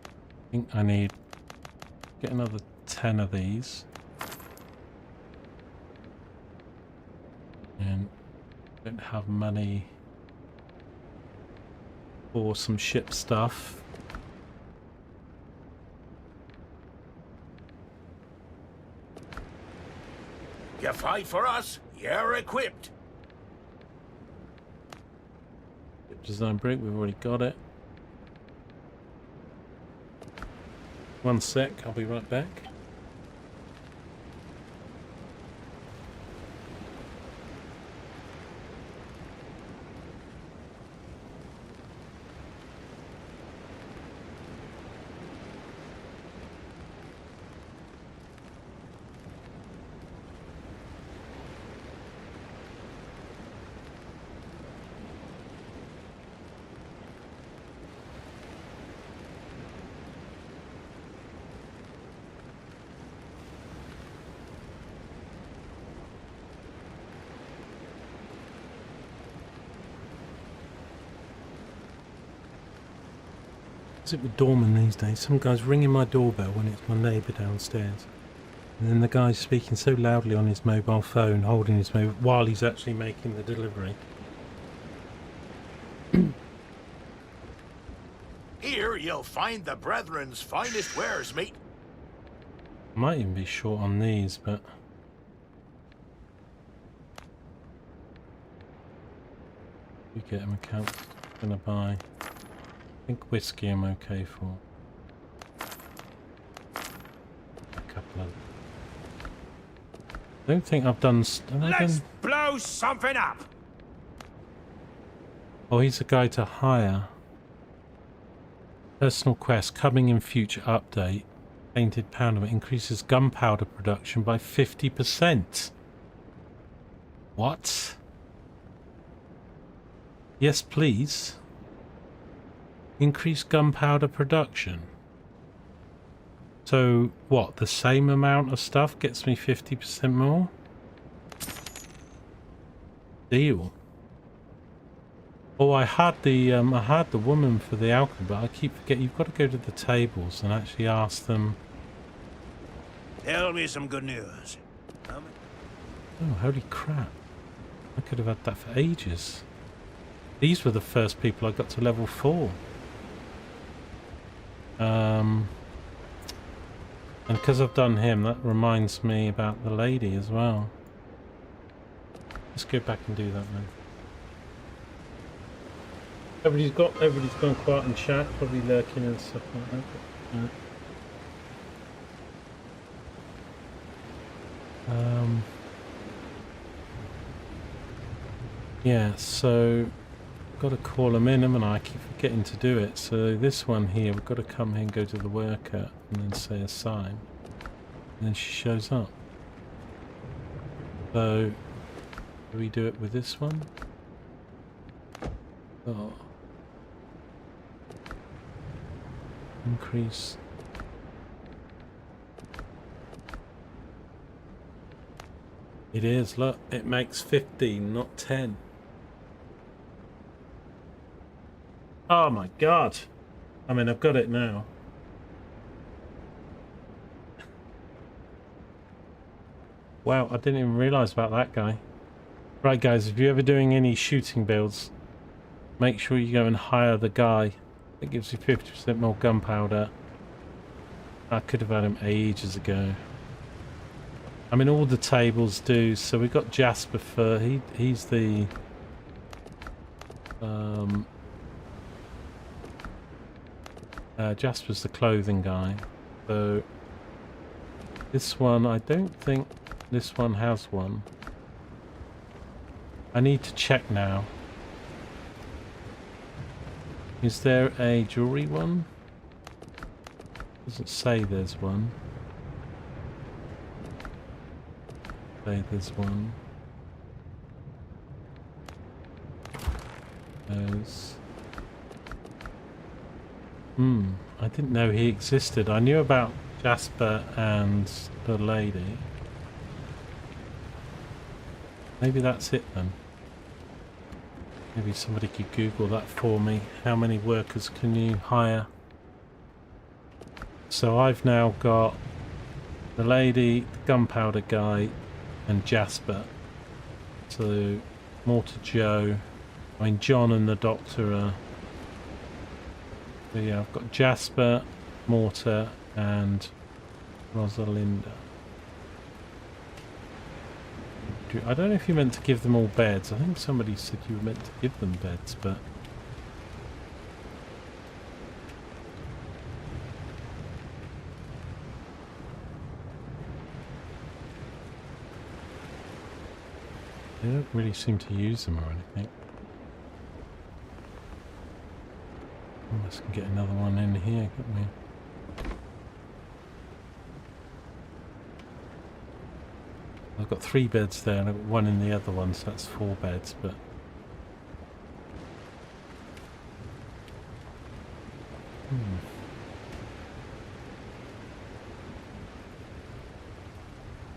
I think I need get another 10 of these. And don't have money for some ship stuff. You fight for us, you're equipped. Design brick, we've already got it. 1 sec, I'll be right back. What's it with doorman these days? Some guy's ringing my doorbell when it's my neighbour downstairs. And then the guy's speaking so loudly on his mobile phone, holding his mobile, while he's actually making the delivery. Here you'll find the Brethren's finest wares, mate. Might even be short on these, but... we get him account. Gonna buy... I think whiskey I'm okay for. A couple of... I don't think I've done... Let's blow something up! Oh, he's a guy to hire. Personal quest, coming in future update. Painted powder increases gunpowder production by 50%. What? Yes, please. Increase gunpowder production. So, what? The same amount of stuff gets me 50% more? Deal. Oh, I had the woman for the alcohol, but I keep forgetting. You've got to go to the tables and actually ask them. Tell me some good news. Oh, holy crap! I could have had that for ages. These were the first people I got to level 4. And because I've done him, that reminds me about the lady as well. Let's go back and do that then. Everybody's gone quiet in chat, probably lurking and stuff like that. Yeah, so got to call them in, haven't I? I keep forgetting to do it. So this one here, we've got to come here and go to the worker and then say assign, and then she shows up. So do we do it with this one? Oh. Increase. It is, look, it makes 15, not 10. Oh my god. I mean, I've got it now. Wow, I didn't even realise about that guy. Right guys, if you're ever doing any shooting builds, make sure you go and hire the guy. It gives you 50% more gunpowder. I could have had him ages ago. I mean, all the tables do. So we've got Jasper for he's the Jasper's the clothing guy. So this one, I don't think this one has one. I need to check now. Is there a jewelry one? Doesn't say there's one. Say there's one. Those. I didn't know he existed. I knew about Jasper and the lady. Maybe that's it then. Maybe somebody could Google that for me. How many workers can you hire? So I've now got the lady, the gunpowder guy, and Jasper. So Mortar Joe. I mean, John and the Doctor are... So yeah, I've got Jasper, Mortar, and Rosalinda. I don't know if you meant to give them all beds. I think somebody said you were meant to give them beds, but... they don't really seem to use them or anything. Let's get another one in here, couldn't we? I've got 3 beds there and I've got 1 in the other one, so that's 4 beds, but...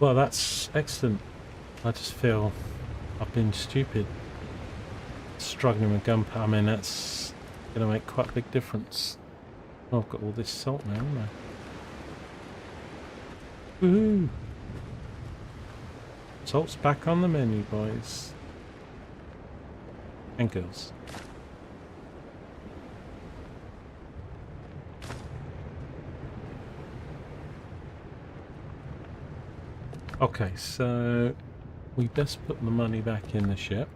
Well, that's excellent. I just feel I've been stupid. Struggling with gunpowder. I mean, that's going to make quite a big difference. Oh, I've got all this salt now, haven't I? Woohoo! Salt's back on the menu, boys. And girls. Okay, so we best put the money back in the ship.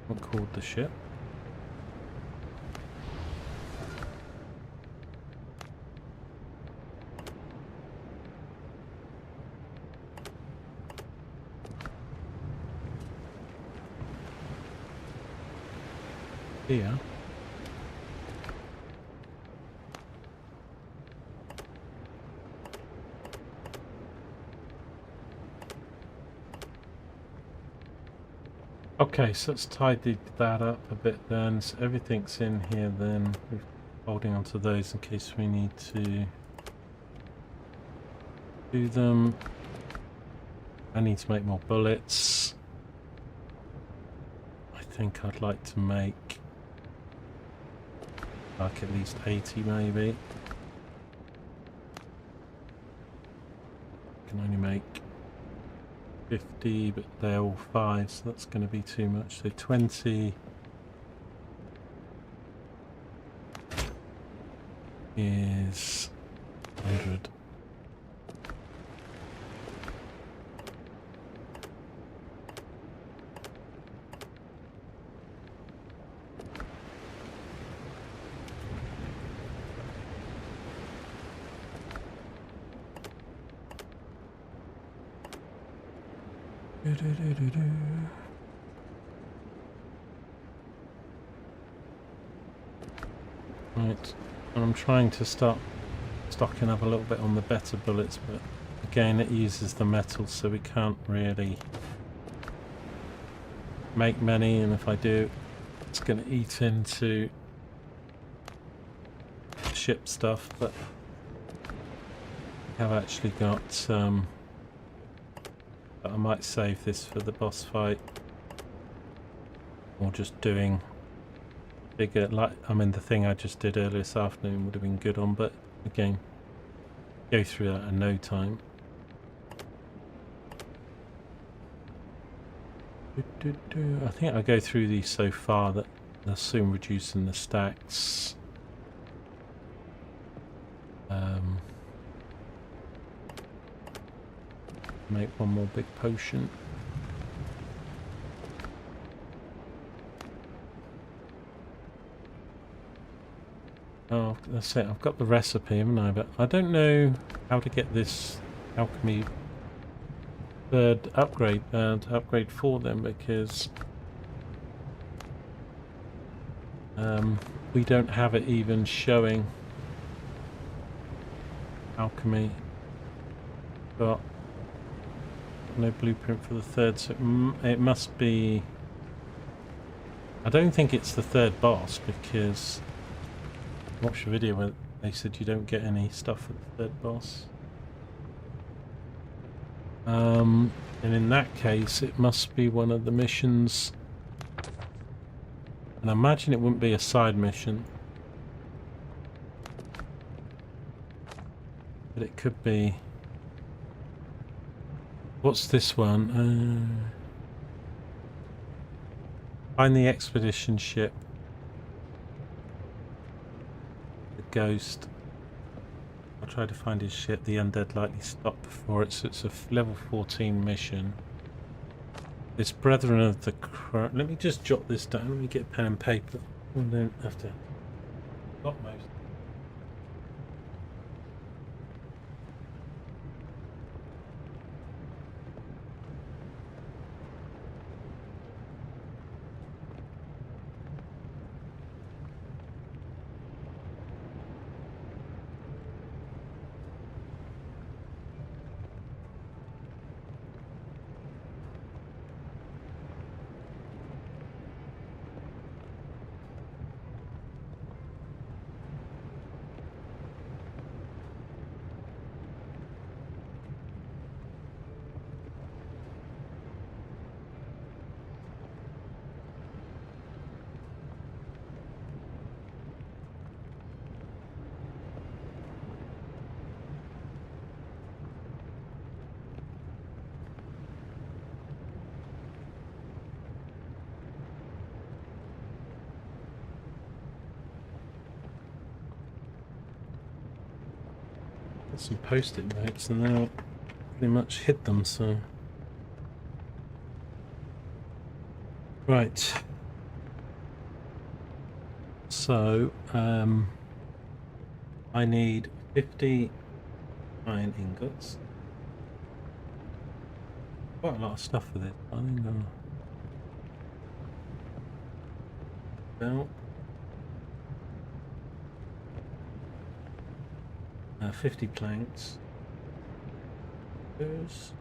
What called the ship? Here. Okay, so let's tidy that up a bit then. So everything's in here then. We're holding on to those in case we need to do them. I need to make more bullets. I think I'd like to make like at least 80 maybe. Can only make 50, but they're all 5, so that's going to be too much. So 20 is 100. Right, I'm trying to start stocking up a little bit on the better bullets, but again it uses the metal, so we can't really make many, and if I do, it's going to eat into ship stuff. But I have actually got but I might save this for the boss fight, or just doing bigger, like, I mean the thing I just did earlier this afternoon would have been good on, but again, go through that in no time. I think I'll go through these so far that they're soon reducing the stacks. Make one more big potion. Oh, that's it. I've got the recipe, haven't I? But I don't know how to get this alchemy third upgrade to upgrade for them, because we don't have it even showing alchemy. Got no blueprint for the third, so it must be. I don't think it's the third boss, because I watched a video where they said you don't get any stuff at the third boss. And in that case, it must be one of the missions. And I imagine it wouldn't be a side mission, but it could be. What's this one? Find the expedition ship. The ghost. I'll try to find his ship. The undead likely stopped before it. So it's a level 14 mission. This Brethren of the Crown. Let me just jot this down. Let me get pen and paper. I don't have to. Got most. Got some post-it notes and now pretty much hid them, so. Right. So, I need 50 iron ingots. Quite a lot of stuff for this. I think about 50 planks. There's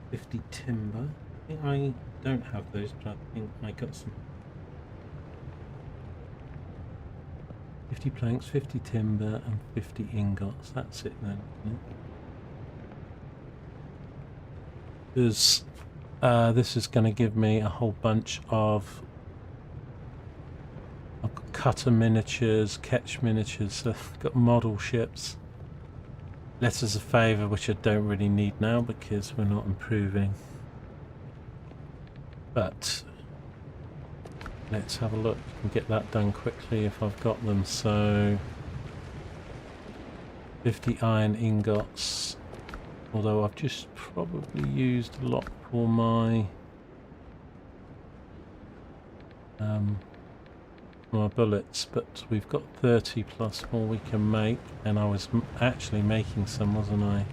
50 timber. I think I don't have those, but I think I got some. 50 planks, 50 timber, and 50 ingots. That's it then, isn't it? Because this is going to give me a whole bunch of cutter miniatures, ketch miniatures. I've got model ships. Letters of favour, which I don't really need now because we're not improving. But let's have a look and get that done quickly if I've got them. So 50 iron ingots, although I've just probably used a lot for my bullets, but we've got 30 plus more we can make, and I was actually making some, wasn't I?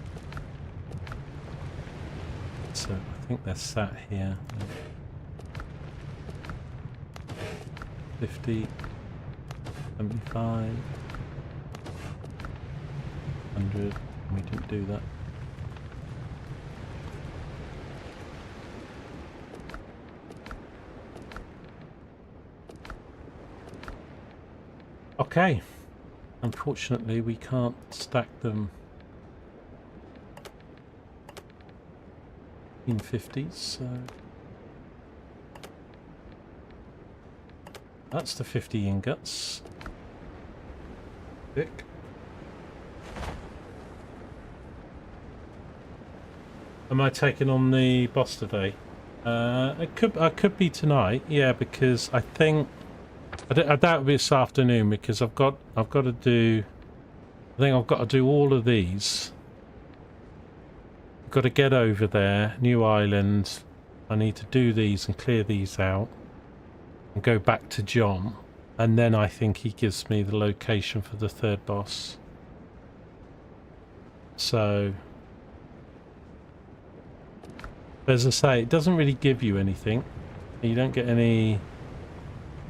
So I think they're sat here. 50, 75, 100, we didn't do that. Okay, unfortunately we can't stack them in 50s, so that's the 50 ingots. Thick. Am I taking on the boss today? I could be tonight, yeah, because I think I doubt it'll be this afternoon because I've got to do. I think I've got to do all of these. I've got to get over there, new island. I need to do these and clear these out. And go back to John, and then I think he gives me the location for the third boss. So, as I say, it doesn't really give you anything. You don't get any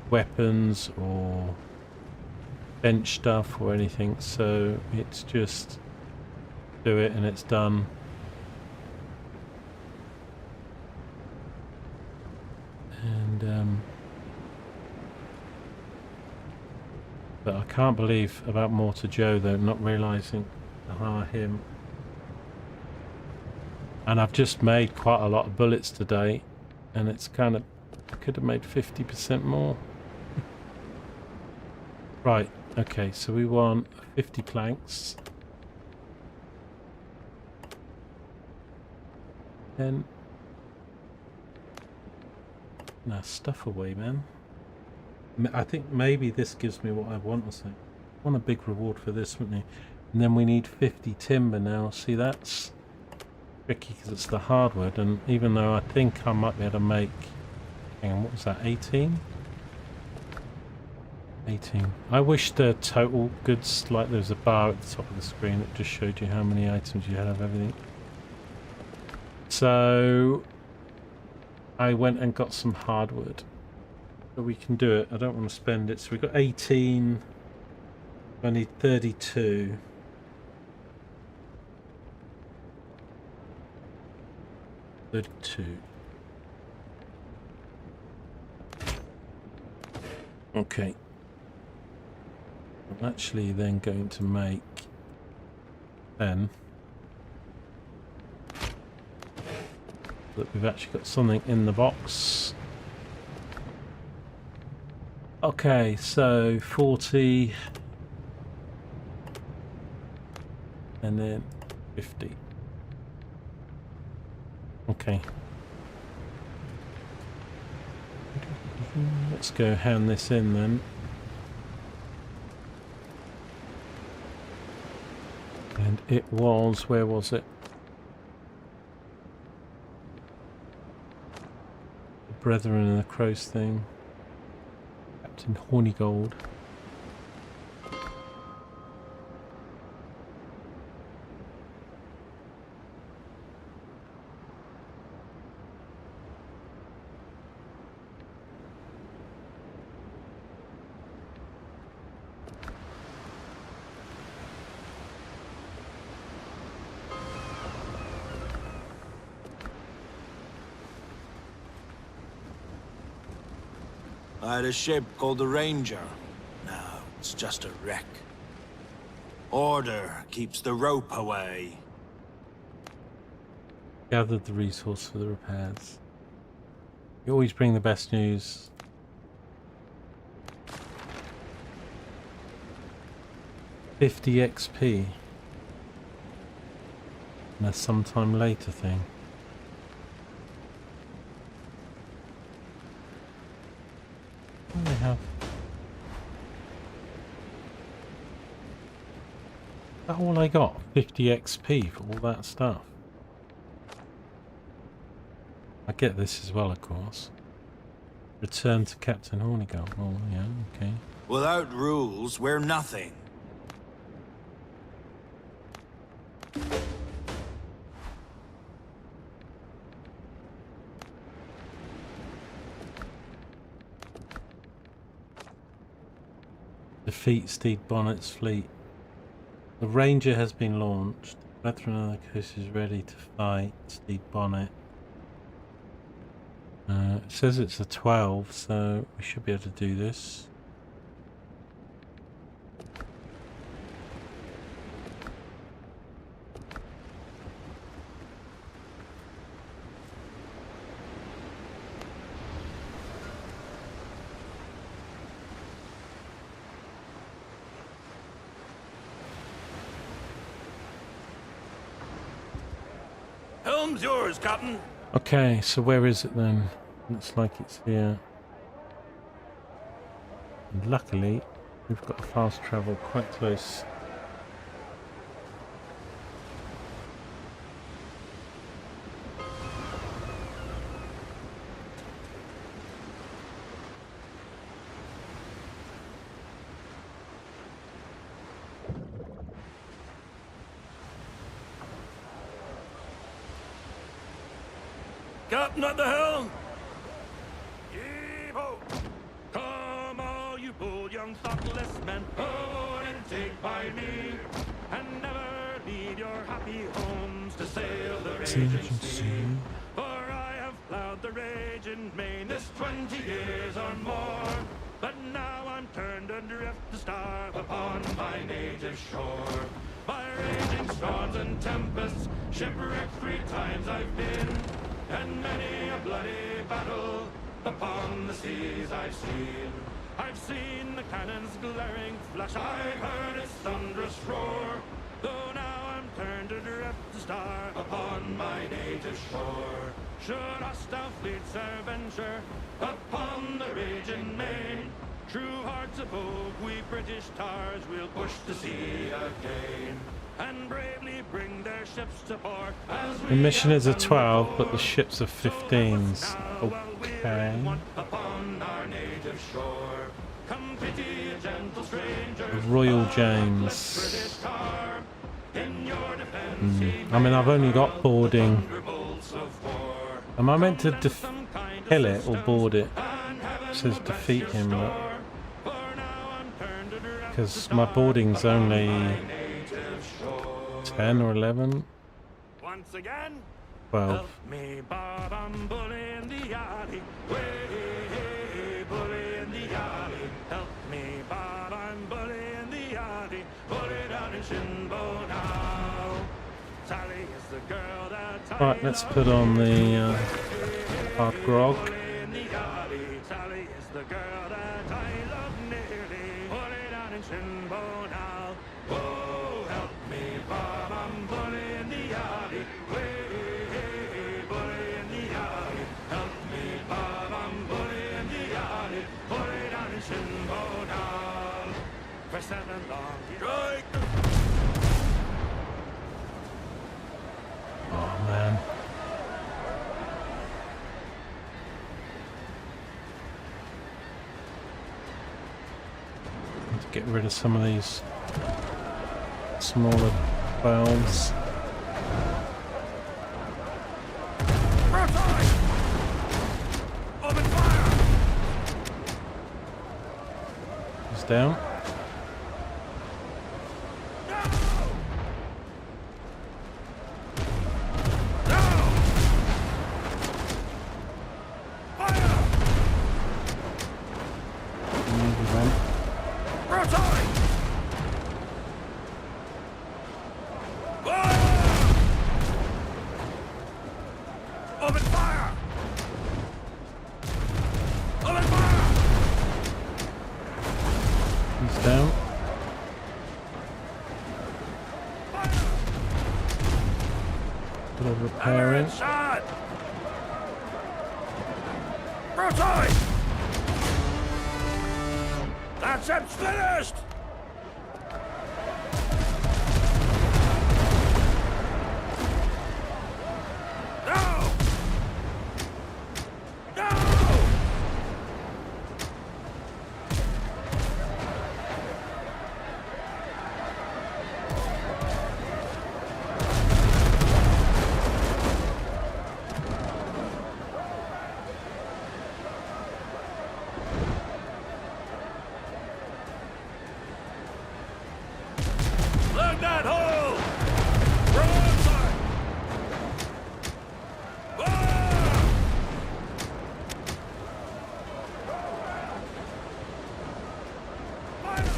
weapons or bench stuff or anything, so it's just do it and it's done. And but I can't believe about Mortar Joe though, not realising to hire him. And I've just made quite a lot of bullets today, and it's kind of, I could have made 50% more. Right, okay, so we want 50 planks. Then now stuff away, man. I think maybe this gives me what I want or something. I want a big reward for this, wouldn't you? And then we need 50 timber now. See, that's tricky because it's the hardwood, and even though I think I might be able to make, hang on, what was that, 18? 18. I wish the total goods, like there was a bar at the top of the screen that just showed you how many items you had of everything. So I went and got some hardwood. So we can do it. I don't want to spend it. So we've got 18. I need 32. Okay. I'm actually then going to make 10. That we've actually got something in the box. Okay, so 40 and then 50. Okay. Let's go hand this in then. And it was, where was it? The Brethren and the Crows thing. Captain Hornigold. I had a ship called the Ranger. Now it's just a wreck. Order keeps the rope away. Gathered the resource for the repairs. You always bring the best news. $50 XP. And a sometime later thing. What do they have? Is that all I got? 50 XP for all that stuff. I get this as well, of course. Return to Captain Hornigold. Oh, yeah, okay. Without rules, we're nothing. Defeat Stede Bonnet's fleet. The Ranger has been launched. Brethren of the Coast is ready to fight Stede Bonnet. It says it's a 12, so we should be able to do this. Helm's yours, Captain. Okay, so where is it then? Looks like it's here. And luckily, we've got a fast travel quite close. Captain at the helm. Yeehaw! Come all you bold young thoughtless men, aboard and take by me, and never leave your happy homes to sail the raging sea. For I have plowed the raging main this 20 years or more, but now I'm turned adrift to starve upon my native shore. By raging storms and tempests, shipwrecked 3 times I've been, and many a bloody battle upon the seas I've seen. I've seen the cannon's glaring flash, I've heard its thunderous roar, though now I'm turned adrift to starve upon my native shore. Should hostile fleets e'er venture upon the raging main, true hearts of oak, we British tars will push to sea again, and bravely bring their ships to port. The mission is a 12, but the ships are 15s. Okay. Upon our native shore, come pity a gentle stranger. The Royal James. I mean, I've only got boarding. Am I meant to kill it or board it? It says defeat him, because my boarding's only 10 or 11. Once again, 12. help me, Bob, I'm bully in the alley. Way, bully in the alley. Help me, Bob, I'm bully in the alley. Bully down in Shinbo now. Sally is the girl that Right, let's put on the hard grog. Sally is the girl that I love nearly. Bully down in Shinbo now. Oh, help me, Bob, I'm bully in the alley. Way, bully in the alley. Help me, Bob, I'm bully in the alley. Bully down in Shinbo now. For 7 long years. Strike! get rid of some of these smaller valves. Broadside! Open fire! He's down. Down. Bit of repairing. Broadside! That ship's finished! No! No! Look that hole! Broadside! Ah! Fire!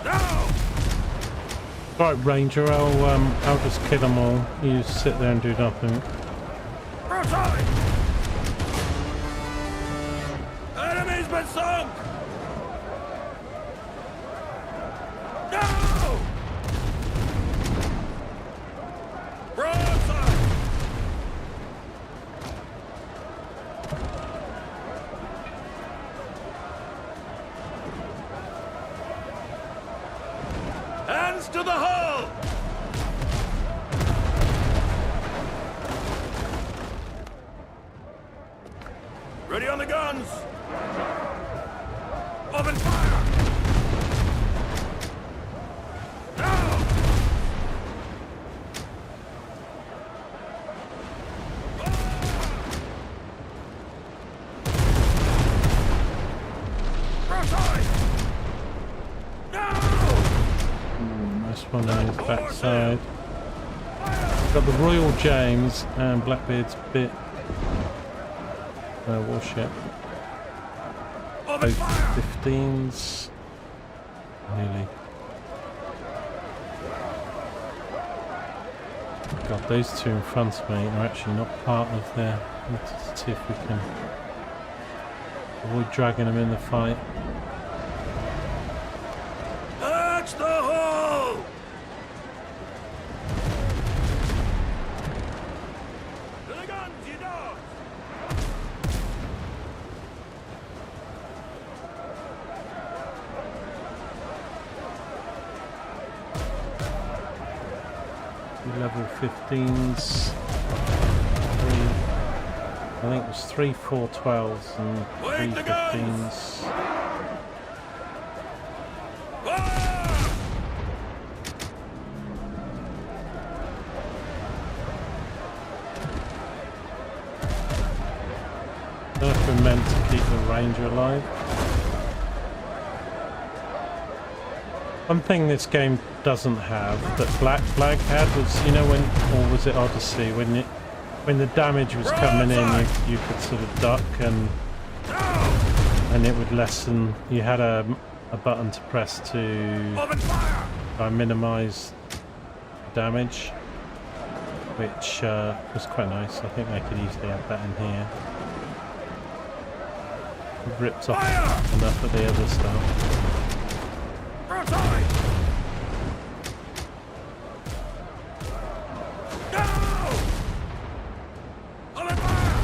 No! Right, Ranger, I'll just kill them all. You sit there and do nothing. Broadside! Enemy's been sunk! No! Broadside! Hands to the hull! Ready on the guns! Open fire! Now! Broadside! No! Nice one on his backside. Got the Royal James and Blackbeard's bit. Warship. Open Both fire! 15s. Nearly. God, those two in front of me are actually not part of their... Let's see if we can avoid dragging them in the fight. That's the hole! To the guns, you dogs! Level 15s. I think it was 3 412s and 3 15s. Ah! I don't know if we're meant to keep the Ranger alive. One thing this game doesn't have that Black Flag had was, you know, when, or was it Odyssey, when the damage was coming in, you could sort of duck and it would lessen. You had a button to press to minimise damage, which was quite nice. I think they could easily have that in here. Ripped off enough of the other stuff. Broadside! No! Open fire!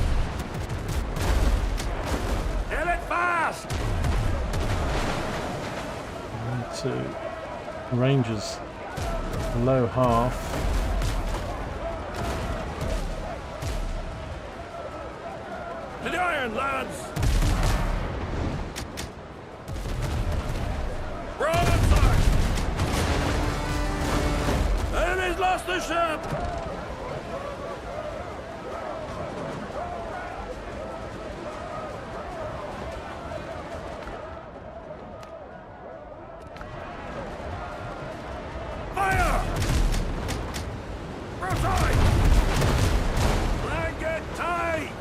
Kill it fast! To Rangers, low half. To the iron, lads! Broadside! Enemy's lost the ship! Fire! Broadside! Blanket tight!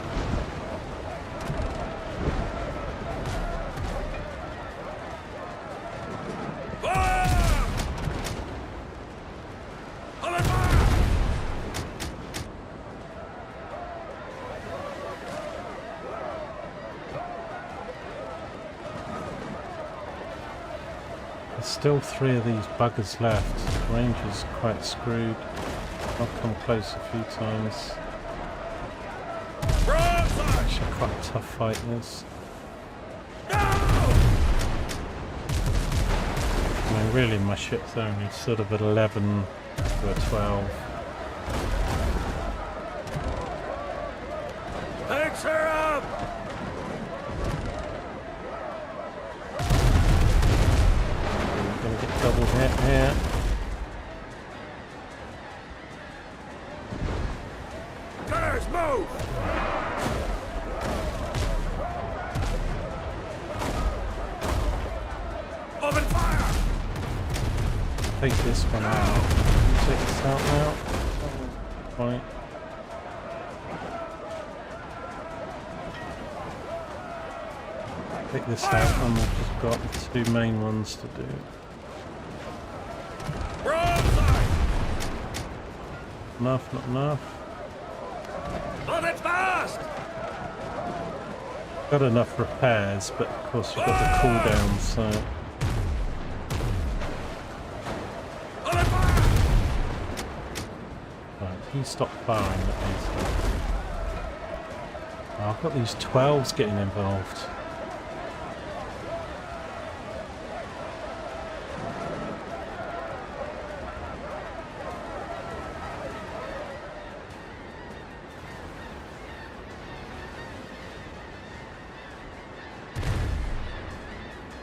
Fire! Open fire! There's still 3 of these buggers left. Ranger's quite screwed. I'll come close a few times. Broadside! Actually quite a tough fight this. No! I mean, really my ship's only sort of at 11 to a 12. Fix her up! We're going to get double hit here. Gunners, move! Open fire! Take this one out. Take this out now. Right. Take this out and we've just got the 2 main ones to do. Broadside! Enough, not enough. Load it fast! Got enough repairs, but of course you've got the cooldown, so... Open fire! Right, you stop firing at least. Oh, I've got these 12s getting involved.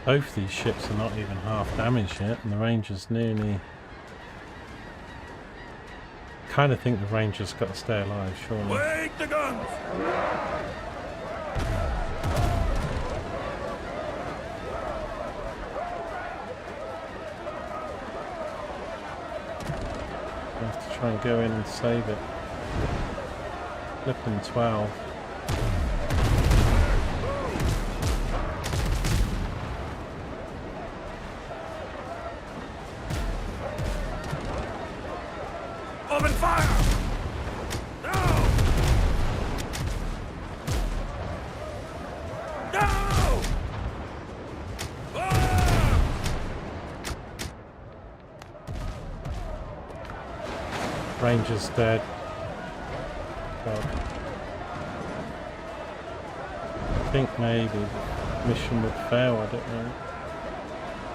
Both these ships are not even half damaged yet, and the Ranger's nearly... Kind of think the Ranger's got to stay alive, surely. Wake the guns! I have to try and go in and save it. Flipping 12. Open fire! No! No! Ah! Ranger's dead. God. I think maybe the mission would fail, I don't know.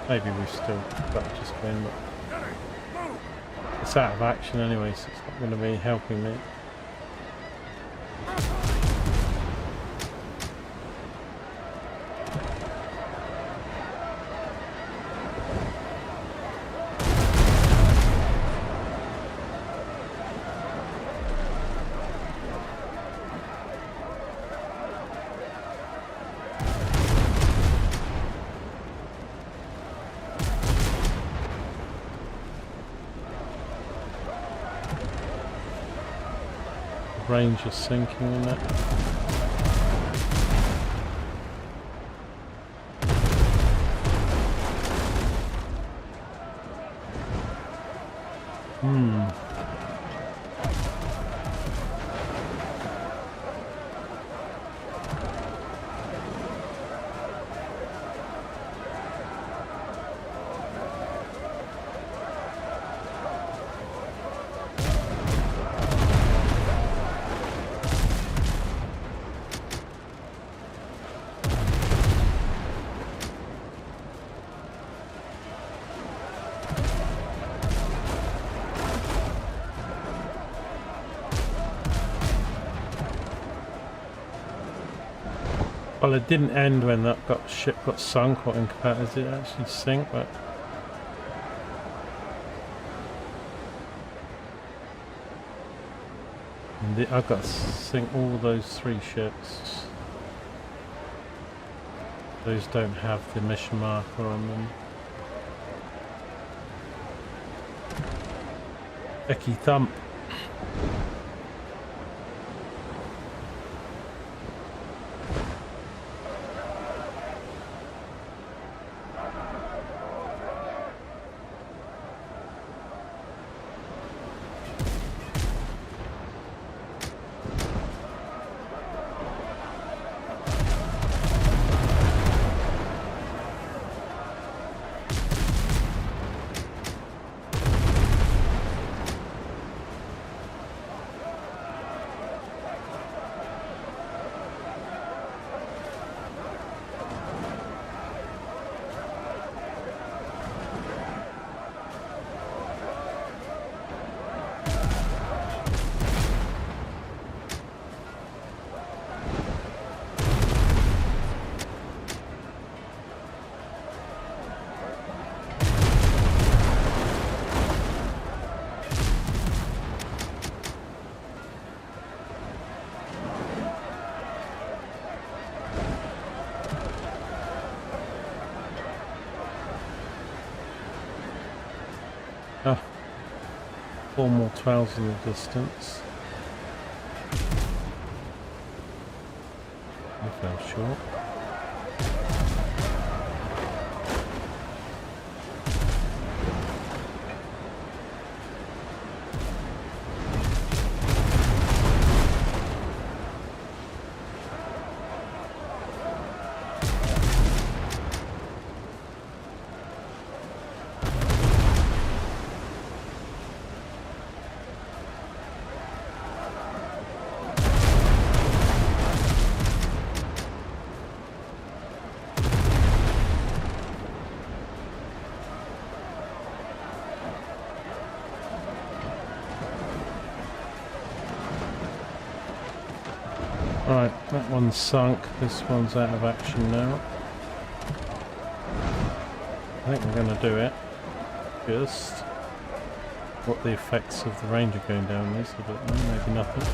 Maybe we've still got to just win, but Gunner, move! it's out of action anyway, so it's not going to be helping me. Range is sinking in it. Well, it didn't end when that ship got sunk or incapacitated. Did it actually sink? But I've got to sink all those 3 ships. Those don't have the mission marker on them. Ecky thump. Oh, 4 more 12s in the distance. I fell short. Right, that one's sunk, this one's out of action now. I think we're going to do it. Just what the effects of the Ranger going down is, I don't know, maybe nothing.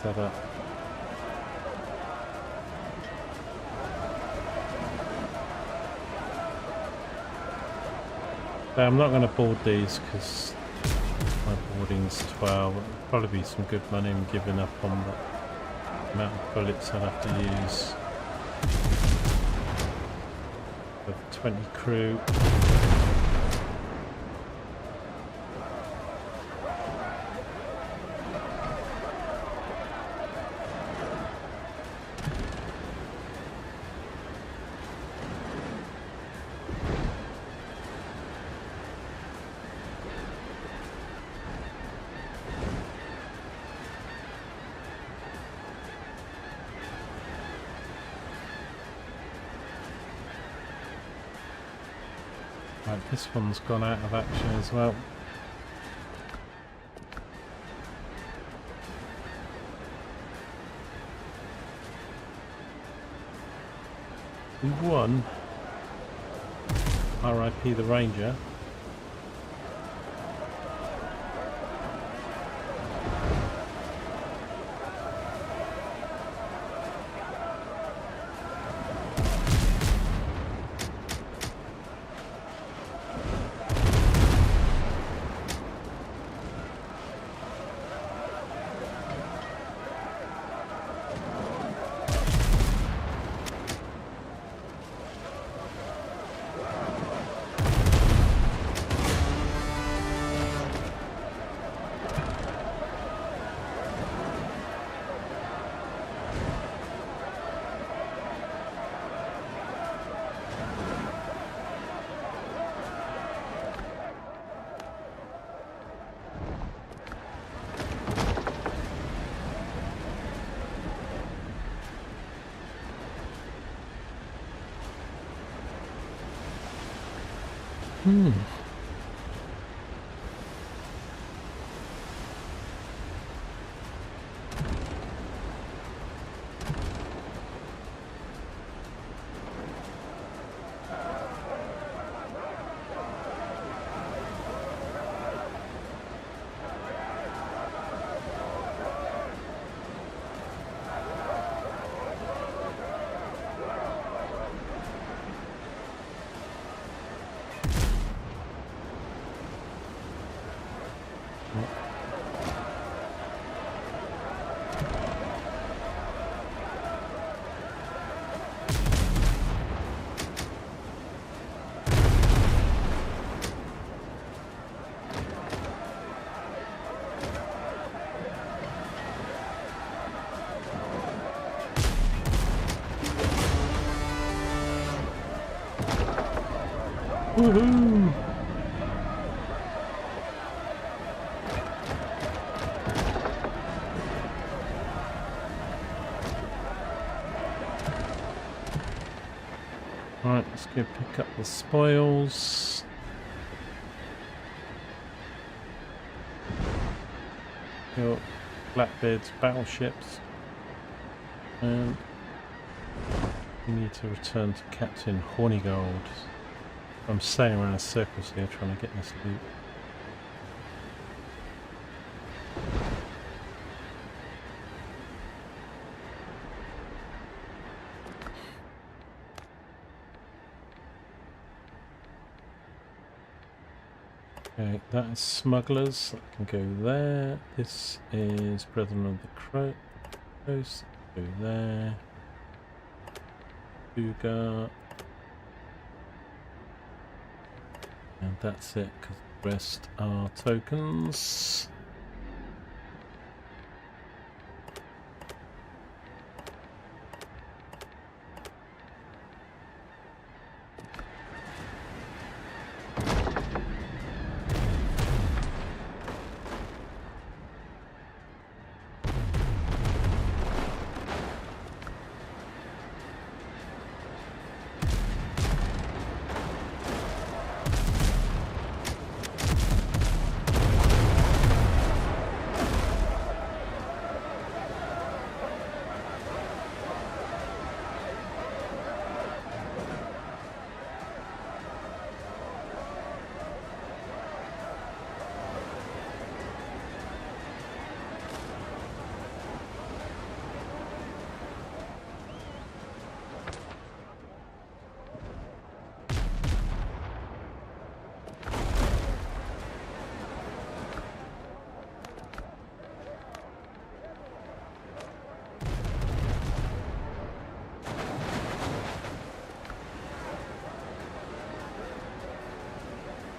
That up. So I'm not going to board these because my boarding's 12. It'll probably be some good money in giving up on the amount of bullets I'll have to use. With 20 crew. Right, this one's gone out of action as well. We won. RIP the Ranger. Woohoo! Right, let's go pick up the spoils. Your Blackbeard's battleships. And we need to return to Captain Hornigold. I'm sailing around in circles here trying to get this loot. Okay, that is smugglers. That can go there. This is Brethren of the Coast. Go there. Cougar. And that's it, because the rest are tokens.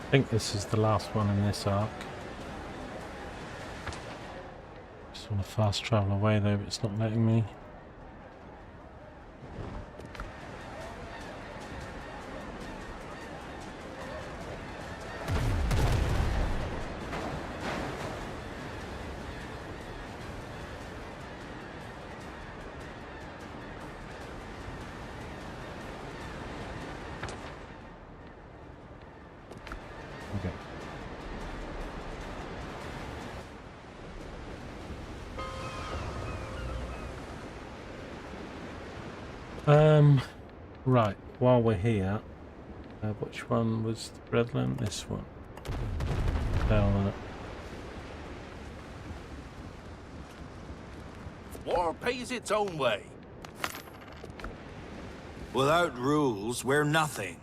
I think this is the last one in this arc. Just want to fast travel away though, but it's not letting me. Okay. Right, while we're here, which one was the Brethren? This one. Down War pays its own way. Without rules, we're nothing.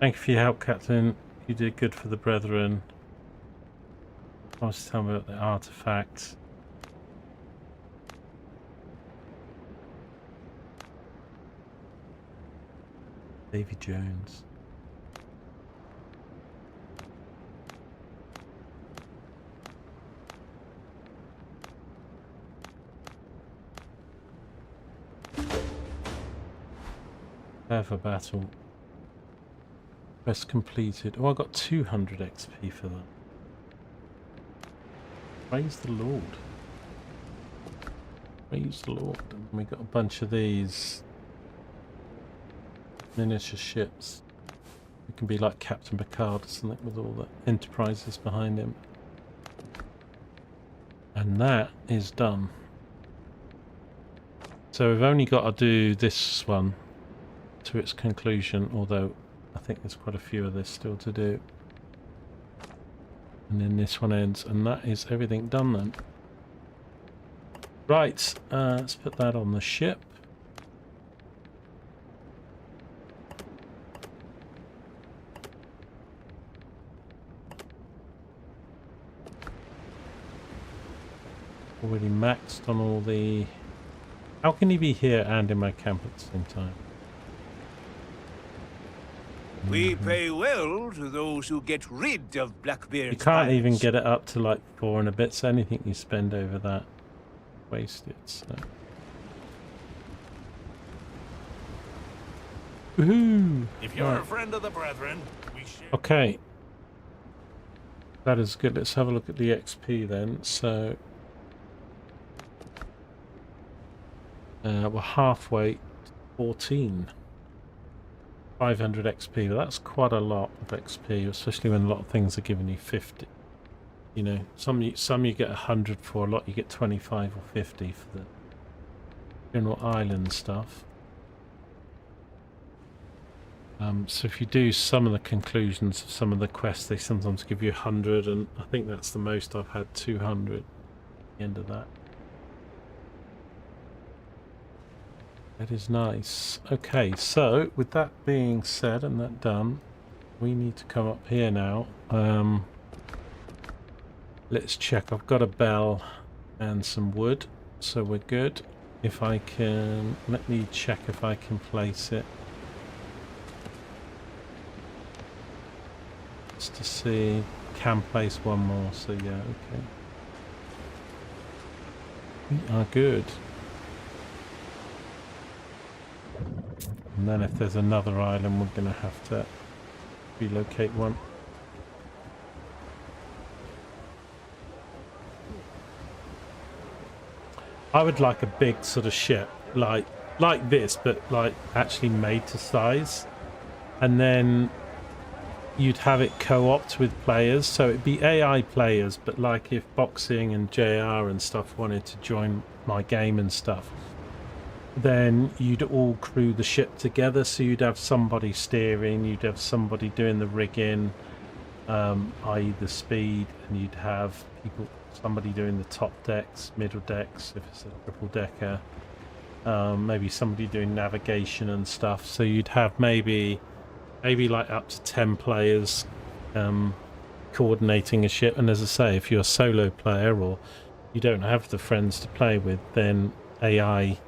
Thank you for your help, Captain. You did good for the Brethren. I was telling me about the artifact. Davy Jones. Prepare for battle. Quest completed. Oh, I got 200 XP for that. Praise the Lord. Praise the Lord. And we got a bunch of these miniature ships. It can be like Captain Picard or something with all the enterprises behind him. And that is done. So we've only got to do this one to its conclusion, although I think there's quite a few of this still to do. And then this one ends, and that is everything done then. Right, let's put that on the ship. Already maxed on all the... How can he be here and in my camp at the same time? We pay well to those who get rid of Blackbeard's You can't even pirates. get it up to like 4 and a bit, so anything you spend over that, wasted. So. Woohoo! If you're Right. a friend of the brethren, we share. Okay. That is good. Let's have a look at the XP then. So we're halfway to 14. 500 XP, but that's quite a lot of XP, especially when a lot of things are giving you 50. You know, some you get 100 for, a lot you get 25 or 50 for the general island stuff. So if you do some of the conclusions of some of the quests, they sometimes give you 100, and I think that's the most I've had, 200 at the end of that. That is nice. Okay, so with that being said and that done, we need to come up here now. Let's check. I've got a bell and some wood, so we're good. If I can, let me check if I can place it. Just to see, can place one more, so yeah, okay. We are good. And then if there's another island, we're going to have to relocate one. I would like a big sort of ship, like this, but like actually made to size. And then you'd have it co-opt with players, so it'd be AI players, but like if Boxing and JR and stuff wanted to join my game and stuff, then you'd all crew the ship together, so you'd have somebody steering, you'd have somebody doing the rigging, i.e. the speed, and you'd have somebody doing the top decks, middle decks if it's a triple decker, maybe somebody doing navigation and stuff. So you'd have maybe like up to 10 players coordinating a ship. And as I say, if you're a solo player or you don't have the friends to play with, then AI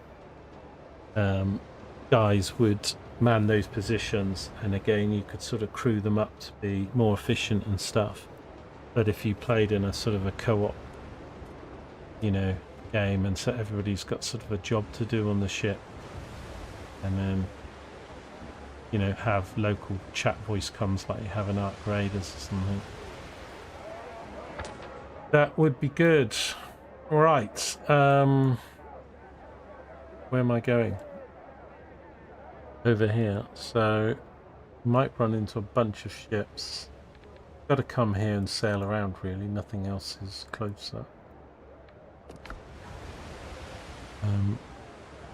guys would man those positions, and again you could sort of crew them up to be more efficient and stuff. But if you played in a sort of a co-op, you know, game, and so everybody's got sort of a job to do on the ship, and then, you know, have local chat voice comms like you have in Ark Raiders or something, that would be good. All right, where am I going? Over here. So might run into a bunch of ships. Got to come here and sail around, really. Nothing else is closer.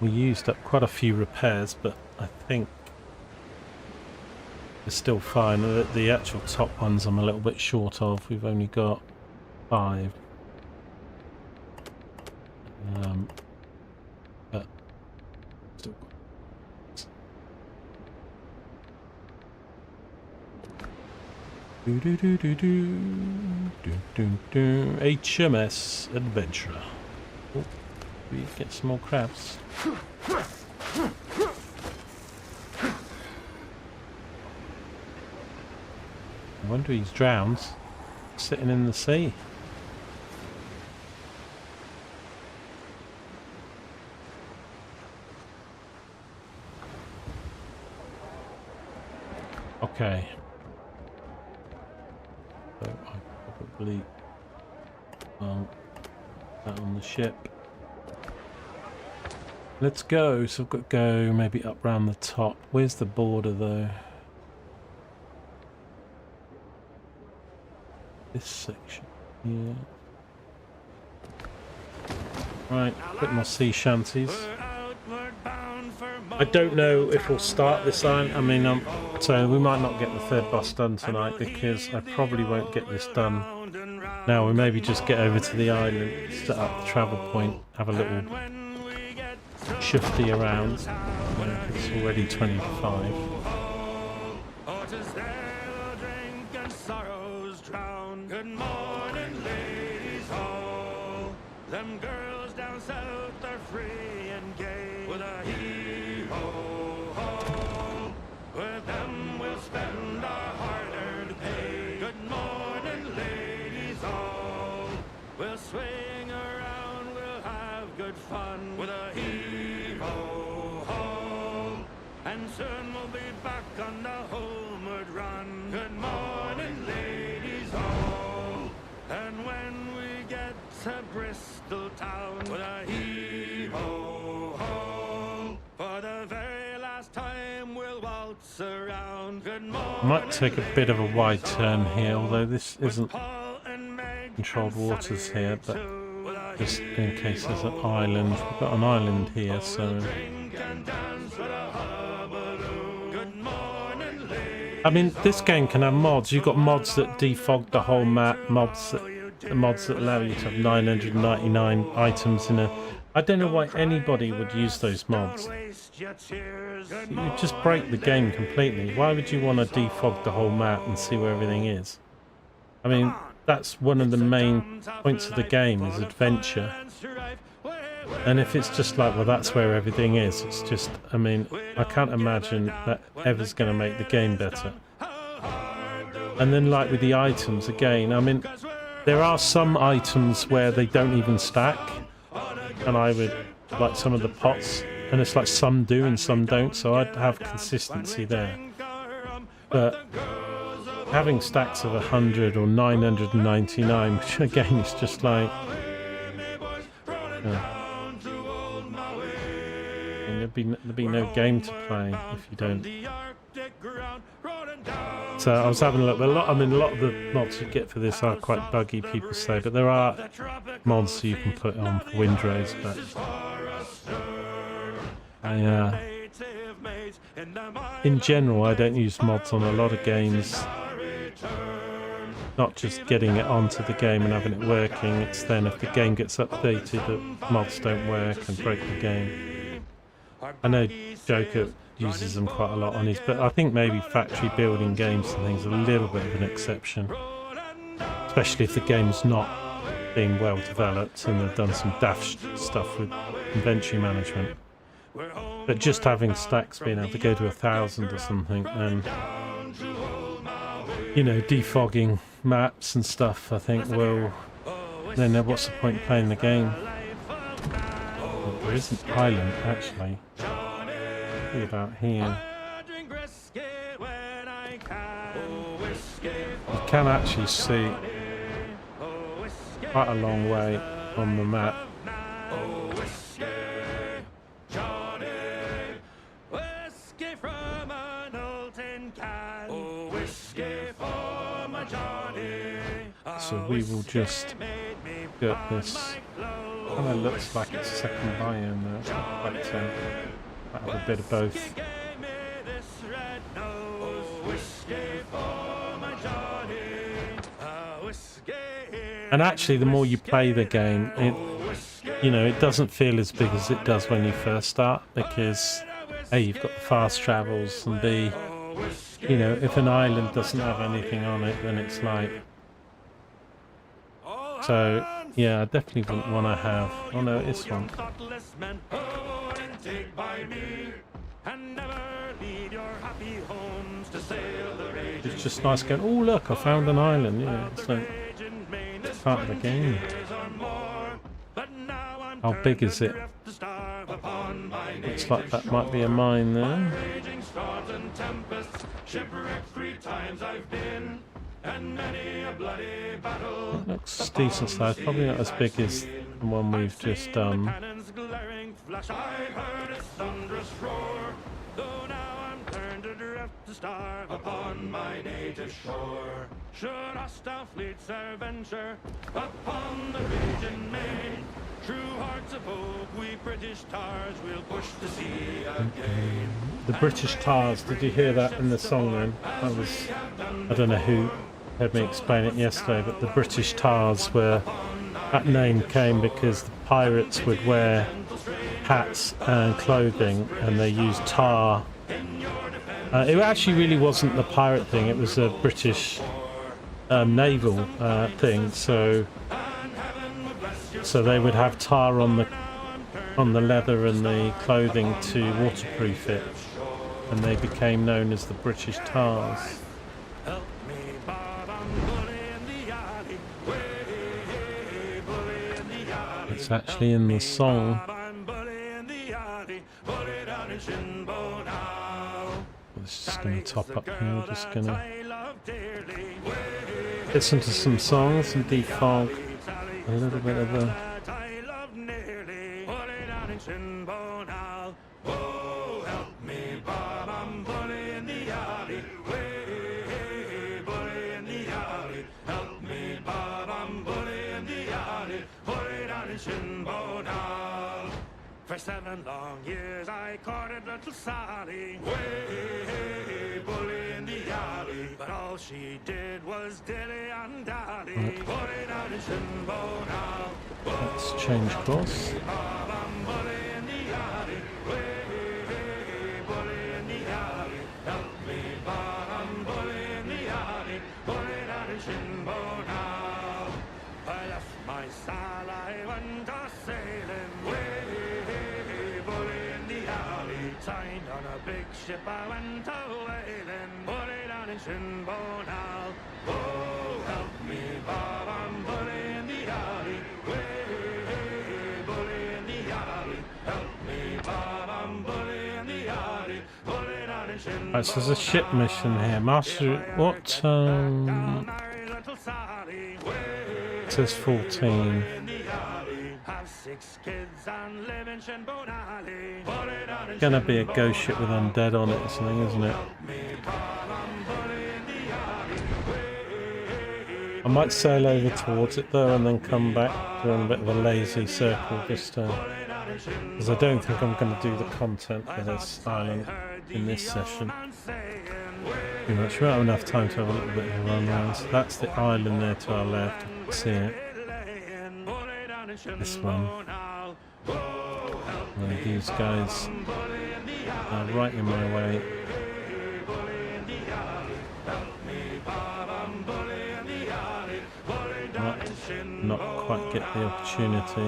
We used up quite a few repairs, but I think it's still fine. The actual top ones I'm a little bit short of. We've only got 5. But still got HMS Adventurer. Oh, we get some more crabs. I wonder he's drowned, sitting in the sea. Okay. So I probably that on the ship. Let's go. So I've got to go maybe up round the top. Where's the border though? this section here. Right, a bit more sea shanties. I don't know if we'll start this island. I mean, so we might not get the third boss done tonight because I probably won't get this done. Now we maybe just get over to the island, set up the travel point, have a little shifty around. It's already 25. Good morning, ladies all. Them girls down south are free and gay. With a hee-ho-ho. With them we'll spend our hard-earned pay. Good morning, ladies all. We'll swing around, we'll have good fun. With a hee-ho-ho. And soon we'll be back on the homeward run. Good morning, ladies all. And when we get to Bristol town, with a hee-ho-ho, for the very last time we'll waltz around. Good morning. Might take a bit of a wide turn here, although this isn't controlled waters here, but just in case there's an island. We've got an island here, so I mean, this game can have mods. You've got mods that defog the whole map, mods that allow you to have 999 items in a... I don't know why anybody would use those mods. You would just break the game completely. Why would you want to defog the whole map and see where everything is? I mean, that's one of the main points of the game, is adventure. And if it's just like, well, that's where everything is, it's just, I mean, I can't imagine that ever's going to make the game better. And then like with the items, again, I mean, there are some items where they don't even stack. And I would, like some of the pots, and it's like some do and some don't, so I'd have consistency there. But having stacks of 100 or 999, which again is just like... There'd be no game to play if you don't. So I was having a look. A lot of the mods you get for this are quite buggy, people say, but there are mods you can put on for Windrose. But in general, I don't use mods on a lot of games. Not just getting it onto the game and having it working. It's then if the game gets updated, the mods don't work and break the game. I know Joker uses them quite a lot on his, but I think maybe factory building games and things are a little bit of an exception. Especially if the game's not being well developed and they've done some daft stuff with inventory management. But just having stacks being able to go to 1,000 or something, and you know, defogging maps and stuff, I think will then what's the point in playing the game? Well, there is an island actually. Probably about here. You can actually see quite a long way on the map. So we will just get this. Kind of looks like it's a second biome there, but might have a bit of both. And actually, the more you play the game, it doesn't feel as big as it does when you first start, because A, you've got the fast travels, and B, if an island doesn't have anything on it, then it's like... So, yeah, I definitely wouldn't want to have... Oh no, it is one. It's just nice going, oh look, I found an island. Yeah, it's like it's part of the game. How big is it? Looks like that might be a mine there. That looks decent size, probably not as big as the one we've just done. turned adrift to starve upon my native shore. Should hostile fleets e'er venture upon the raging main, true hearts of oak, we British tars will push the sea again. The British Tars, did you hear that in the song then? That was, I don't know who heard me explain it yesterday, but the British Tars were, that name came because the pirates would wear hats and clothing and they used tar. It actually really wasn't the pirate thing, it was a British naval thing, so they would have tar on the leather and the clothing to waterproof it, and they became known as the British Tars. Help me, Bob, I'm bully in the alley. Way, bully in the alley. It's actually in the song. Bob, I'm bully in the alley. Bully down in Shinbo now. This is just going to top up here. We're just going to I love dearly. listen to some songs and defog a little bit of the. I love nearly. Bully down in Shinbo now. Oh, help me, Bob, I'm bully in the alley. Way, bully in the alley. Help me, Bob, I'm bully in the alley. Bully down in Shinbo now. For 7 long years I courted little Sally. Way, bully in the alley. But all she did was dilly and dally. Bully down in Shinbo now. Let's change course. Bob, I'm bully in the alley. Way, bully in the alley. Help me, Bob, I'm bully in the alley. Bully down in Shinbo now. I left my stall, I went a sailing. Way, bully in the alley. Signed on a big ship, I went a whaling. Bully down in Shinbo now. Oh, help me, Bob, I'm bully in the alley. Way, bully in the alley. Help me, Bob, I'm bully in the alley. Bully down in Shinbo. Right, so there's a ship mission here. Master, what? It says 14. Have 6 kids and live in Shinbo Alley. Gonna be a ghost ship with undead on it or something, isn't it? I might sail over towards it though and then come back, doing a bit of a lazy circle just because I don't think I'm going to do the content for this island in this session. Pretty much, we won't have enough time to have a little bit of a run around. So that's the island there to our left, you can see it. This one. And these guys are right in my way. Not quite get the opportunity.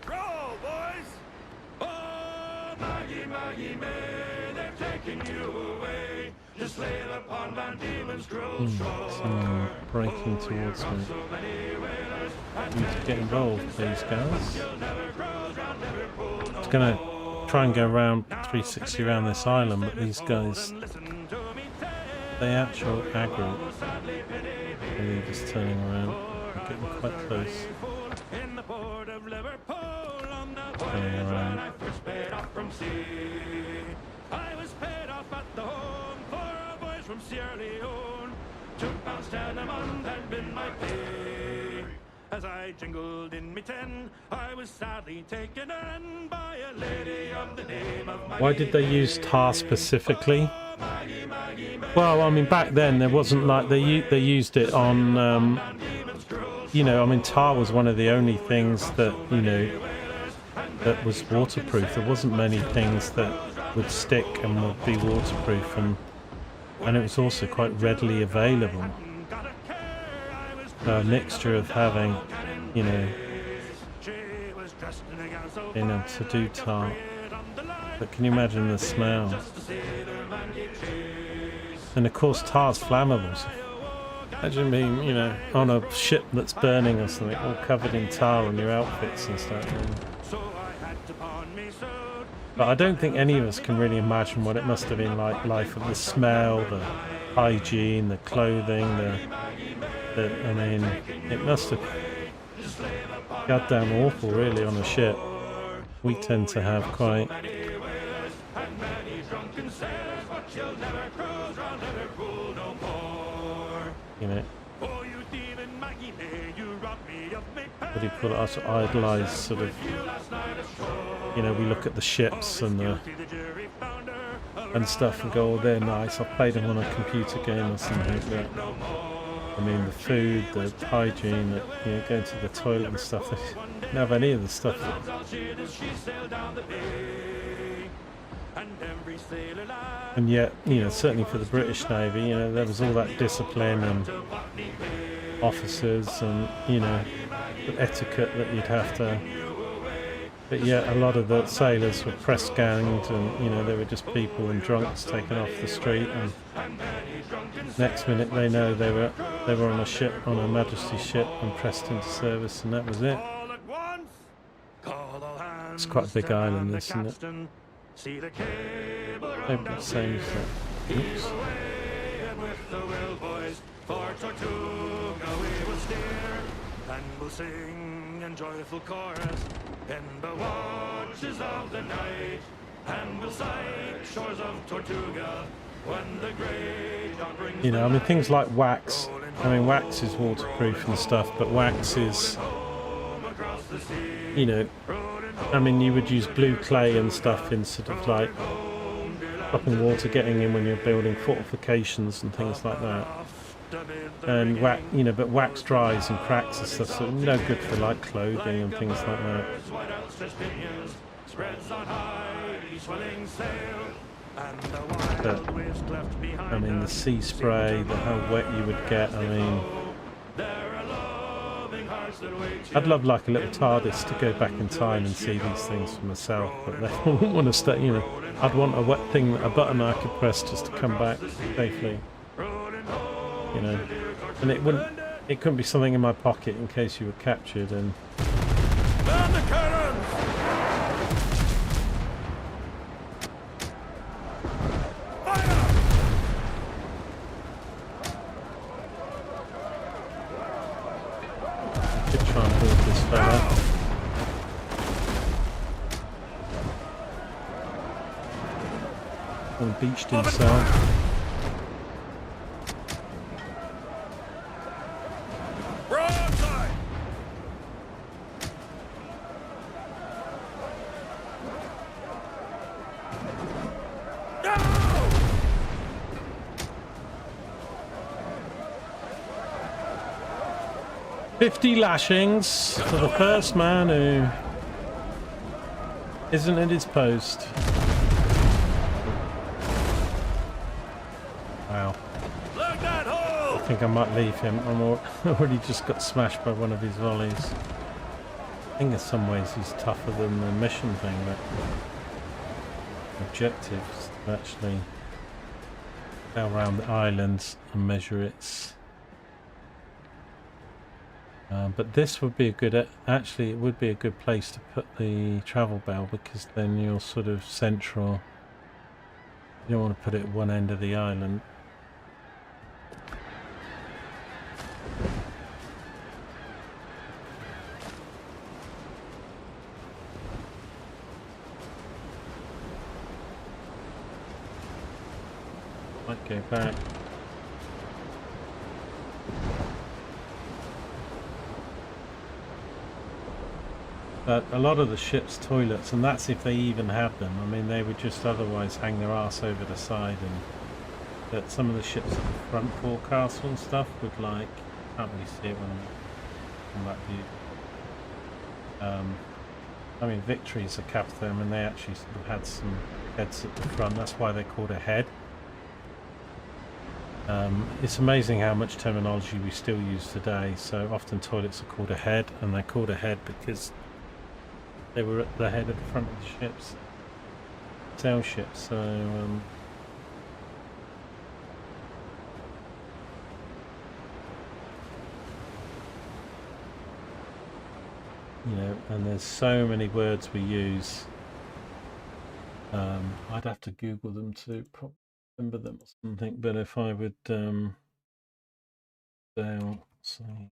Roll, boys! Oh, Maggie, Maggie May, they're taking you away. Just sail upon Van Diemen's cruel shore. Someone breaking towards me. Need to get involved, please, guys. I was going to try and go around 360 around this island, but these guys, they actual aggro. And they're just turning around. They're getting quite close. Turning around. I was paid off at the home for a voice from Sierra Leone. £2 10 a month had been my pay. As I jingled in me 10, I was sadly taken in by a lady of the name of Maggie. Why did they use tar specifically? Well, I mean, back then there wasn't like they used it on, you know, I mean, tar was one of the only things that, you know, that was waterproof. There wasn't many things that would stick and would be waterproof, and it was also quite readily available. A mixture of having, you know, being able to do tar. But can you imagine the smell? And of course tar's flammable. So imagine being, you know, on a ship that's burning or something, all covered in tar on your outfits and stuff. But I don't think any of us can really imagine what it must have been like, the smell, the hygiene, the clothing, I mean, it must have goddamn awful really on a ship. We tend to have quite sailors, but you'll never cruise round Liverpool no more. You know, Oh, you thieving Maggie May, you robbed me of me pay. what do you call it? Us idolise sort of. You know, we look at the ships and the and stuff and go, oh, they're nice. I've played them on a computer game or something. But I mean, the food, the hygiene, you know, going to the toilet and stuff. They don't have any of the stuff. And yet, you know, certainly for the British Navy, you know, there was all that discipline and officers and, you know, the etiquette that you'd have to. But yet, a lot of the sailors were press ganged, and you know, they were just people and drunks taken off the street. And next minute, they know they were on a ship, on a Majesty ship, and pressed into service, and that was it. It's quite a big island, this, isn't it? Maybe the same as that. Oops. And we'll sing in joyful chorus in the watches of the night, and we'll sight shores of Tortuga when the great dawn brings. You know, I mean, things like wax. I mean, wax is waterproof and stuff, but wax is, you know, I mean, you would use blue clay and stuff in sort of like stopping water getting in when you're building fortifications and things like that. And wax, you know, but wax dries and cracks and stuff, so no good for like clothing and things like that. But I mean, the sea spray, how wet you would get. I mean, I'd love like a little TARDIS to go back in time and see these things for myself, but they wouldn't want to stay. You know, I'd want a wet thing, a button I could press just to come back safely. You know, and it couldn't be something in my pocket in case you were captured. And Man the cannons! Fire! I could try and board this fella. And beached himself. 50 lashings for the first man who isn't at his post. Wow. Look that hole! I think I might leave him. I'm already just got smashed by one of his volleys. I think in some ways he's tougher than the mission thing, but the objective is to actually go around the island and measure its. But this would be a good, actually it would be a good place to put the travel bell, because then you're sort of central. You don't want to put it at one end of the island. Might go back. But a lot of the ship's toilets, and that's if they even have them, I mean they would just otherwise hang their arse over the side, and that some of the ships at the front forecastle and stuff would like, can't really see it from that view. I mean Victory's a capitherm, and they actually sort of had some heads at the front, that's why they're called a head. It's amazing how much terminology we still use today. So often toilets are called a head, and they're called a head because they were at the head of the front of the ships, sail ships. So you know, and there's so many words we use. I'd have to Google them to remember them or something. But if I would sail, say.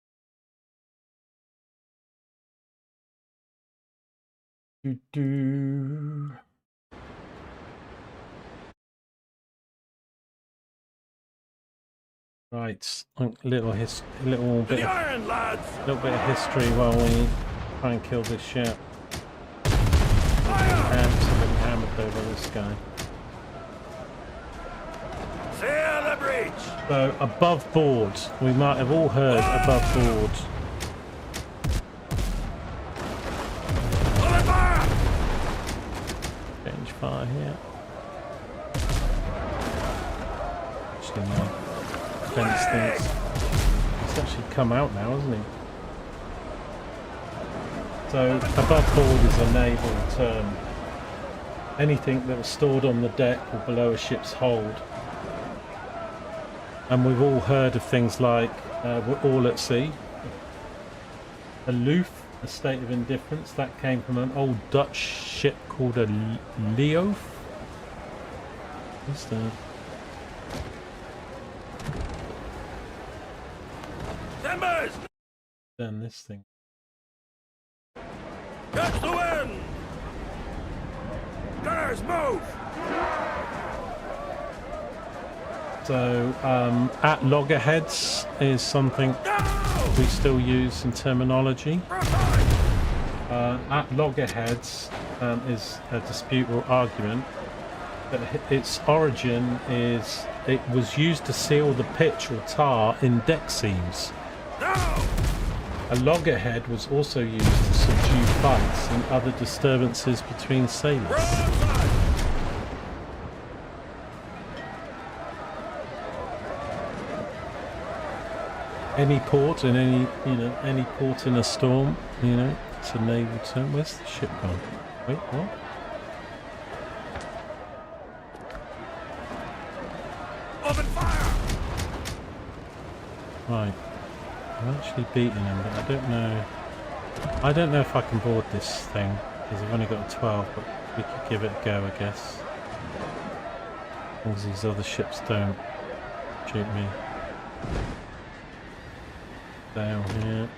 Do Right, little little To bit the of iron, lads! history while we try and kill this ship. Fire! Absolutely hammered over this guy. Sail the breach! So above board, we might have all heard above board. Open fire! Change fire here. Actually, my fence things. It's actually come out now, hasn't he? So above board is a naval term. Anything that was stored on the deck or below a ship's hold. And we've all heard of things like we're all at sea. Aloof, a state of indifference. That came from an old Dutch ship called a Leof. What's that? Timbers! Then this thing. Catch the wind! Gunners, move! So at loggerheads is something Go! we still use in terminology. At loggerheads is a dispute or argument, but its origin is it was used to seal the pitch or tar in deck seams. No! A loggerhead was also used to subdue fights and other disturbances between sailors. Broadside! Any port in any port in a storm, it's a naval term. Where's the ship gone? Wait, what? Open fire! Right. I've actually beaten him, but I don't know if I can board this thing, because I've only got a 12, but we could give it a go, I guess. As long as these other ships don't shoot me. Down here.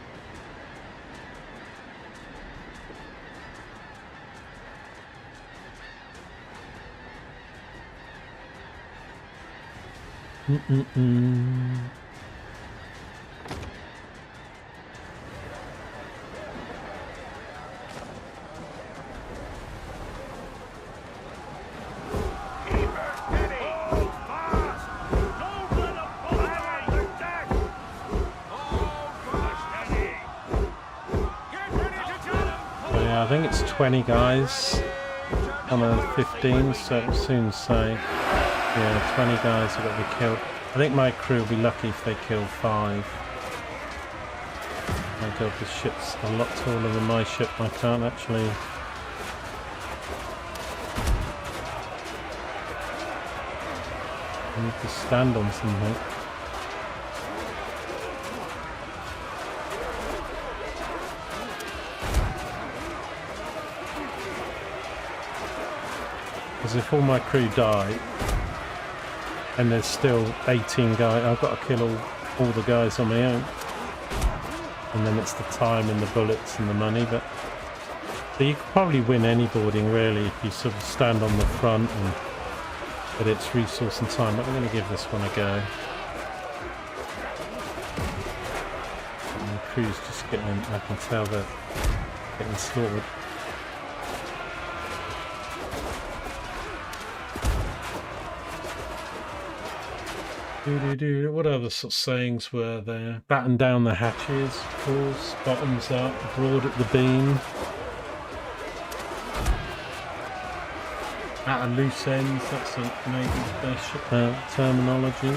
I think it's 20 guys on a 15, so it'll soon say, yeah, 20 guys have got to be killed. I think my crew will be lucky if they kill 5. My god, this ship's a lot taller than my ship. I can't actually... I need to stand on something. Because if all my crew die, and there's still 18 guys, I've got to kill all the guys on my own. And then it's the time and the bullets and the money. But so you could probably win any boarding really if you sort of stand on the front and but it's resource and time. But I'm going to give this one a go. And the crew's just getting, I can tell they're getting slaughtered. What other sort of sayings were there? Batten down the hatches, of course, bottoms up, broad at the beam. At a loose ends, that's a naval terminology.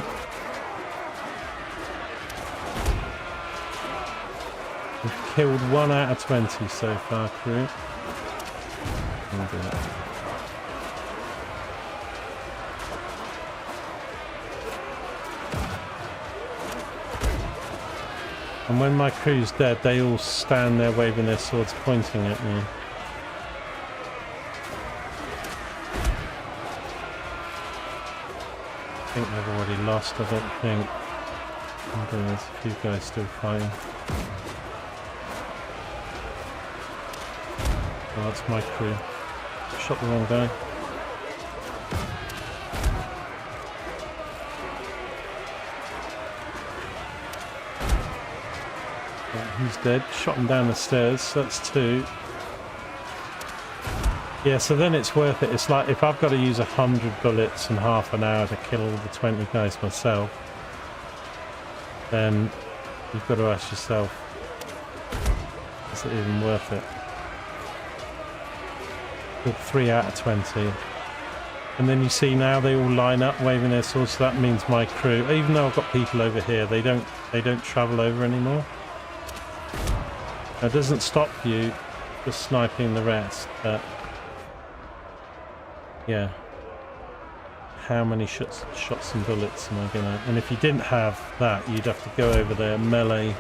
We've killed 1 out of 20 so far, crew. And when my crew's dead, they all stand there waving their swords pointing at me. I think they've already lost, I don't think. And there's a few guys still fighting. Oh, that's my crew. Shot the wrong guy. he's dead. Shot him down the stairs, so that's 2. Yeah, so then it's worth it. It's like if I've got to use 100 bullets in half an hour to kill all the 20 guys myself, then you've got to ask yourself, is it even worth it? Good, 3 out of 20. And then you see now they all line up waving their swords, so that means my crew, even though I've got people over here, they don't travel over anymore. That doesn't stop you just sniping the rest, but yeah. How many shots and bullets am I gonna... And if you didn't have that, you'd have to go over there, melee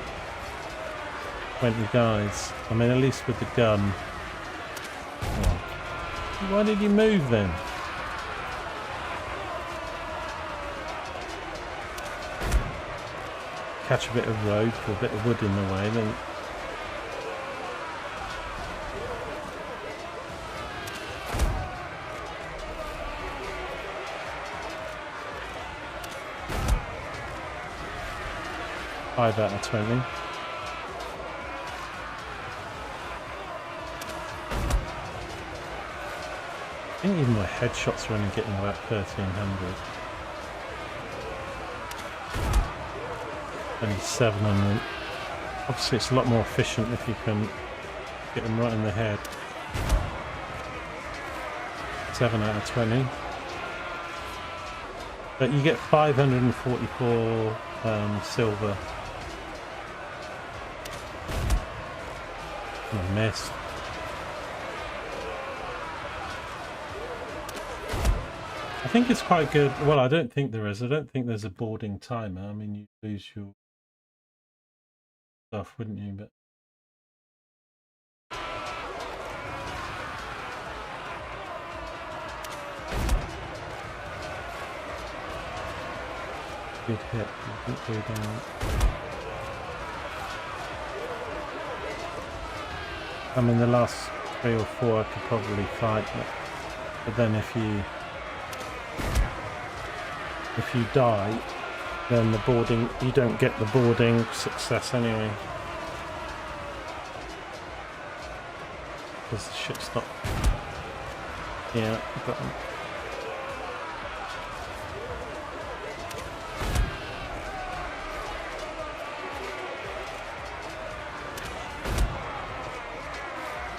20 guys. I mean, at least with the gun. Oh. Why did you move then? Catch a bit of road for a bit of wood in the way, then... Five out of 20. I think even my headshots are only getting about 1300. Only 700. Obviously it's a lot more efficient if you can get them right in the head. 7 out of 20. But you get 544 silver. I missed. I think it's quite good. Well, I don't think there is. I don't think there's a boarding timer. I mean, you lose your stuff, wouldn't you? But good hit. Good go down. I mean, the last 3 or 4 I could probably fight, but then if you die, then the boarding, you don't get the boarding success anyway. Because the ship's not... Yeah, got them.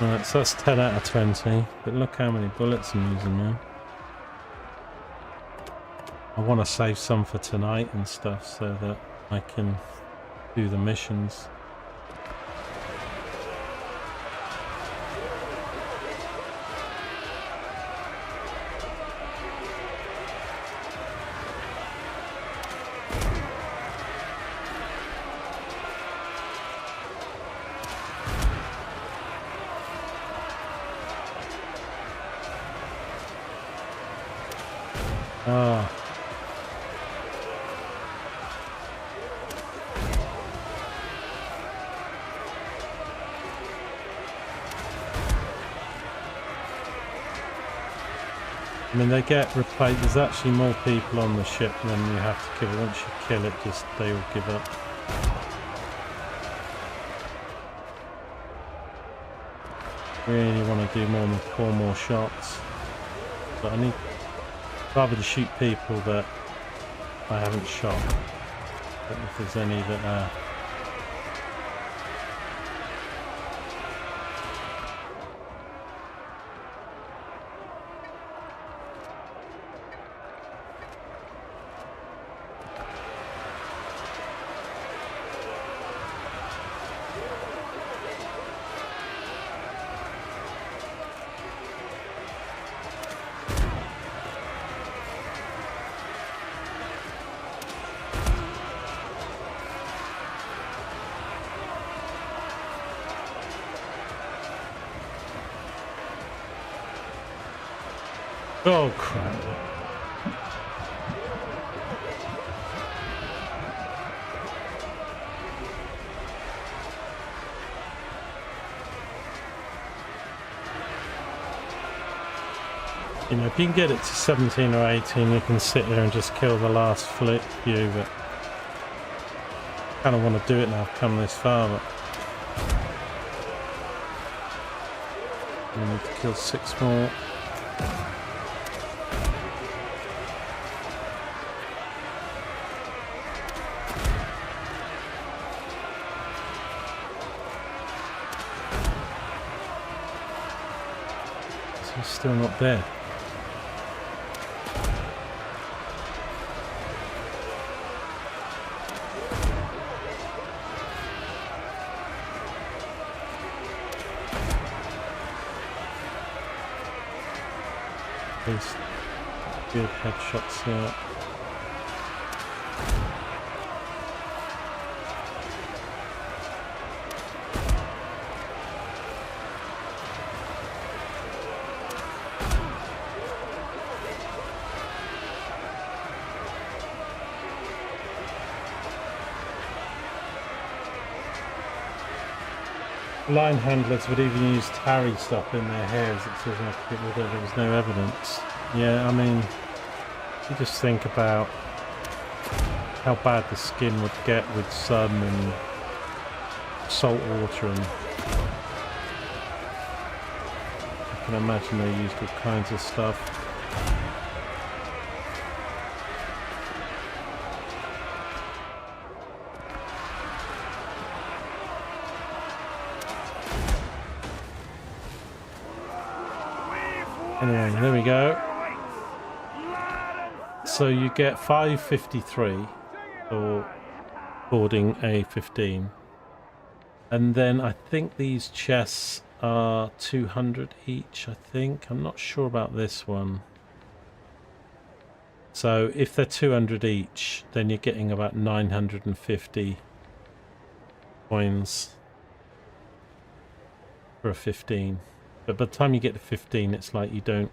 Right, so that's 10 out of 20, but look how many bullets I'm using now. I want to save some for tonight and stuff so that I can do the missions. Ah. I mean, they get replaced. There's actually more people on the ship than you have to kill. Once you kill it, just they all give up. Really want to do more than 4 more shots. But I need rather to shoot people that I haven't shot. I don't know if there's any that are. Oh crap. You know, if you can get it to 17 or 18, you can sit there and just kill the last few, but I kind of want to do it now, I've come this far, but We need to kill 6 more. So he's still not dead. These good headshots here. Line handlers would even use tarry stuff in their hairs. It says there was no evidence. Yeah, I mean, you just think about how bad the skin would get with sun and salt water, and I can imagine they used all kinds of stuff. Anyway, there we go. So you get 553 for boarding A15. And then I think these chests are 200 each, I think. I'm not sure about this one. So if they're 200 each, then you're getting about 950 coins for a 15. But by the time you get to 15, it's like you don't...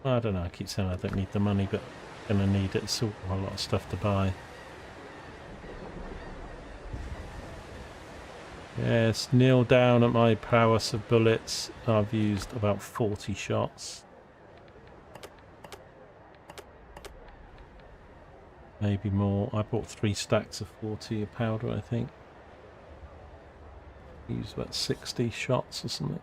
I don't know, I keep saying I don't need the money, but I'm going to need it. It's a lot of stuff to buy. Yes, kneel down at my prowess of bullets. I've used about 40 shots. Maybe more. I bought 3 stacks of 40 of powder, I think. Used about 60 shots or something.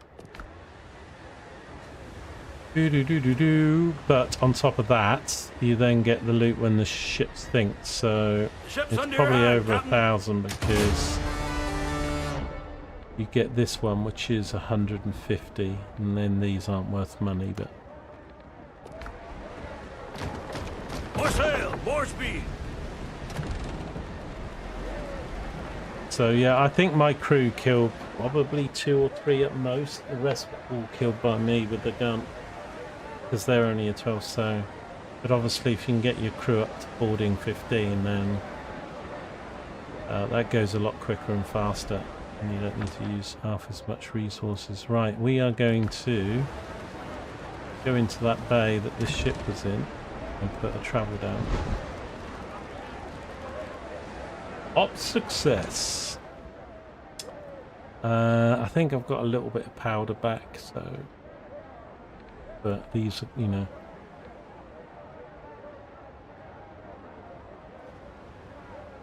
But on top of that, you then get the loot when the ship sinks, so it's probably over 1,000 because you get this one, which is 150, and then these aren't worth money, but... More sail! More speed! So yeah, I think my crew killed probably 2 or 3 at most. The rest were all killed by me with the gun, because they're only a 12 stone. But obviously if you can get your crew up to boarding 15, then that goes a lot quicker and faster, and you don't need to use half as much resources. Right, we are going to go into that bay that this ship was in and put a travel down. Op success. I think I've got a little bit of powder back, so... But these, you know...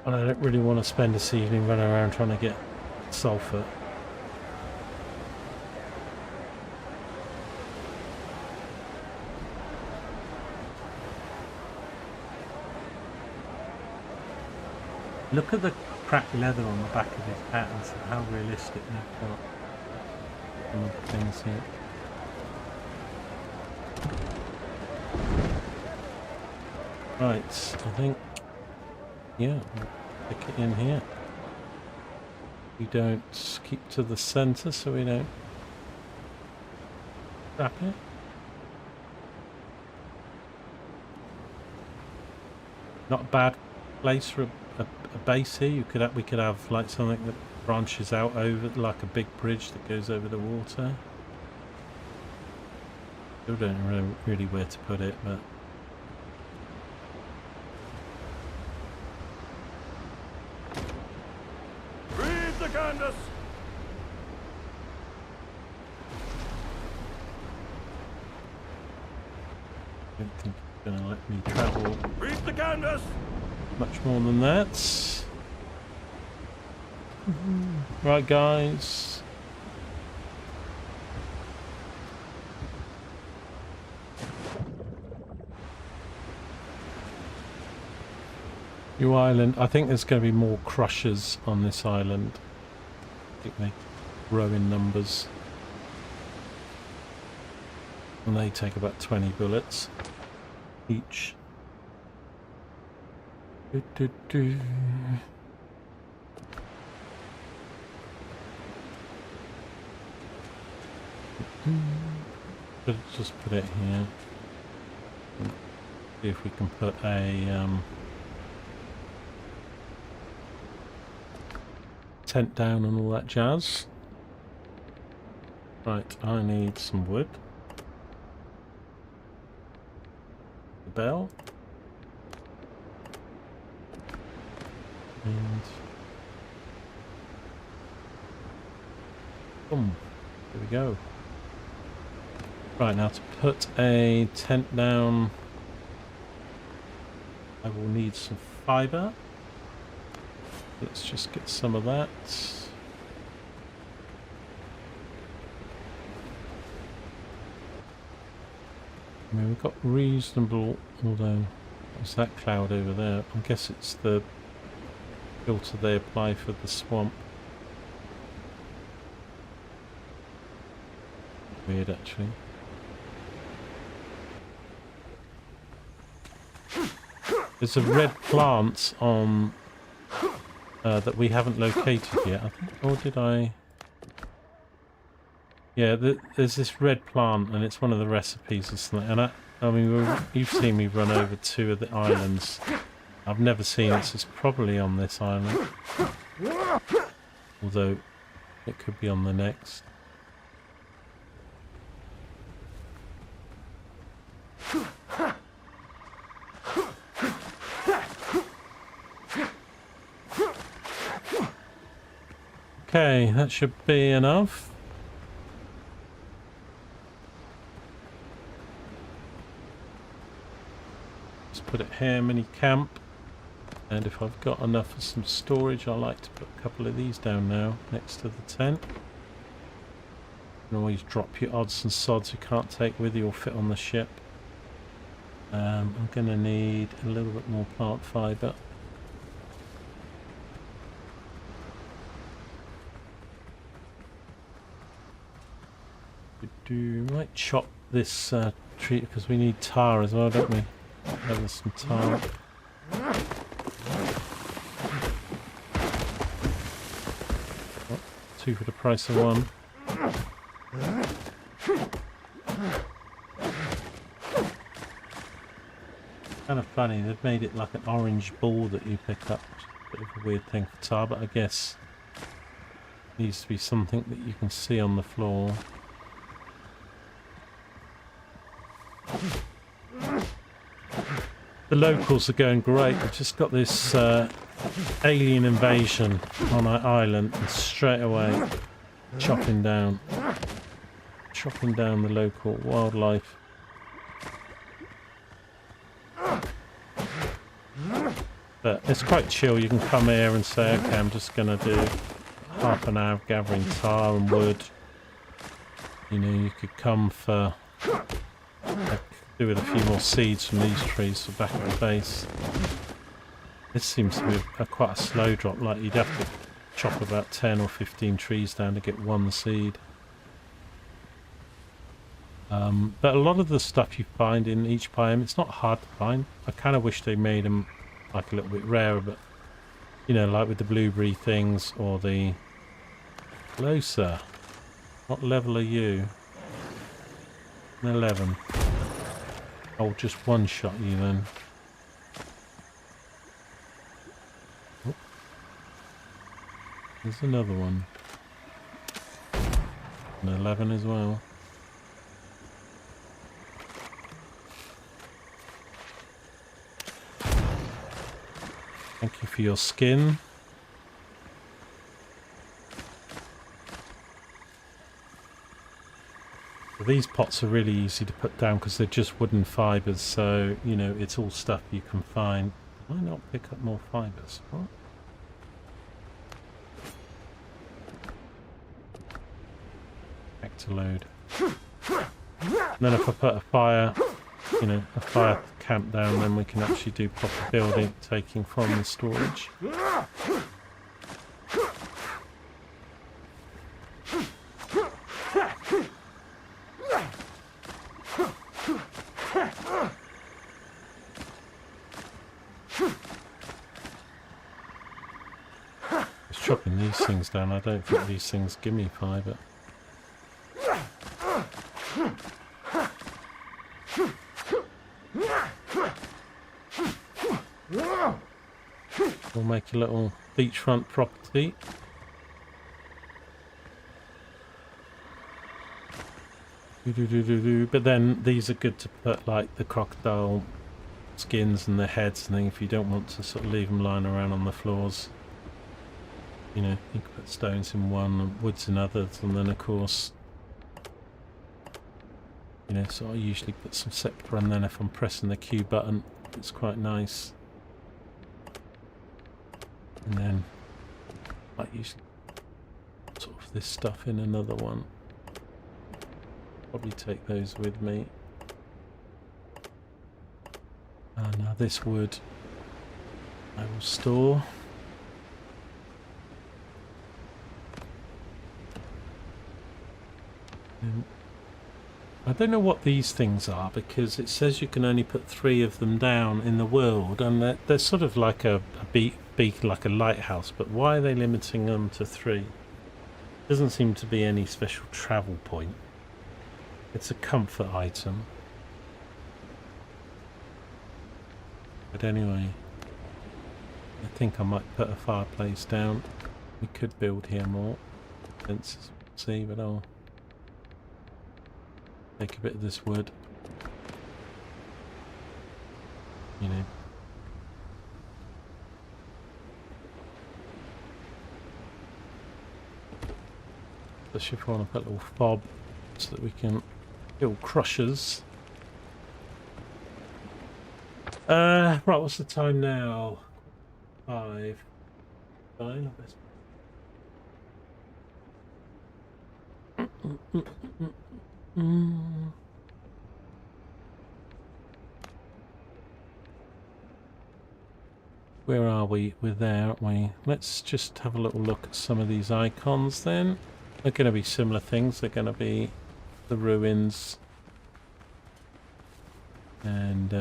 I don't really want to spend this evening running around trying to get sulphur. Look at the cracked leather on the back of his hat and see how realistic they've got some of the things here. Right, I think, yeah, we'll stick it in here. We don't keep to the centre so we don't wrap it. Not a bad place for a base here. We could have like something that branches out over, like a big bridge that goes over the water. Still don't know really where to put it, but Read the canvas! I don't think it's going to let me travel Read the canvas! much more than that. Right, guys. New island. I think there's going to be more crushers on this island. I think they grow in numbers. And they take about 20 bullets each. Let's just put it here. See if we can put a tent down and all that jazz. Right, I need some wood. The bell. And boom. There we go. Right, now to put a tent down, I will need some fibre. Let's just get some of that. I mean, we've got reasonable, although there's that cloud over there. I guess it's the filter they apply for the swamp. Weird, actually. There's a red plant on that we haven't located yet, I think. Or did I? Yeah, there's this red plant, and it's one of the recipes or something. And I mean, you've seen me run over 2 of the islands. I've never seen it, so it's probably on this island. Although, it could be on the next. Okay, that should be enough. Just put it here, mini camp. And if I've got enough for some storage, I like to put a couple of these down now next to the tent. You can always drop your odds and sods you can't take with you or fit on the ship. I'm going to need a little bit more plant fibre. Might chop this tree because we need tar as well, don't we? There's some tar. Oh, 2 for the price of 1. Kind of funny, they've made it like an orange ball that you pick up. Bit of a weird thing for tar, but I guess it needs to be something that you can see on the floor. The locals are going great. We've just got this alien invasion on our island, and straight away chopping down the local wildlife. But it's quite chill. You can come here and say, okay, I'm just going to do half an hour of gathering tar and wood. You know, you could come for do with a few more seeds from these trees for back at the base. This seems to be quite a slow drop, like you'd have to chop about 10 or 15 trees down to get 1 seed. But a lot of the stuff you find in each biome, it's not hard to find. I kind of wish they made them like a little bit rarer, but you know, like with the blueberry things or the... Hello, sir. What level are you? An 11. I'll just one-shot you then. Oh. There's another one. An 11 as well. Thank you for your skin. These pots are really easy to put down because they're just wooden fibres, so you know it's all stuff you can find. Why not pick up more fibres? What? Back to load. And then if I put a fire you know, a fire camp down, then we can actually do proper building, taking from the storage. Just chopping these things down. I don't think these things give me fibre. We'll make a little beachfront property. But then these are good to put like the crocodile skins and the heads and things if you don't want to sort of leave them lying around on the floors. You know, you can put stones in one and woods in others, and then of course, you know, so I usually put some sepulchre, and then if I'm pressing the Q button, it's quite nice. And then I usually sort of this stuff in another one. Probably take those with me. Now this wood I will store. I don't know what these things are, because it says you can only put 3 of them down in the world, and they're sort of like a beacon, like a lighthouse, but why are they limiting them to 3? Doesn't seem to be any special travel point. It's a comfort item. But anyway, I think I might put a fireplace down. We could build here more. Let's see, but I'll take a bit of this wood. You know. Especially if I want to put a little fob so that we can kill crushers. Right, what's the time now? 5. 9, I best. Where are we? We're there, aren't we? Let's just have a little look at some of these icons then. They're going to be similar things. They're going to be the ruins. And,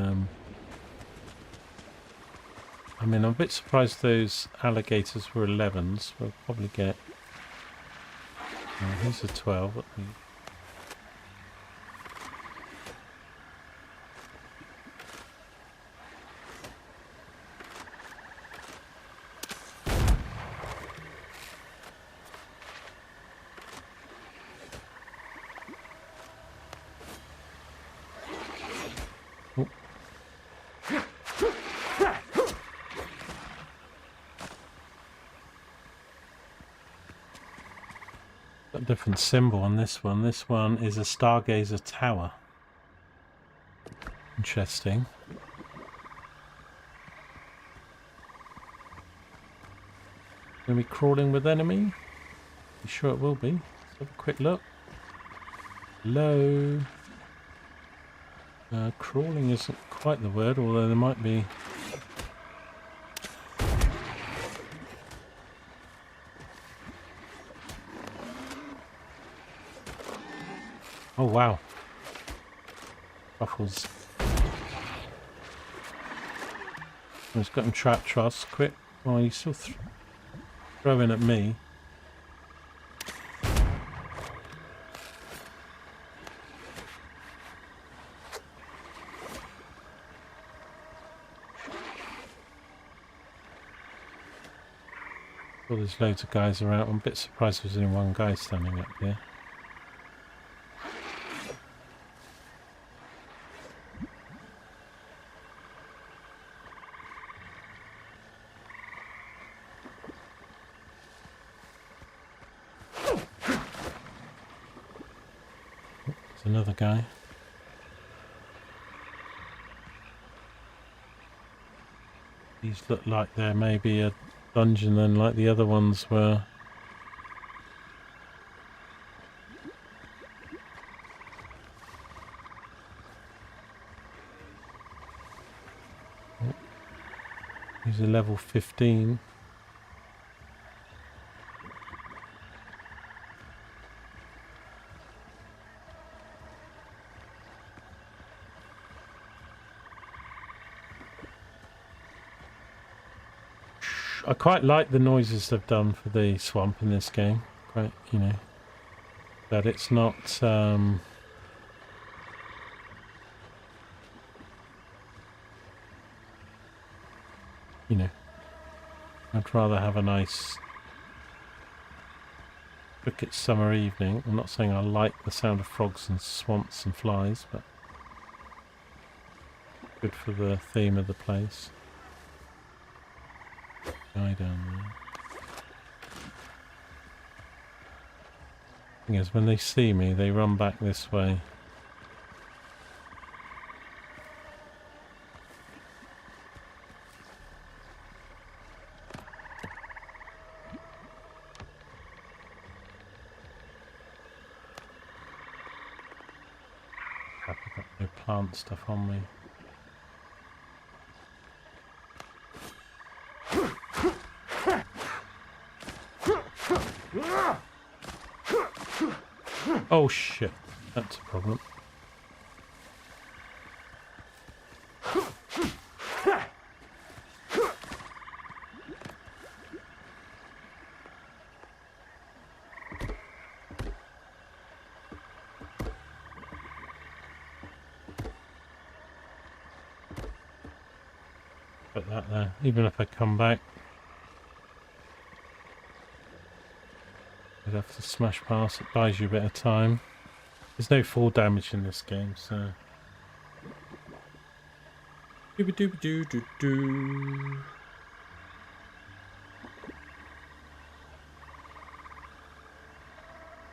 I mean, I'm a bit surprised those alligators were 11s. We'll probably get... Oh, here's a 12. Got a different symbol on this one. This one is a Stargazer Tower. Interesting. Gonna be crawling with enemy? You sure it will be? Let's have a quick look. Hello. Crawling isn't quite the word, although there might be. Oh wow. Ruffles. He's got him trapped, Truss. Quick. Oh, he's still throwing at me. Well, there's loads of guys around. I'm a bit surprised there's only one guy standing up here. Another guy. These look like they're maybe a dungeon then, like the other ones were. He's a level 15. I quite like the noises they've done for the swamp in this game. Quite, you know, but it's not. You know, I'd rather have a nice cricket summer evening. I'm not saying I like the sound of frogs and swamps and flies, but good for the theme of the place. Guy down there. Thing is, when they see me, they run back this way. I've got no plant stuff on me. Oh shit, that's a problem. Put that there, even if I come back. I'd have to smash past. It buys you a bit of time. There's no fall damage in this game, so. Doo-ba-doo-ba-doo-doo-doo.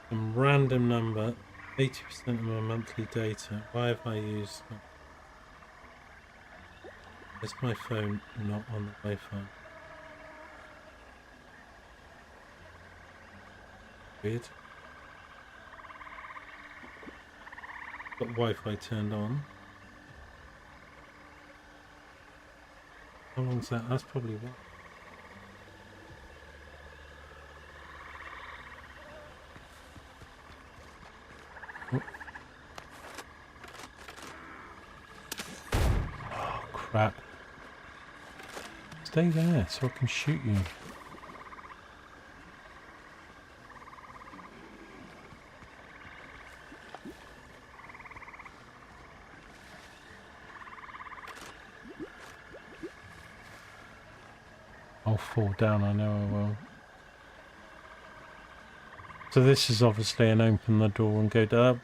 Some random number, 80% of my monthly data. Why have I used that? Is my phone not on the Wi-Fi? Weird. Got Wi-Fi turned on. How long's that? That's probably what. Oh crap. Stay there so I can shoot you. I'll fall down, I know I will. So this is obviously an open the door and go down.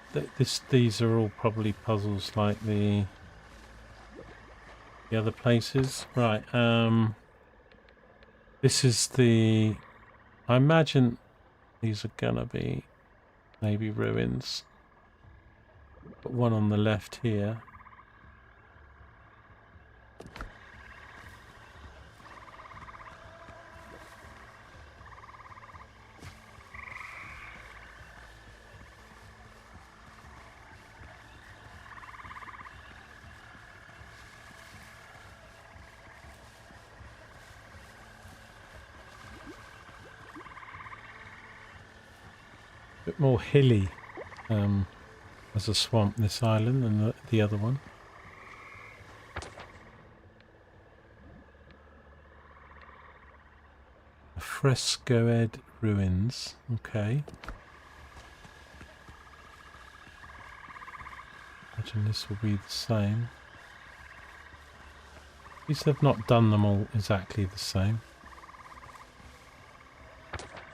These are all probably puzzles like the other places. Right, this is the... I imagine these are gonna be maybe ruins. Got one on the left here. Bit more hilly as a swamp, this island, than the other one. Frescoed ruins, okay. Imagine this will be the same. At least they've not done them all exactly the same.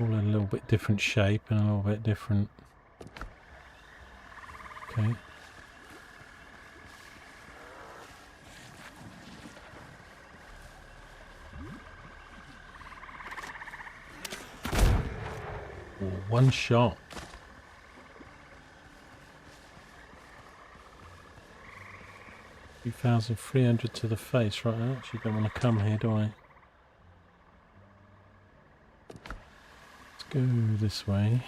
All in a little bit different shape and a little bit different. Okay. Oh, one shot. $2,300 to the face. Right, I actually don't want to come here, do I? Go this way.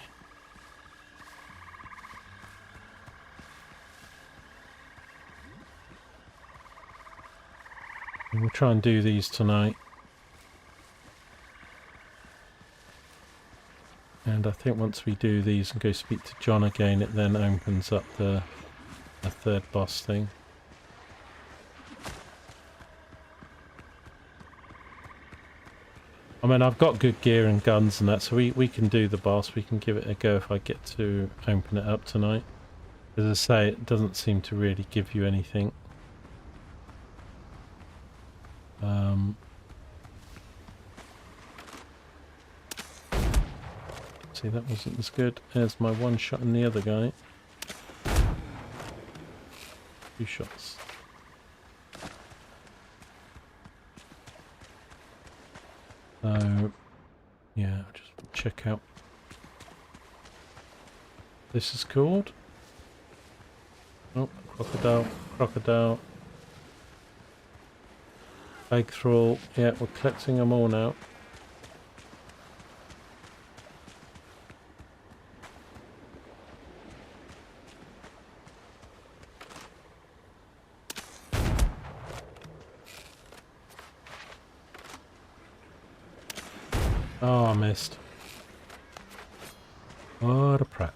And we'll try and do these tonight. And I think once we do these and go speak to John again, it then opens up the third boss thing. I mean, I've got good gear and guns and that, so we can do the boss. We can give it a go if I get to open it up tonight. As I say, it doesn't seem to really give you anything. See, that wasn't as good as my one shot in the other guy. 2 shots. So, yeah, just check out. This is called. Oh, crocodile, crocodile. Egg thrall. Yeah, we're collecting them all now. Oh, I missed. What a prat.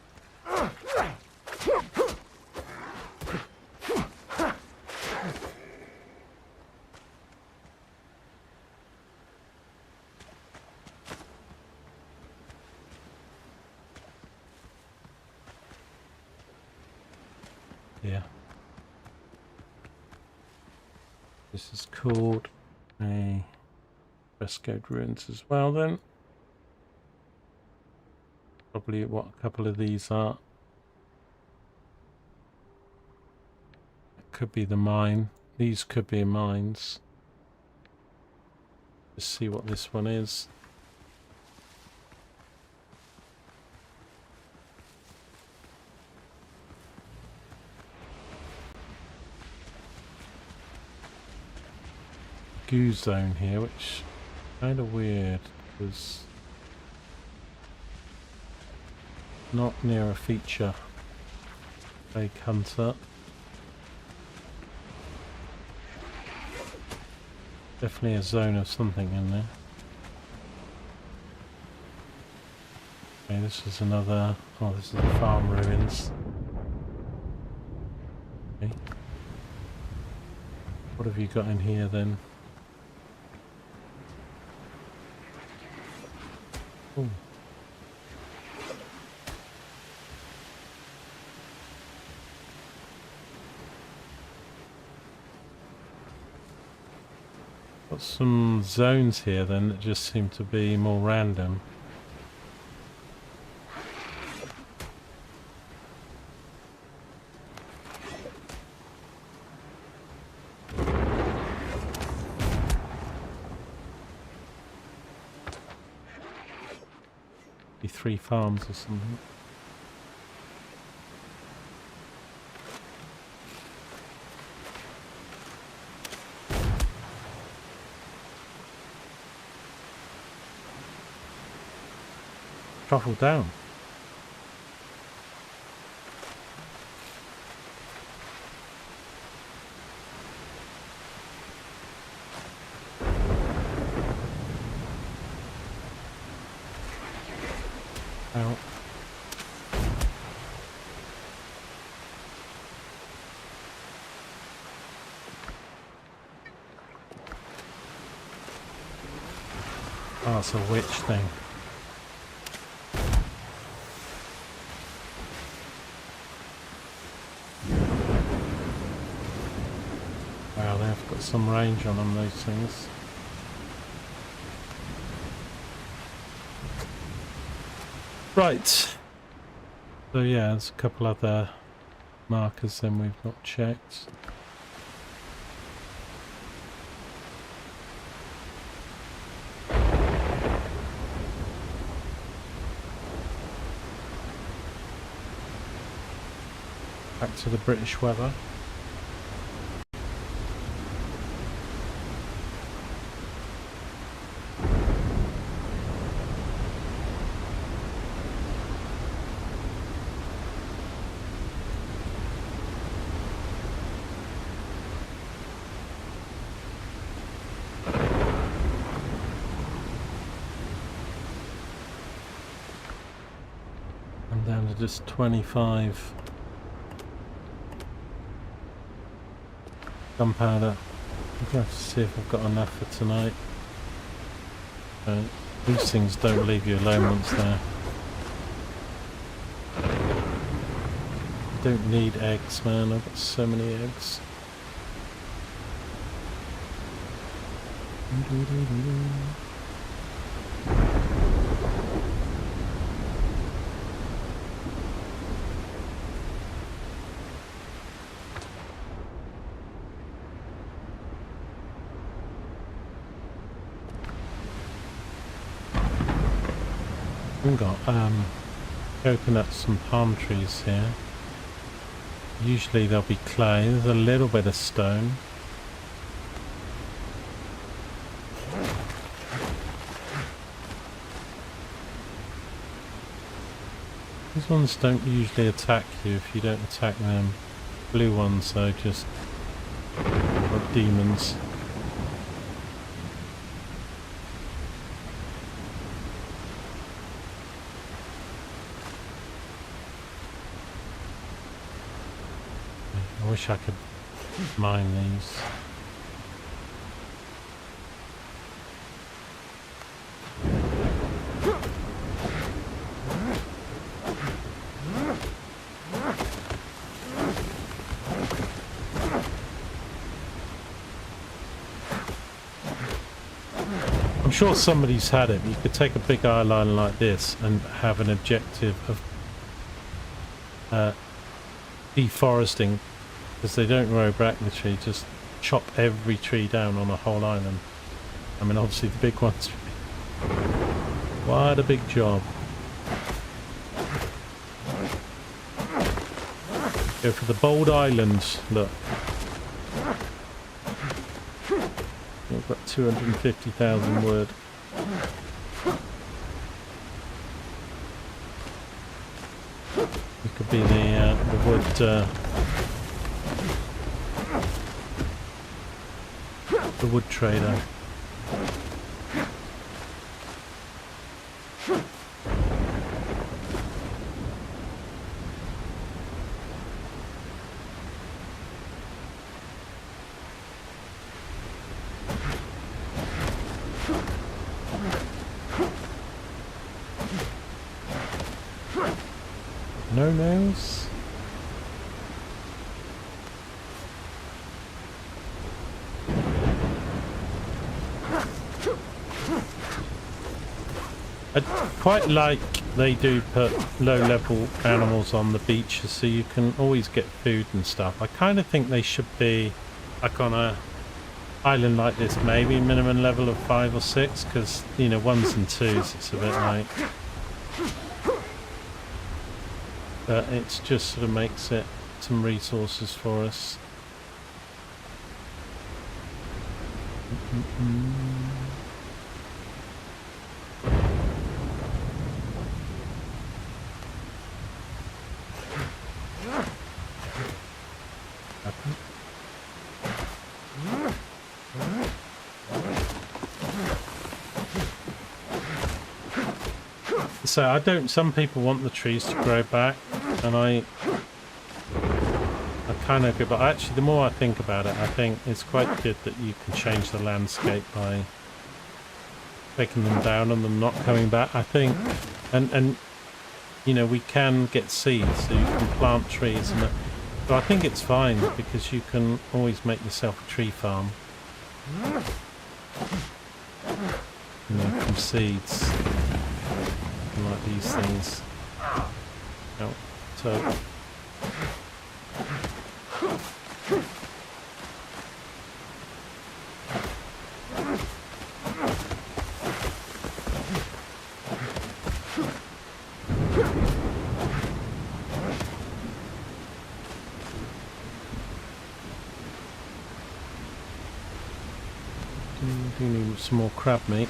Yeah. This is called a frescoed ruins as well then. Probably what a couple of these are. It could be the mine. These could be mines. Let's see what this one is. Goo zone here, which is kind of weird because not near a feature. Fake hunter. Definitely a zone of something in there. Okay, this is another. Oh, this is the farm ruins. Okay. What have you got in here then? Ooh. Got some zones here then that just seem to be more random. Be 3 farms or something. Truffle down. Out. Oh, it's a witch thing. Wow, they've got some range on them, those things. Right. So yeah, there's a couple other markers then we've not checked. Back to the British weather. Down to just 25 gunpowder. I'm going to have to see if I've got enough for tonight. These things don't leave you alone once they're... I don't need eggs, man. I've got so many eggs. We've got coconuts and palm trees here. Usually there'll be clay. There's a little bit of stone. These ones don't usually attack you if you don't attack them. Blue ones though, just like demons. I wish I could mine these. I'm sure somebody's had it. You could take a big eyeliner like this and have an objective of deforesting, because they don't grow back the tree, just chop every tree down on a whole island. I mean, obviously the big ones. Quite a big job. Go for the bold islands, look. We've got 250,000 wood. It could be the wood... the wood trader. No nails. I quite like they do put low-level animals on the beaches so you can always get food and stuff. I kind of think they should be like on a island like this, maybe minimum level of 5 or 6, because you know, 1s and 2s it's a bit like, but it's just sort of makes it some resources for us. So I don't, some people want the trees to grow back, and I kind of agree, but actually the more I think about it, I think it's quite good that you can change the landscape by taking them down and them not coming back, I think. And you know, we can get seeds, so you can plant trees, and so I think it's fine, because you can always make yourself a tree farm, you know, from seeds. Like these things. Oh, so do need some more crab meat.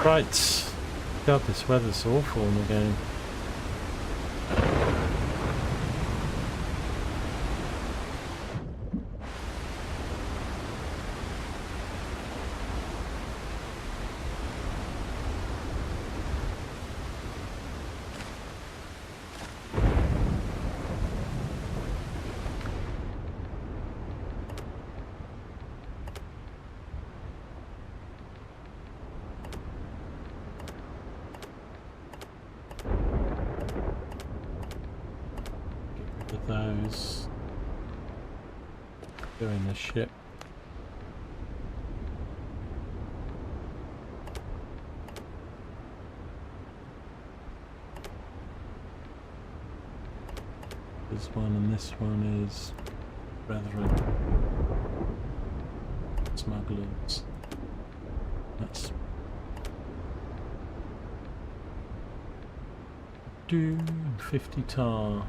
Right. God, this weather's awful in the game. Those doing the ship. This one and this one is brethren smugglers. That's 50 tar.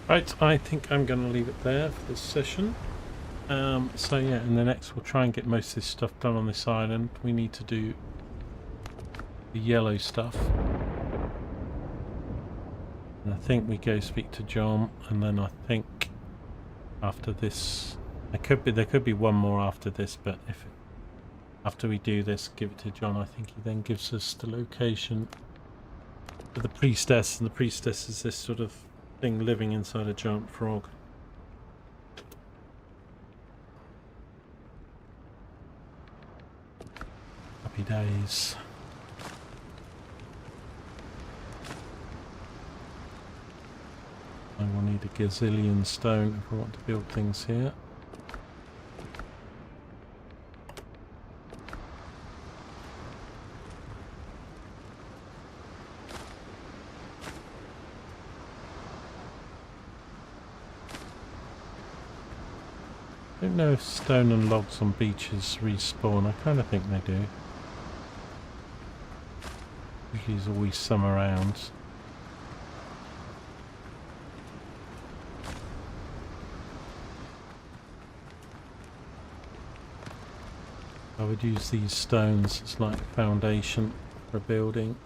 Right, I think I'm going to leave it there for this session. So yeah, in the next we'll try and get most of this stuff done on this island. We need to do the yellow stuff. And I think we go speak to John, and then I think after this, there could be one more after this, but after we do this, give it to John. I think he then gives us the location for the priestess, and the priestess is this sort of thing living inside a giant frog. Happy days. I will need a gazillion stone if I want to build things here. I don't know if stone and logs on beaches respawn. I kind of think they do. Usually there's always some around. I would use these stones as like a foundation for a building.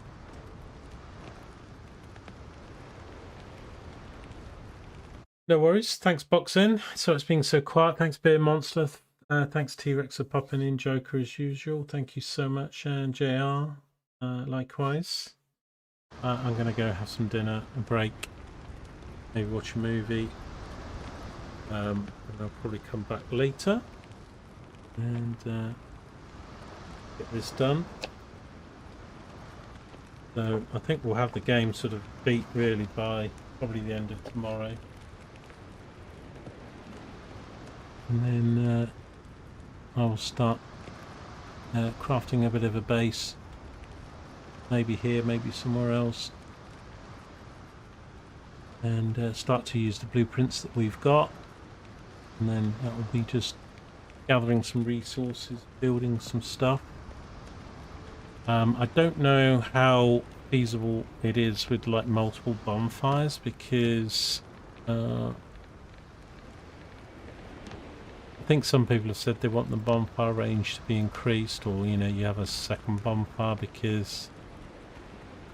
No worries. Thanks, Boxing. So it's being so quiet. Thanks, Beer Monster. Thanks, T-Rex, for popping in. Joker, as usual. Thank you so much. And JR, likewise. I'm going to go have some dinner, a break, maybe watch a movie. And I'll probably come back later and get this done. So I think we'll have the game sort of beat really by probably the end of tomorrow. And then I'll start crafting a bit of a base. Maybe here, maybe somewhere else. And start to use the blueprints that we've got. And then that will be just gathering some resources, building some stuff. I don't know how feasible it is with like multiple bonfires, because I think some people have said they want the bonfire range to be increased, or you know, you have a second bonfire because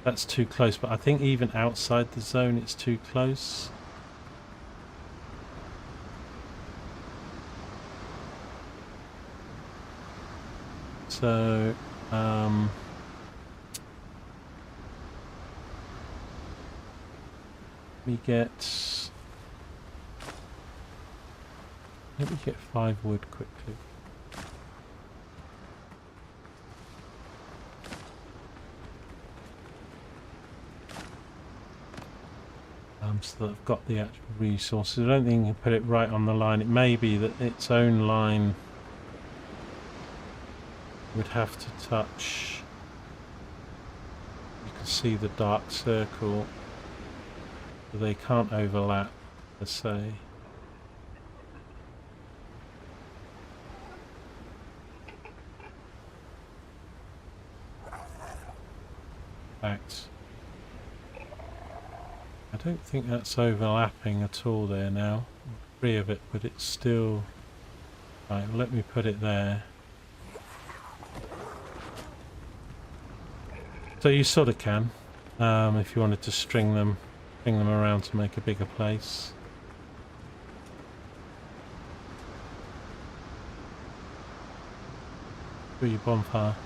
that's too close. But I think even outside the zone it's too close. So, let me get 5 wood quickly. So that I've got the actual resources. I don't think you can put it right on the line. It may be that its own line would have to touch. You can see the dark circle. So they can't overlap, per se. Fact. I don't think that's overlapping at all there now. 3 of it, but it's still... Right, well, let me put it there. So you sort of can, if you wanted to string them around to make a bigger place. Do your bonfire.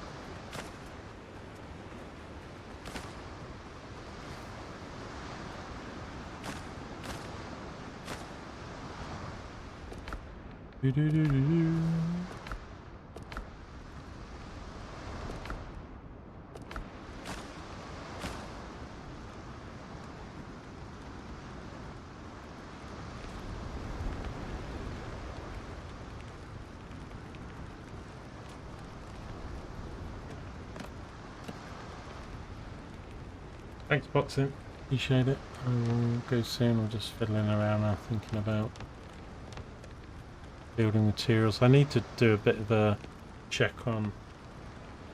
Do do do do do. Thanks, Boxing. Appreciate it. I will go soon. I'm just fiddling around now, thinking about building materials. I need to do a bit of a check on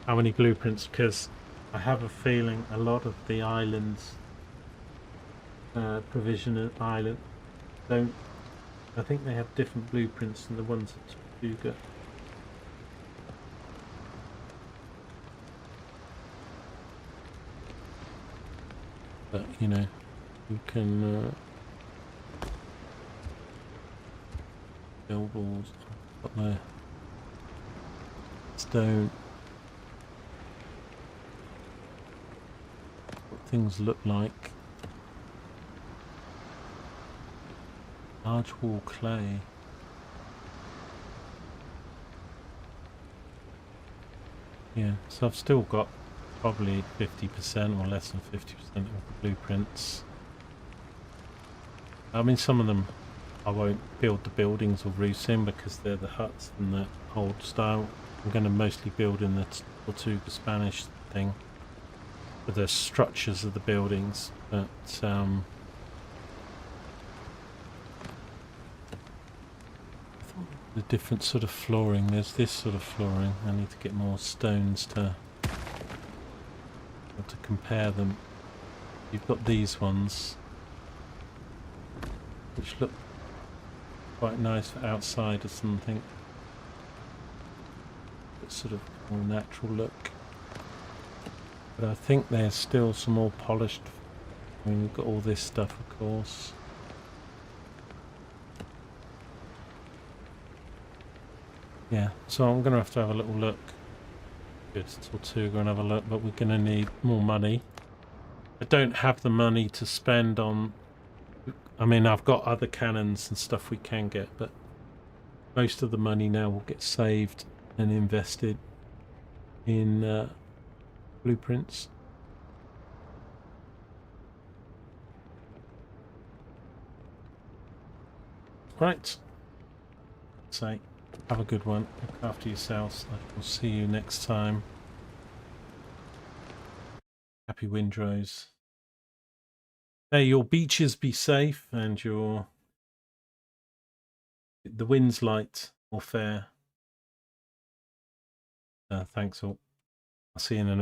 how many blueprints, because I have a feeling a lot of the islands, provisional island, don't. I think they have different blueprints than the ones at Tortuga. But you know, you can billboards, got the stone. What things look like. Large wall clay. Yeah, so I've still got probably 50% or less than 50% of the blueprints. I mean, some of them I won't build the buildings or roofs in because they're the huts and the old style. I'm going to mostly build in the Tortuga Spanish thing for the structures of the buildings, but the different sort of flooring. There's this sort of flooring. I need to get more stones to compare them. You've got these ones, which look quite nice for outside or something. It's sort of more natural look. But I think there's still some more polished. I mean, we've got all this stuff, of course. Yeah, so I'm going to have a little look. Good, Tortuga and have a look, but we're going to need more money. I don't have the money to spend on... I mean, I've got other cannons and stuff we can get, but most of the money now will get saved and invested in blueprints. Right. So, have a good one. Look after yourselves. I will see you next time. Happy Windrose. May your beaches be safe and the wind's light or fair. Thanks all. I'll see you in the next